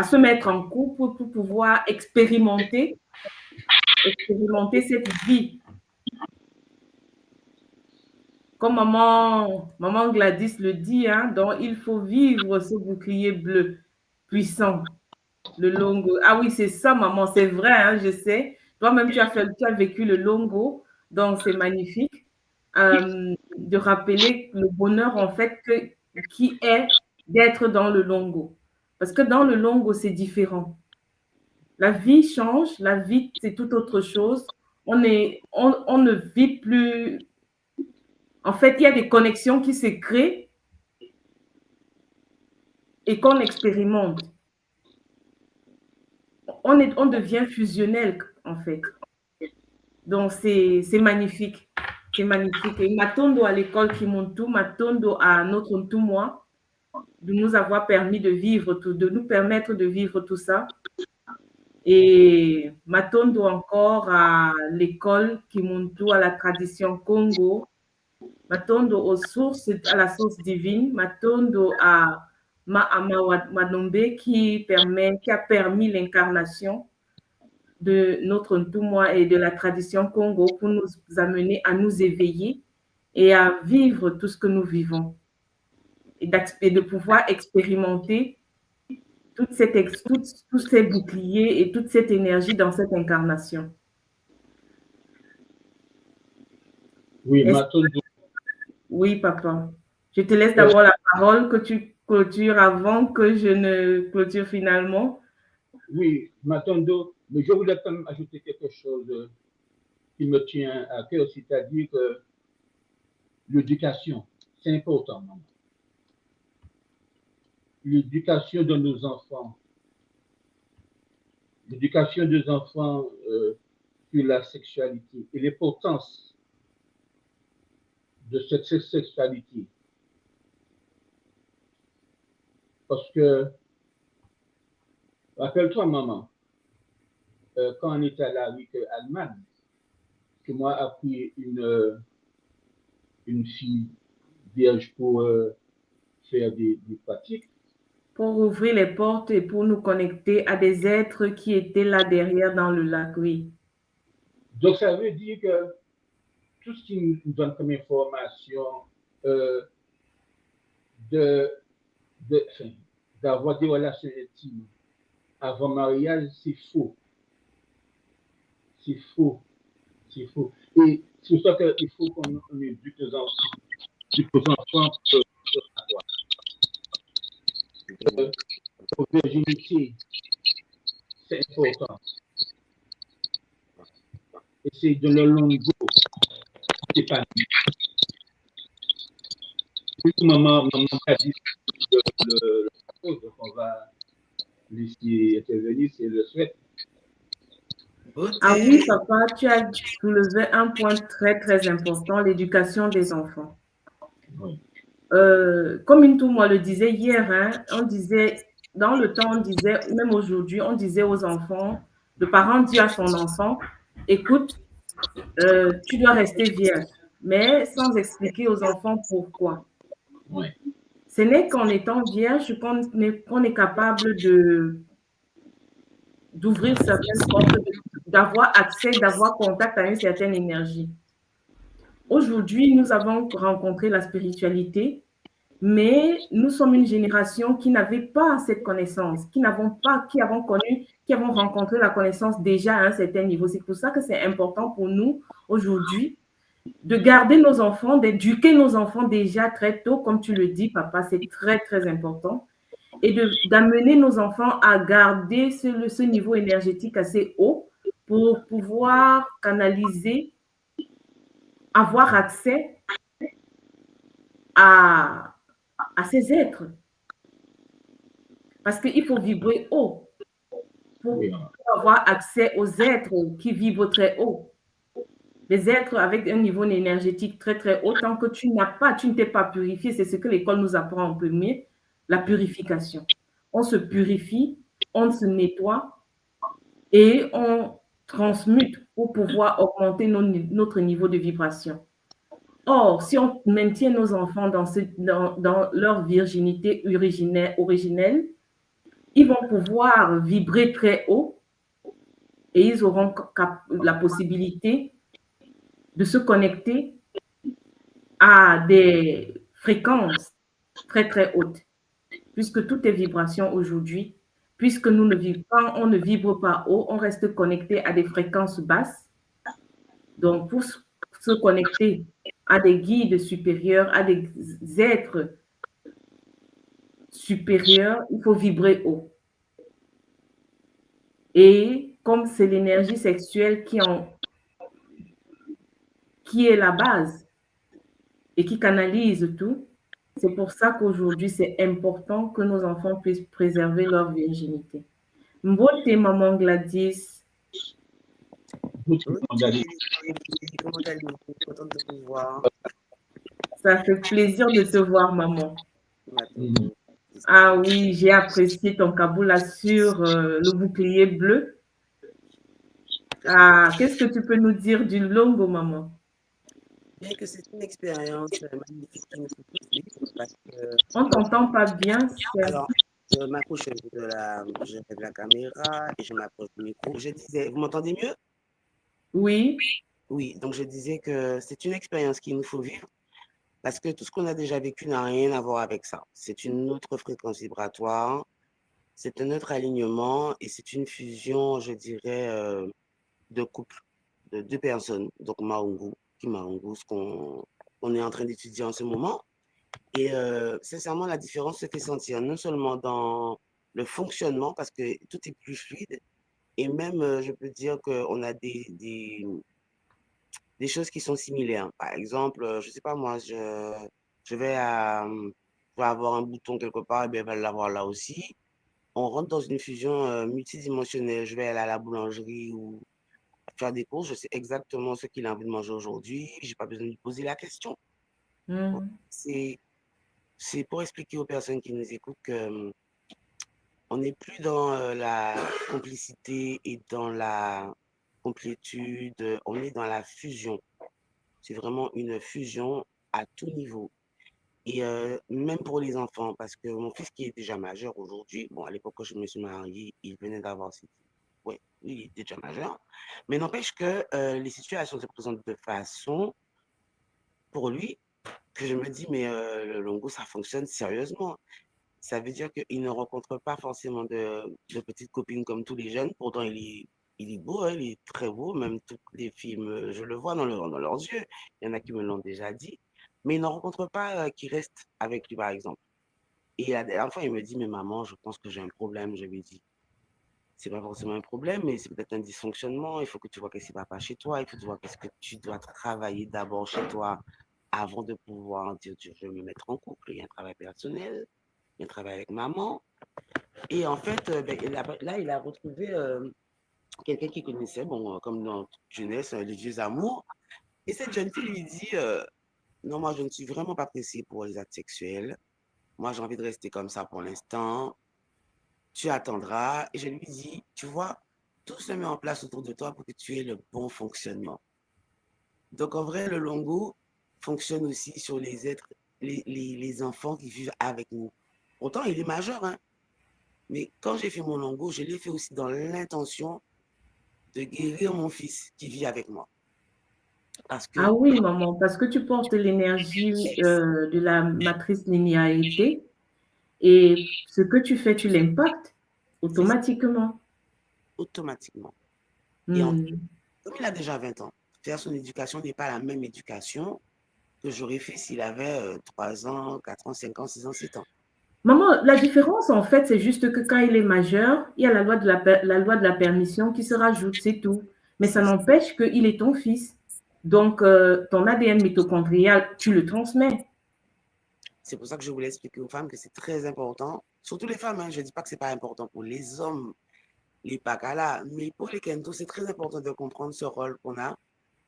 se mettre en couple pour pouvoir expérimenter cette vie. Comme maman Gladys le dit, hein, donc il faut vivre ce bouclier bleu puissant, le longo. Ah oui, c'est ça, maman, c'est vrai, hein, je sais. Toi-même, tu as vécu le longo, donc c'est magnifique de rappeler le bonheur, en fait, qui est d'être dans le longo. Parce que dans le longo, c'est différent. La vie change, la vie, c'est tout autre chose. On ne vit plus. En fait, il y a des connexions qui se créent et qu'on expérimente. On devient fusionnel, en fait. Donc, c'est magnifique. C'est magnifique. Et Matondo à l'école Kimuntu, Matondo à notre Ntumwa, de nous avoir permis de vivre de nous permettre de vivre tout ça. Et Matondo encore à l'école Kimuntu, à la tradition Congo, Matondo aux sources, à la source divine, Matondo à Manombe qui a permis l'incarnation de notre Ntumwa et de la tradition Congo pour nous amener à nous éveiller et à vivre tout ce que nous vivons et de pouvoir expérimenter tous ces boucliers et toute cette énergie dans cette incarnation. Oui, Matondo. Oui, papa. Je te laisse d'abord la parole que tu clôtures avant que je ne clôture finalement. Oui, Matondo, mais je voulais quand même ajouter quelque chose qui me tient à cœur, c'est-à-dire que l'éducation, c'est important, maman. L'éducation de nos enfants. L'éducation des enfants sur la sexualité et l'importance de cette sexualité. Parce que, rappelle-toi, maman, quand on était à la rue Allemagne, que moi a pris une fille vierge pour faire des pratiques. Pour ouvrir les portes et pour nous connecter à des êtres qui étaient là derrière dans le lac, oui. Donc, ça veut dire que tout ce qui nous donne comme information d'avoir des relations intimes avant mariage, c'est faux. C'est faux. C'est faux. Et c'est pour ça qu'il faut qu'on éduque nos enfants. Pour virginité, c'est important. Et c'est de le longo, c'est pas lui. Maman a dit donc on va laisser intervenir, c'est le souhait. Ah oui, papa, tu as soulevé un point très, très important, l'éducation des enfants. Oui. Comme Intou le disait hier, hein, on disait, dans le temps, on disait, même aujourd'hui, on disait aux enfants, le parent dit à son enfant, écoute, tu dois rester vierge, mais sans expliquer aux enfants pourquoi. Oui. Ce n'est qu'en étant vierge qu'on est capable d'ouvrir certaines portes, d'avoir accès, d'avoir contact à une certaine énergie. Aujourd'hui, nous avons rencontré la spiritualité, mais nous sommes une génération qui n'avait pas cette connaissance, qui avons rencontré la connaissance déjà à un certain niveau. C'est pour ça que c'est important pour nous aujourd'hui de garder nos enfants, d'éduquer nos enfants déjà très tôt, comme tu le dis, papa, c'est très, très important, et d'amener nos enfants à garder ce niveau énergétique assez haut pour pouvoir canaliser, avoir accès à ces êtres. Parce qu'il faut vibrer haut pour avoir accès aux êtres qui vibrent très haut. Les êtres avec un niveau énergétique très, très haut, tant que tu ne t'es pas purifié, c'est ce que l'école nous apprend en premier, la purification. On se purifie, on se nettoie et on transmute pour pouvoir augmenter notre niveau de vibration. Or, si on maintient nos enfants dans leur virginité originelle, ils vont pouvoir vibrer très haut et ils auront la possibilité de se connecter à des fréquences très, très hautes. Puisque tout est vibration aujourd'hui, puisque on ne vibre pas haut, on reste connecté à des fréquences basses. Donc, pour se connecter à des guides supérieurs, à des êtres supérieurs, il faut vibrer haut. Et comme c'est l'énergie sexuelle qui est la base et qui canalise tout, c'est pour ça qu'aujourd'hui, c'est important que nos enfants puissent préserver leur virginité. Mbote, maman Gladys. Oui, comment allez-vous? Contente de vous voir. Ça fait plaisir de te voir, maman. Ah oui, j'ai apprécié ton kaboula sur le bouclier bleu. Ah, qu'est-ce que tu peux nous dire du Longo, maman? Bien que c'est une expérience magnifique qui nous fait vivre. On t'entend pas bien. Alors, je m'approche un peu je fais de la caméra et je m'approche du micro. Je disais, vous m'entendez mieux? Oui. Oui, donc je disais que c'est une expérience qu'il nous faut vivre parce que tout ce qu'on a déjà vécu n'a rien à voir avec ça. C'est une autre fréquence vibratoire, c'est un autre alignement et c'est une fusion, je dirais, de couple, de deux personnes, donc Maungu, ce qu'on est en train d'étudier en ce moment. Et sincèrement, la différence se fait sentir non seulement dans le fonctionnement, parce que tout est plus fluide, et même, je peux dire qu'on a des choses qui sont similaires. Par exemple, je ne sais pas moi, je vais avoir un bouton quelque part, et bien elle va l'avoir là aussi. On rentre dans une fusion multidimensionnelle. Je vais aller à la boulangerie ou faire des courses, je sais exactement ce qu'il a envie de manger aujourd'hui, je n'ai pas besoin de lui poser la question. C'est pour expliquer aux personnes qui nous écoutent qu'on n'est plus dans la complicité et dans la complétude, on est dans la fusion. C'est vraiment une fusion à tout niveau. Et même pour les enfants, parce que mon fils qui est déjà majeur aujourd'hui, bon, à l'époque où je me suis mariée, il venait d'avoir ses... Oui, il est déjà majeur. Mais n'empêche que les situations se présentent de façon, pour lui, que je me dis, mais le Longo, ça fonctionne sérieusement. Ça veut dire qu'il ne rencontre pas forcément de petites copines comme tous les jeunes. Pourtant, il est beau, hein, il est très beau. Même toutes les filles, je le vois dans leurs yeux. Il y en a qui me l'ont déjà dit. Mais il ne rencontre pas qui reste avec lui, par exemple. Et la dernière fois, il me dit, mais maman, je pense que j'ai un problème. Je lui ai dit, c'est pas forcément un problème, mais c'est peut-être un dysfonctionnement. Il faut que tu vois qu'est-ce qui ne va pas chez toi. Il faut que tu vois qu'est-ce que tu dois travailler d'abord chez toi avant de pouvoir dire, je vais me mettre en couple. Il y a un travail personnel, il y a un travail avec maman. Et en fait, là, il a retrouvé quelqu'un qu'il connaissait, bon, comme dans toute jeunesse, les vieux amours. Et cette jeune fille lui dit, non, moi, je ne suis vraiment pas pressée pour les actes sexuels. Moi, j'ai envie de rester comme ça pour l'instant. Tu attendras. Et je lui dis, tu vois, tout se met en place autour de toi pour que tu aies le bon fonctionnement. Donc, en vrai, le longo fonctionne aussi sur les êtres, les enfants qui vivent avec nous. Pourtant, il est majeur, hein. Mais quand j'ai fait mon longo, je l'ai fait aussi dans l'intention de guérir mon fils qui vit avec moi. Parce Ah que, oui, maman, parce que tu portes l'énergie de la matrice linéarité et ce que tu fais, tu l'impactes c'est ça, automatiquement. automatiquement. Et en plus, Hmm. comme il a déjà 20 ans, faire son éducation n'est pas la même éducation que j'aurais fait s'il avait 3 ans, 4 ans, 5 ans, 6 ans, 7 ans. Maman, la différence, en fait, c'est juste que quand il est majeur, il y a la loi de la loi de la permission qui se rajoute, c'est tout. Mais ça C'est n'empêche qu'il est ton fils. Donc, ton ADN mitochondrial, tu le transmets. c'est pour ça que je voulais expliquer aux femmes que c'est très important, surtout les femmes, hein, je ne dis pas que ce n'est pas important pour les hommes, les pakala, mais pour les kento, c'est très important de comprendre ce rôle qu'on a,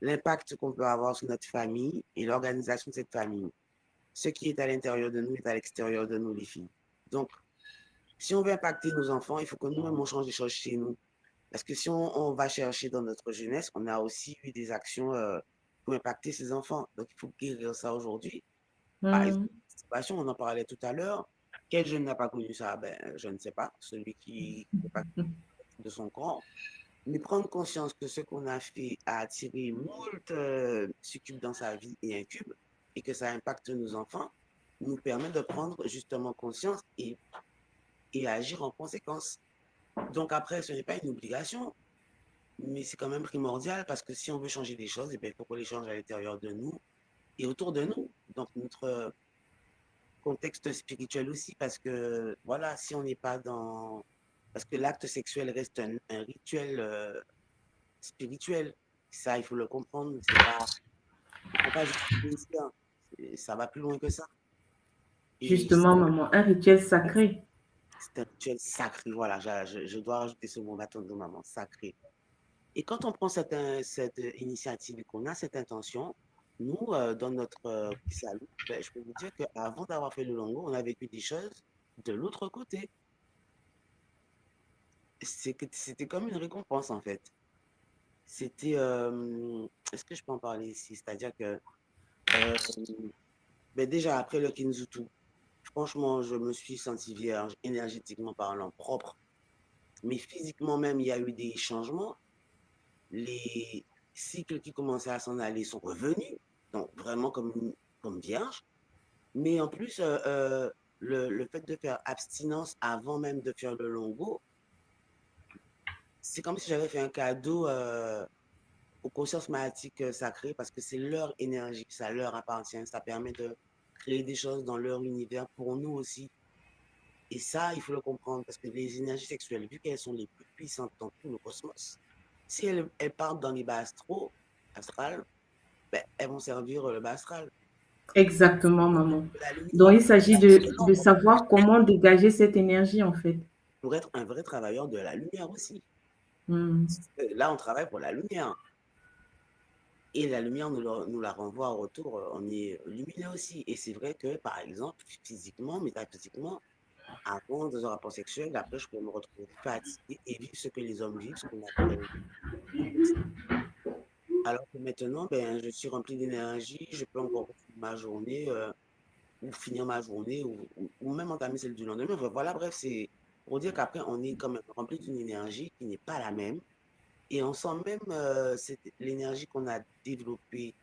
l'impact qu'on peut avoir sur notre famille et l'organisation de cette famille. Ce qui est à l'intérieur de nous est à l'extérieur de nous, les filles. Donc, si on veut impacter nos enfants, il faut que nous-mêmes, on change les choses chez nous. Parce que si on va chercher dans notre jeunesse, on a aussi eu des actions pour impacter ses enfants. Donc, il faut guérir ça aujourd'hui. Par exemple, Hmm. on en parlait tout à l'heure. Quel jeune n'a pas connu ça? Ben, je ne sais pas. Celui qui n'est pas de son camp. Mais prendre conscience que ce qu'on a fait a attiré moult succubes dans sa vie et incubes, et que ça impacte nos enfants, nous permet de prendre justement conscience et agir en conséquence. Donc après, ce n'est pas une obligation, mais c'est quand même primordial parce que si on veut changer des choses, eh bien, il faut qu'on les change à l'intérieur de nous et autour de nous. Donc notre contexte spirituel aussi, parce que voilà, si on n'est pas dans... Parce que l'acte sexuel reste un rituel spirituel. Ça, il faut le comprendre. C'est pas, il faut pas juste ça. Ça va plus loin que ça. Et Justement, maman, un rituel sacré. c'est un rituel sacré. Voilà, je dois rajouter ce mot bâton de maman, sacré. Et quand on prend cette initiative et qu'on a cette intention, nous, dans notre petit salut, ben, je peux vous dire qu'avant d'avoir fait le longo, on a vécu des choses de l'autre côté. C'était comme une récompense, en fait. C'était... est-ce que je peux en parler ici? C'est-à-dire que euh, ben déjà, après le Kinzutu, franchement, je me suis senti vierge, énergétiquement parlant, propre. Mais physiquement même, il y a eu des changements. Les cycles qui commençaient à s'en aller sont revenus, donc vraiment comme vierge. Mais en plus, le fait de faire abstinence avant même de faire le longo, c'est comme si j'avais fait un cadeau aux consciences magnétiques sacrées parce que c'est leur énergie, ça leur appartient, ça permet de créer des choses dans leur univers pour nous aussi. Et ça, il faut le comprendre parce que les énergies sexuelles, vu qu'elles sont les plus puissantes dans tout le cosmos, si elles partent dans les bas astrales, ben, elles vont servir le bas astral. Exactement, maman. La Donc, lumière, il s'agit de savoir comment dégager cette énergie, en fait. pour être un vrai travailleur de la lumière aussi. Hmm. Là, on travaille pour la lumière. Et la lumière nous la renvoie en retour. On est lumineux aussi. Et c'est vrai que, par exemple, physiquement, métaphysiquement, avant de un rapport sexuel, après, je peux me retrouver fatigué et vivre ce que les hommes vivent, ce qu'on appelle. Alors que maintenant, ben, je suis rempli d'énergie, je peux encore finir ma journée, ou finir ma journée, ou même entamer celle du lendemain. Enfin, voilà, bref, c'est pour dire qu'après, on est quand même rempli d'une énergie qui n'est pas la même. Et on sent même l'énergie qu'on a développée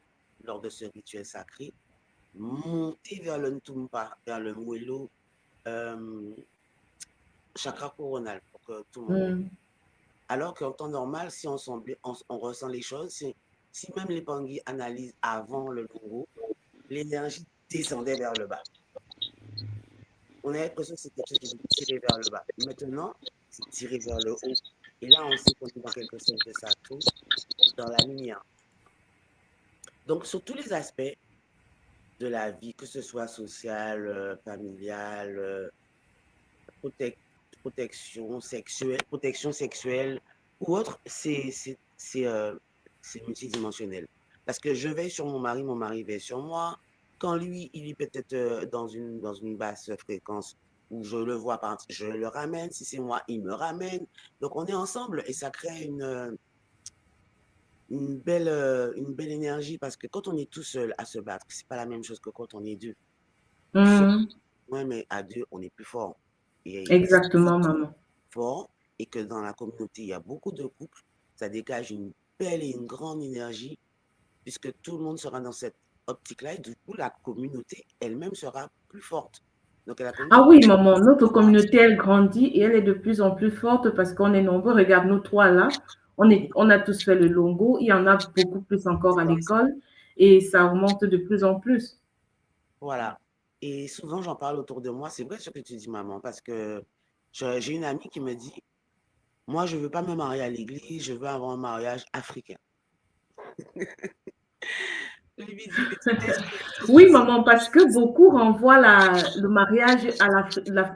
lors de ce rituel sacré monter vers le Ntumpa, vers le Muelo, euh, chakra coronal, pour que tout le monde. Hmm. Alors qu'en temps normal, si on ressent les choses, si même les Pangui analysent avant le Lungu, l'énergie descendait vers le bas. On a l'impression que c'est quelque chose qui est tiré vers le bas. Maintenant, c'est tiré vers le haut. Et là, on sait qu'on est dans quelque chose de sacré, dans la lumière. Donc, sur tous les aspects de la vie, que ce soit sociale, familiale, protection sexuelle ou autre, c'est multidimensionnel. Parce que je veille sur mon mari veille sur moi. quand lui, il est peut-être dans une basse fréquence où je le vois, je le ramène. Si c'est moi, il me ramène. Donc, on est ensemble et ça crée une belle énergie parce que quand on est tout seul à se battre, c'est pas la même chose que quand on est deux. Seul, Mhm. ouais, mais à deux, on est plus fort. Et Exactement, maman. fort et que dans la communauté, il y a beaucoup de couples, ça dégage une belle et une grande énergie puisque tout le monde sera dans cette optique-là et du coup, la communauté elle-même sera plus forte. Donc, la Ah communauté, oui, maman, notre communauté, elle grandit et elle est de plus en plus forte parce qu'on est nombreux. Regarde, nous trois là, on a tous fait le longo. Il y en a beaucoup plus encore à l'école et ça augmente de plus en plus. voilà. Et souvent, j'en parle autour de moi. C'est vrai ce que tu dis, maman, parce que j'ai une amie qui me dit, moi, je ne veux pas me marier à l'église, je veux avoir un mariage africain. Je lui dis, mais tu t'es Oui, maman, parce que beaucoup renvoient le mariage à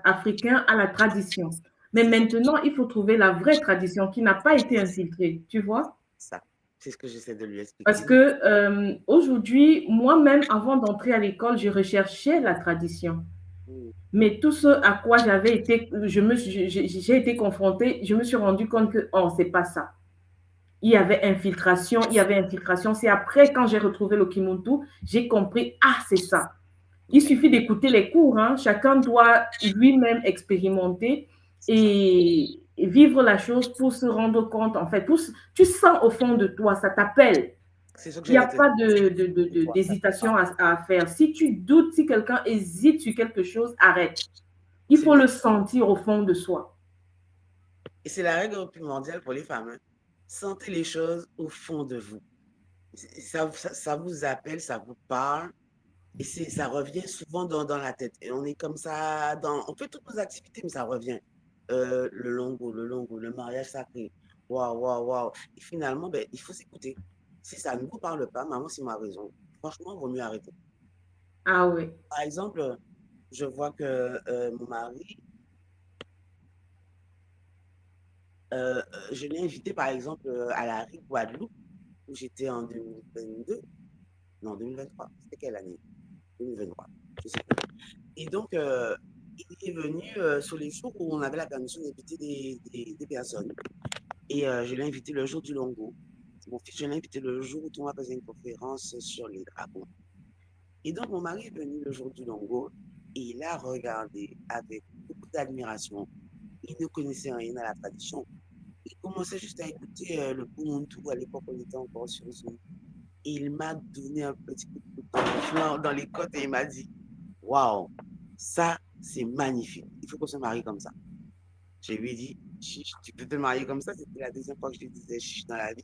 l'africain à la tradition. Mais maintenant, il faut trouver la vraie tradition qui n'a pas été infiltrée, tu vois? ça. C'est ce que j'essaie de lui Parce expliquer. que aujourd'hui, moi-même, avant d'entrer à l'école, je recherchais la tradition. Mm. Mais tout ce à quoi j'avais été, j'ai été confrontée, je me suis rendu compte que, oh, c'est pas ça. Il y avait infiltration, il y avait infiltration. C'est après, quand j'ai retrouvé le Kimuntu, j'ai compris, ah, c'est ça. Il suffit d'écouter les cours, hein. Chacun doit lui-même expérimenter et vivre la chose pour se rendre compte, en fait. Tu sens au fond de toi, ça t'appelle. C'est ce que Il n'y a j'allais te pas dire. d'hésitation à faire. Si tu doutes, si quelqu'un hésite sur quelque chose, arrête. Il C'est faut bien. le sentir au fond de soi. Et c'est la règle primordiale pour les femmes, hein. Sentez les choses au fond de vous. Ça vous appelle, ça vous parle. Et ça revient souvent dans la tête. Et on est comme ça, on fait toutes nos activités, mais ça revient. Le longo, le mariage sacré. Waouh, waouh, waouh. Et finalement, ben, il faut s'écouter. Si ça ne vous parle pas, maman, c'est ma raison. Franchement, il vaut mieux arrêter. Ah oui. Par exemple, je vois que mon mari, je l'ai invité, par exemple, à la Rive Guadeloupe, où j'étais en 2022. Non, 2023. C'était quelle année? 2023. Je sais plus. Et donc, il est venu sur les jours où on avait la permission d'inviter des personnes. Et je l'ai invité le jour du Longo. Mon fils, je l'ai invité le jour où on va faire une conférence sur les dragons. Et donc, mon mari est venu le jour du Longo et il a regardé avec beaucoup d'admiration. Il ne connaissait rien à la tradition. Il commençait juste à écouter le Pumuntu. À l'époque, on était encore sur Zoom. Et il m'a donné un petit coup de flanc dans les côtes et il m'a dit, waouh, ça, c'est magnifique. Il faut qu'on se marie comme ça. Je lui ai dit, chiche, tu peux te marier comme ça. C'était la deuxième fois que je lui disais chiche dans la vie.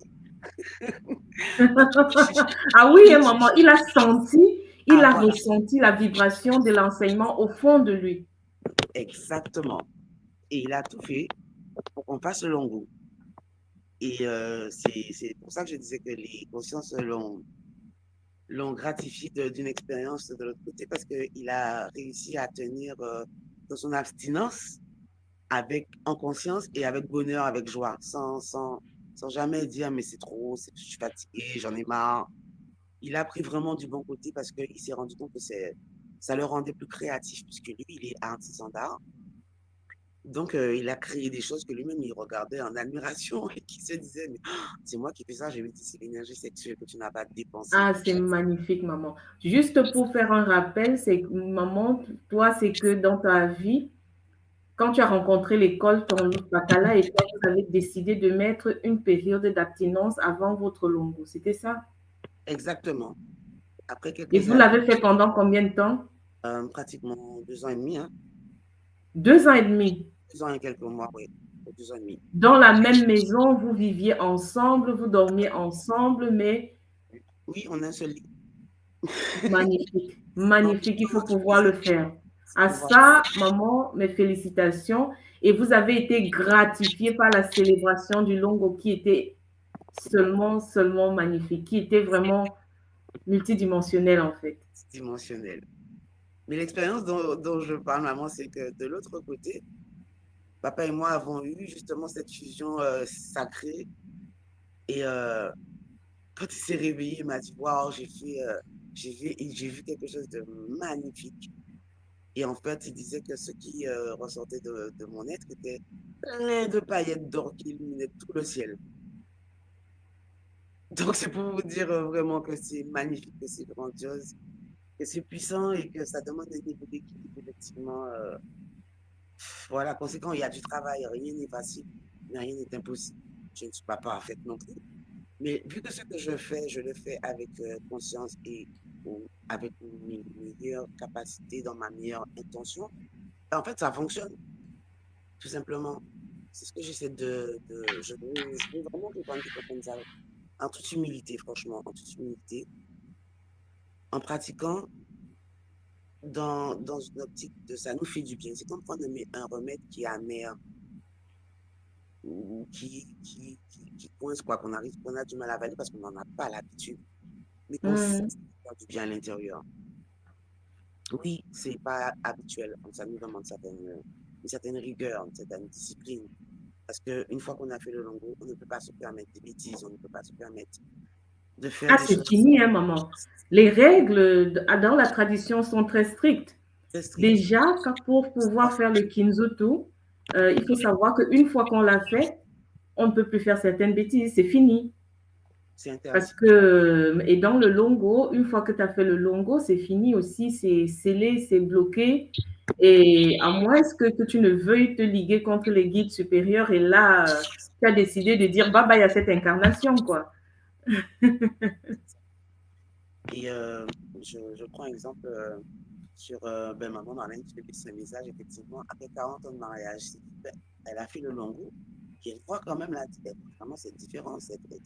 Ah oui, hein, maman, il a senti, il Ah, a voilà, ressenti la vibration de l'enseignement au fond de lui. exactement. Et il a tout fait pour qu'on fasse le longo. Et c'est pour ça que je disais que les consciences l'ont gratifié d'une expérience de l'autre côté parce qu'il a réussi à tenir dans son abstinence avec en conscience et avec bonheur, avec joie, sans jamais dire mais c'est trop, je suis fatigué, j'en ai marre. Il a pris vraiment du bon côté parce qu'il s'est rendu compte que ça le rendait plus créatif puisque lui, il est artisan d'art. Donc, il a créé des choses que lui-même, il regardait en admiration et qui se disait, mais c'est moi qui fais ça, je lui dis, c'est l'énergie sexuelle que tu n'as pas dépensée. Ah, c'est magnifique, maman. Juste pour faire un rappel, c'est que, maman, toi, c'est que dans ta vie, quand tu as rencontré l'école, ton Bakala et toi, vous avez décidé de mettre une période d'abstinence avant votre longo. C'était ça? Exactement. Après Et quelques vous années, l'avez fait pendant combien de temps? pratiquement 2 ans et demi, hein, 2 ans et demi. 2 ans et quelques mois, oui, 2 ans et demi. Dans la même maison, vous viviez ensemble, vous dormiez ensemble, mais Oui, on a un seul lit. magnifique, magnifique, il faut pouvoir le faire. À Pouvoir- ça, maman, mes félicitations. Et vous avez été gratifié par la célébration du Longo qui était seulement magnifique, qui était vraiment multidimensionnel en fait. Dimensionnel. Mais l'expérience dont je parle, maman, c'est que de l'autre côté, papa et moi avons eu justement cette fusion sacrée. Et quand il s'est réveillé, il m'a dit, waouh, j'ai fait j'ai vu quelque chose de magnifique. Et en fait, il disait que ce qui ressortait de mon être était plein de paillettes d'or qui illuminaient tout le ciel. Donc, c'est pour vous dire vraiment que c'est magnifique, que c'est grandiose, que c'est puissant et que ça demande un niveau d'équilibre, effectivement. Voilà, conséquent, il y a du travail, rien n'est facile, mais rien n'est impossible. Je ne suis pas parfaite non plus. Mais vu que ce que je le fais avec conscience et avec mes meilleures capacités, dans ma meilleure intention, en fait, ça fonctionne, tout simplement. C'est ce que j'essaie je veux vraiment que quand tu comprennes ça, en toute humilité, franchement, en toute humilité, en pratiquant dans une optique de ça nous fait du bien. C'est comme prendre un remède qui est amer ou qui coince, quoi, qu'on a du mal à avaler parce qu'on n'en a pas l'habitude, mais qu'on sait faire du bien à l'intérieur. Oui, c'est pas habituel. Ça nous demande une certaine rigueur, une certaine discipline. Parce qu'une fois qu'on a fait le longo, on ne peut pas se permettre des bêtises, on ne peut pas se permettre de faire des choses. C'est fini, hein, maman. Les règles dans la tradition sont très strictes. Déjà, pour pouvoir faire le Kinzoto, il faut savoir qu'une fois qu'on l'a fait, on ne peut plus faire certaines bêtises, c'est fini. Parce que, et dans le longo, une fois que tu as fait le longo, c'est fini aussi, c'est scellé, c'est bloqué. Et à moins que tu ne veuilles te liguer contre les guides supérieurs, et là, tu as décidé de dire, bah, il y a cette incarnation, quoi. Et je prends un exemple sur maman Marlène qui fait ce message, effectivement, après 40 ans de mariage, elle a fait le longo. Et je vois quand même là, vraiment c'est différent.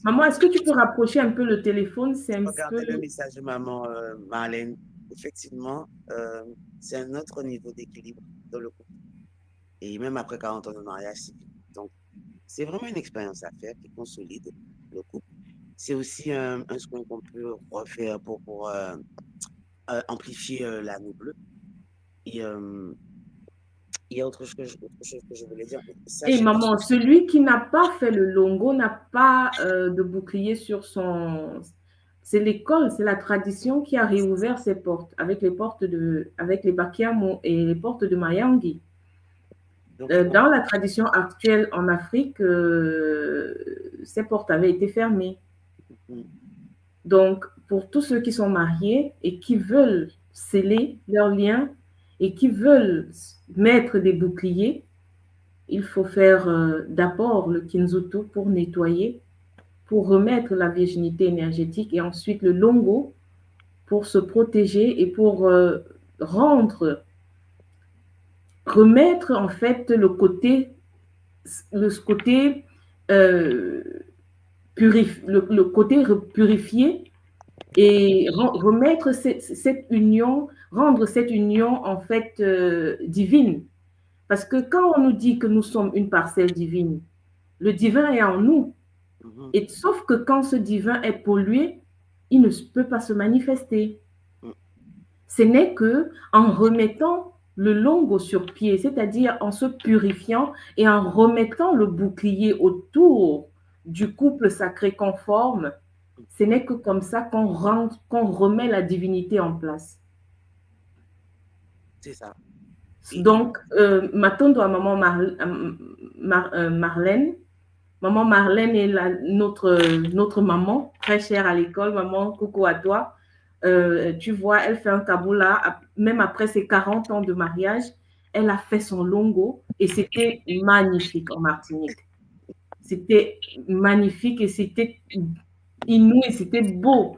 Maman, est-ce que tu peux rapprocher un peu le téléphone? Regardez le message de maman Marlène. Effectivement, c'est un autre niveau d'équilibre dans le couple. Et même après 40 ans de mariage, donc c'est vraiment une expérience à faire qui consolide le couple. C'est aussi un soin qu'on peut refaire pour amplifier l'anneau bleu. Et il y a autre chose que je voulais dire. Et maman, celui qui n'a pas fait le longo n'a pas de bouclier sur son... C'est l'école, c'est la tradition qui a réouvert ses portes avec les Bakiamo et les portes de Mayangi. Dans la tradition actuelle en Afrique, ces portes avaient été fermées. Donc, pour tous ceux qui sont mariés et qui veulent sceller leur lien et qui veulent mettre des boucliers, il faut faire d'abord le Kinzoto pour nettoyer, pour remettre la virginité énergétique et ensuite le longo pour se protéger et pour remettre en fait le côté purifié et remettre cette union, rendre cette union en fait divine. Parce que quand on nous dit que nous sommes une parcelle divine, le divin est en nous. Et sauf que quand ce divin est pollué, il ne peut pas se manifester. Ce n'est que en remettant le longo sur pied, c'est-à-dire en se purifiant et en remettant le bouclier autour du couple sacré qu'on forme, ce n'est que comme ça qu'on remet la divinité en place. C'est ça. Donc, m'attendre à maman Marlène. Maman Marlène est notre maman, très chère à l'école. Maman, coucou à toi. Tu vois, elle fait un kaboula, même après ses 40 ans de mariage, elle a fait son longo et c'était magnifique en Martinique. C'était magnifique et c'était inouï, c'était beau.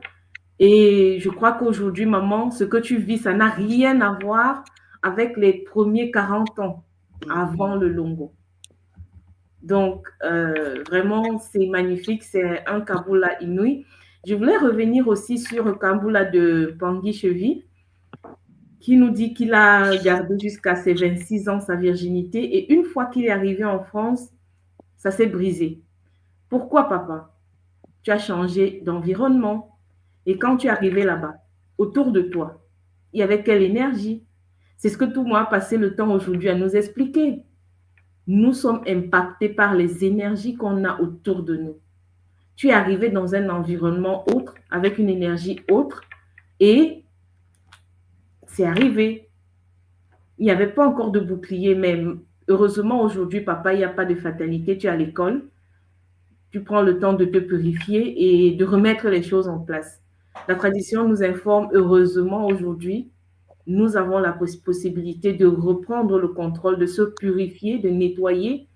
Et je crois qu'aujourd'hui, maman, ce que tu vis, ça n'a rien à voir avec les premiers 40 ans avant le longo. Donc, vraiment, c'est magnifique. C'est un kaboula inouï. Je voulais revenir aussi sur le kaboula de Pangui Chevy, qui nous dit qu'il a gardé jusqu'à ses 26 ans sa virginité. Et une fois qu'il est arrivé en France, ça s'est brisé. Pourquoi, papa? Tu as changé d'environnement. Et quand tu es arrivé là-bas, autour de toi, il y avait quelle énergie? C'est ce que tout le monde a passé le temps aujourd'hui à nous expliquer. Nous sommes impactés par les énergies qu'on a autour de nous. Tu es arrivé dans un environnement autre, avec une énergie autre, Et c'est arrivé. Il n'y avait pas encore de bouclier, mais heureusement aujourd'hui, papa, il n'y a pas de fatalité. Tu es à l'école, tu prends le temps de te purifier et de remettre les choses en place. La tradition nous informe, heureusement aujourd'hui, nous avons la possibilité de reprendre le contrôle, de se purifier, de nettoyer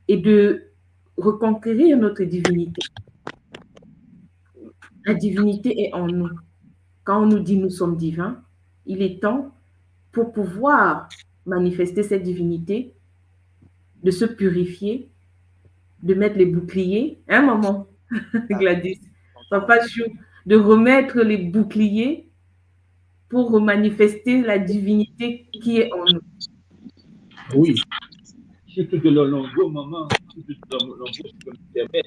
et de reconquérir notre divinité. La divinité est en nous. Quand on nous dit nous sommes divins, il est temps pour pouvoir manifester cette divinité, de se purifier, de mettre les boucliers. Hein, maman Gladys? Papa Chou, de remettre les boucliers pour manifester la divinité qui est en nous. Oui, surtout de l'Olongo, maman, surtout de l'Olongo, si je me permets,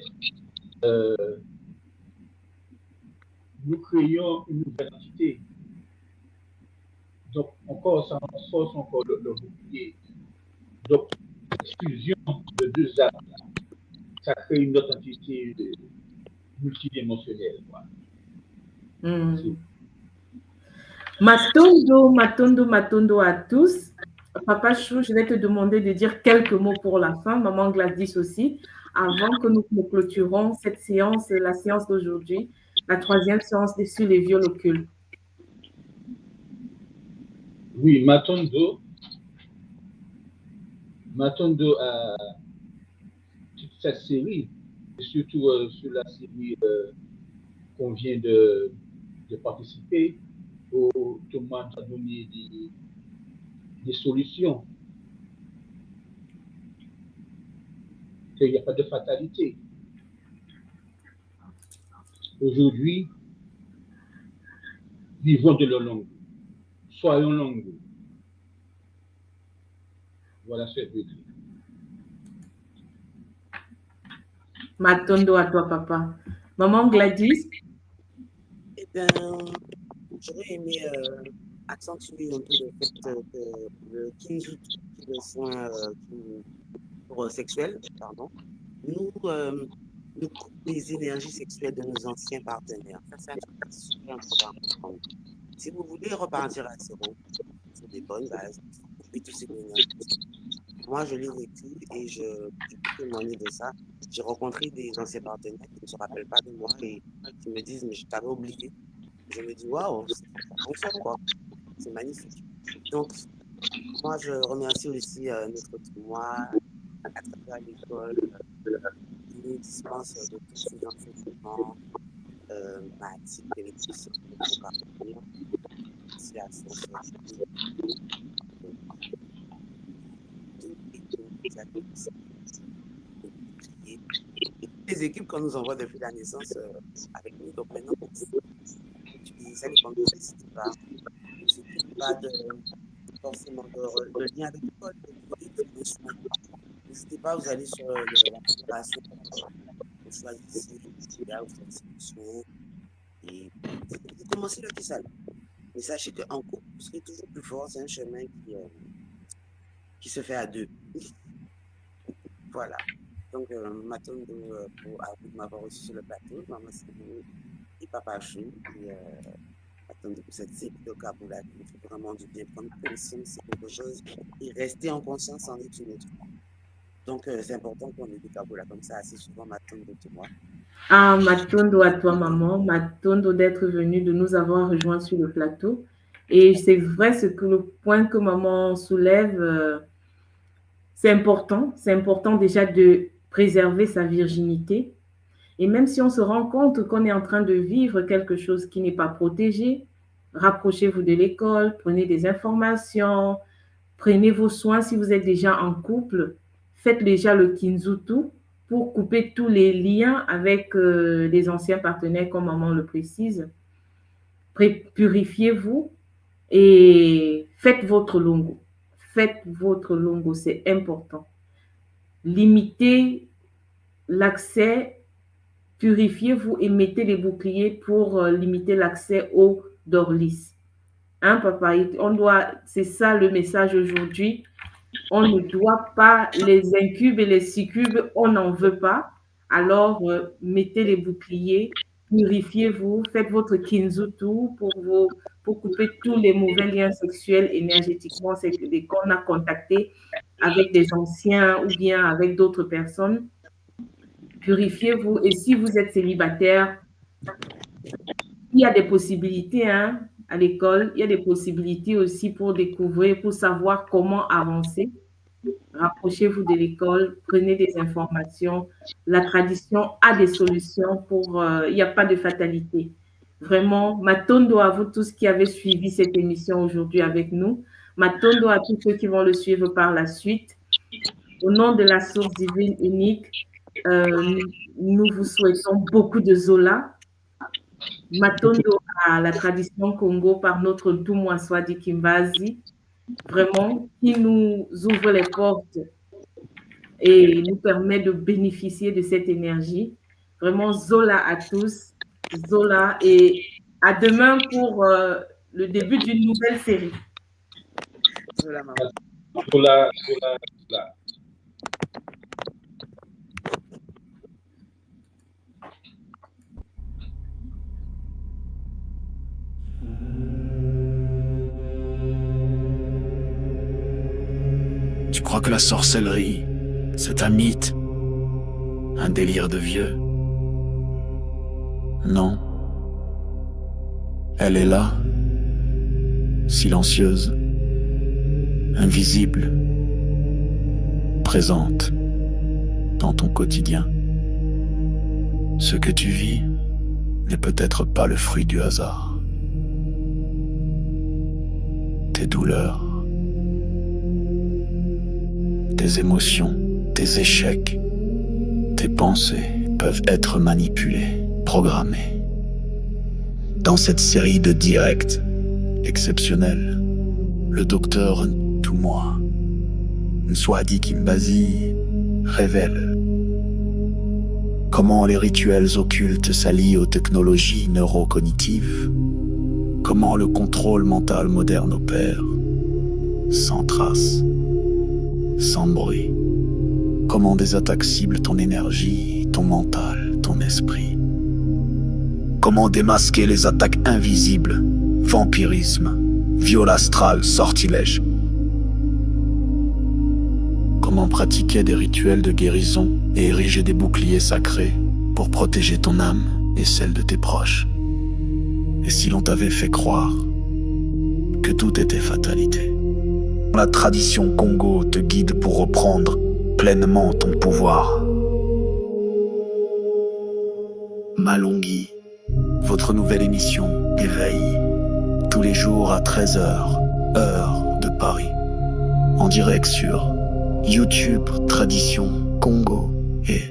nous créons une nouvelle entité. Donc, encore, ça renforce encore le bouclier. Donc, l'exclusion de deux âmes, ça crée une autre entité multidimensionnelle. Matondo à tous. Papa Chou, je vais te demander de dire quelques mots pour la fin. Maman Gladys aussi, avant que nous clôturons cette séance, la séance d'aujourd'hui, la 3e séance sur les viols occultes. Oui, Matondo a toute cette série, et surtout sur la série qu'on vient de participer, où tout le monde a donné des solutions. Il n'y a pas de fatalité. Aujourd'hui, vivons de l'Olongo. Soyons Longo. Voilà ce que je veux dire. Matondo à toi, papa. Maman Gladys? Eh bien, j'aurais aimé accentuer un peu le fait que le Kinzu, le soin sexuel, pardon, nous coupe les énergies sexuelles de nos anciens partenaires. Ça, c'est un truc super important à comprendre. Si vous voulez repartir à zéro, sur des bonnes bases, couper tous ces énergies. Moi, je l'ai vécu et je peux témoigner de ça. J'ai rencontré des anciens partenaires qui ne se rappellent pas de moi et qui me disent, mais je t'avais oublié. Je me dis, waouh, c'est quoi. C'est magnifique. Donc, moi, je remercie aussi notre tournoi à travers l'école qui nous dispense de tous ces enseignements, mathématiques, électricité, pour parvenir à les équipes qu'on nous envoie depuis la naissance avec nous, donc maintenant, utiliser ça, les comptes, n'hésitez pas. Pas forcément de lien avec l'école, n'hésitez pas, vous allez sur la préparation, vous choisissez là où vous faites sélection et vous commencez le petit salon. Mais sachez qu'en couple, vous serez toujours plus fort, c'est un chemin qui se fait à deux. Voilà. Donc, Matondo, pour m'avoir reçu sur le plateau, maman Sébou et papa Chou, et Matondo pour cette série de Kaboula qui nous fait vraiment du bien, prendre conscience de quelque chose et rester en conscience en est une autre. Donc, c'est important qu'on ait des Kaboula comme ça assez souvent, Matondo de moi. Ah, Matondo à toi, maman. Matondo d'être venue, de nous avoir rejoints sur le plateau. Et c'est vrai, le point que maman soulève, c'est important. C'est important déjà de préserver sa virginité. Et même si on se rend compte qu'on est en train de vivre quelque chose qui n'est pas protégé, rapprochez-vous de l'école, prenez des informations, prenez vos soins si vous êtes déjà en couple, faites déjà le Kinzutu pour couper tous les liens avec les anciens partenaires, comme maman le précise. Purifiez-vous et faites votre longo. Faites votre longo, c'est important. Limitez l'accès, purifiez-vous et mettez les boucliers pour limiter l'accès aux dorlis. Hein, papa? C'est ça le message aujourd'hui. On ne doit pas les incubes et les succubes, on n'en veut pas. Alors, mettez les boucliers purifiez-vous, faites votre Kinzutu pour couper tous les mauvais liens sexuels énergétiquement qu'on a contactés avec des anciens ou bien avec d'autres personnes. Purifiez-vous. Et si vous êtes célibataire, il y a des possibilités à l'école. Il y a des possibilités aussi pour découvrir, pour savoir comment avancer. Rapprochez-vous de l'école, prenez des informations. La tradition a des solutions il n'y a pas de fatalité. Vraiment, matondo à vous tous qui avez suivi cette émission aujourd'hui avec nous. Matondo à tous ceux qui vont le suivre par la suite. Au nom de la source divine unique, nous vous souhaitons beaucoup de Zola. Matondo à la tradition Congo par notre Ntumwa Swadi Kimbazi, vraiment, qui nous ouvre les portes et nous permet de bénéficier de cette énergie. Vraiment, Zola à tous, Zola, et à demain pour le début d'une nouvelle série. Zola, maman. Zola. Tu crois que la sorcellerie, c'est un mythe, un délire de vieux? Non. Elle est là, silencieuse, invisible, présente dans ton quotidien. Ce que tu vis n'est peut-être pas le fruit du hasard. Tes douleurs, tes émotions, tes échecs, tes pensées peuvent être manipulées, programmées. Dans cette série de directs exceptionnels, le docteur Ntumwa Swadi Kimbazi révèle comment les rituels occultes s'allient aux technologies neurocognitives, comment le contrôle mental moderne opère, sans trace, sans bruit, comment des attaques ciblent ton énergie, ton mental, ton esprit, comment démasquer les attaques invisibles, vampirisme, viol astral, sortilège, comment pratiquer des rituels de guérison et ériger des boucliers sacrés pour protéger ton âme et celle de tes proches. Et si l'on t'avait fait croire que tout était fatalité? La tradition Congo te guide pour reprendre pleinement ton pouvoir. Malonghi, votre nouvelle émission Éveil, tous les jours à 13h, heure de Paris, en direct sur YouTube Tradition Congo et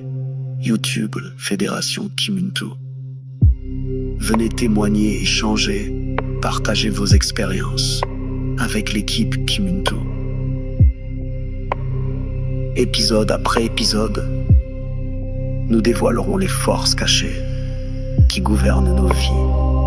YouTube Fédération Kimuntu. Venez témoigner, échanger, partager vos expériences avec l'équipe Kimuntu. Épisode après épisode, nous dévoilerons les forces cachées qui gouvernent nos vies.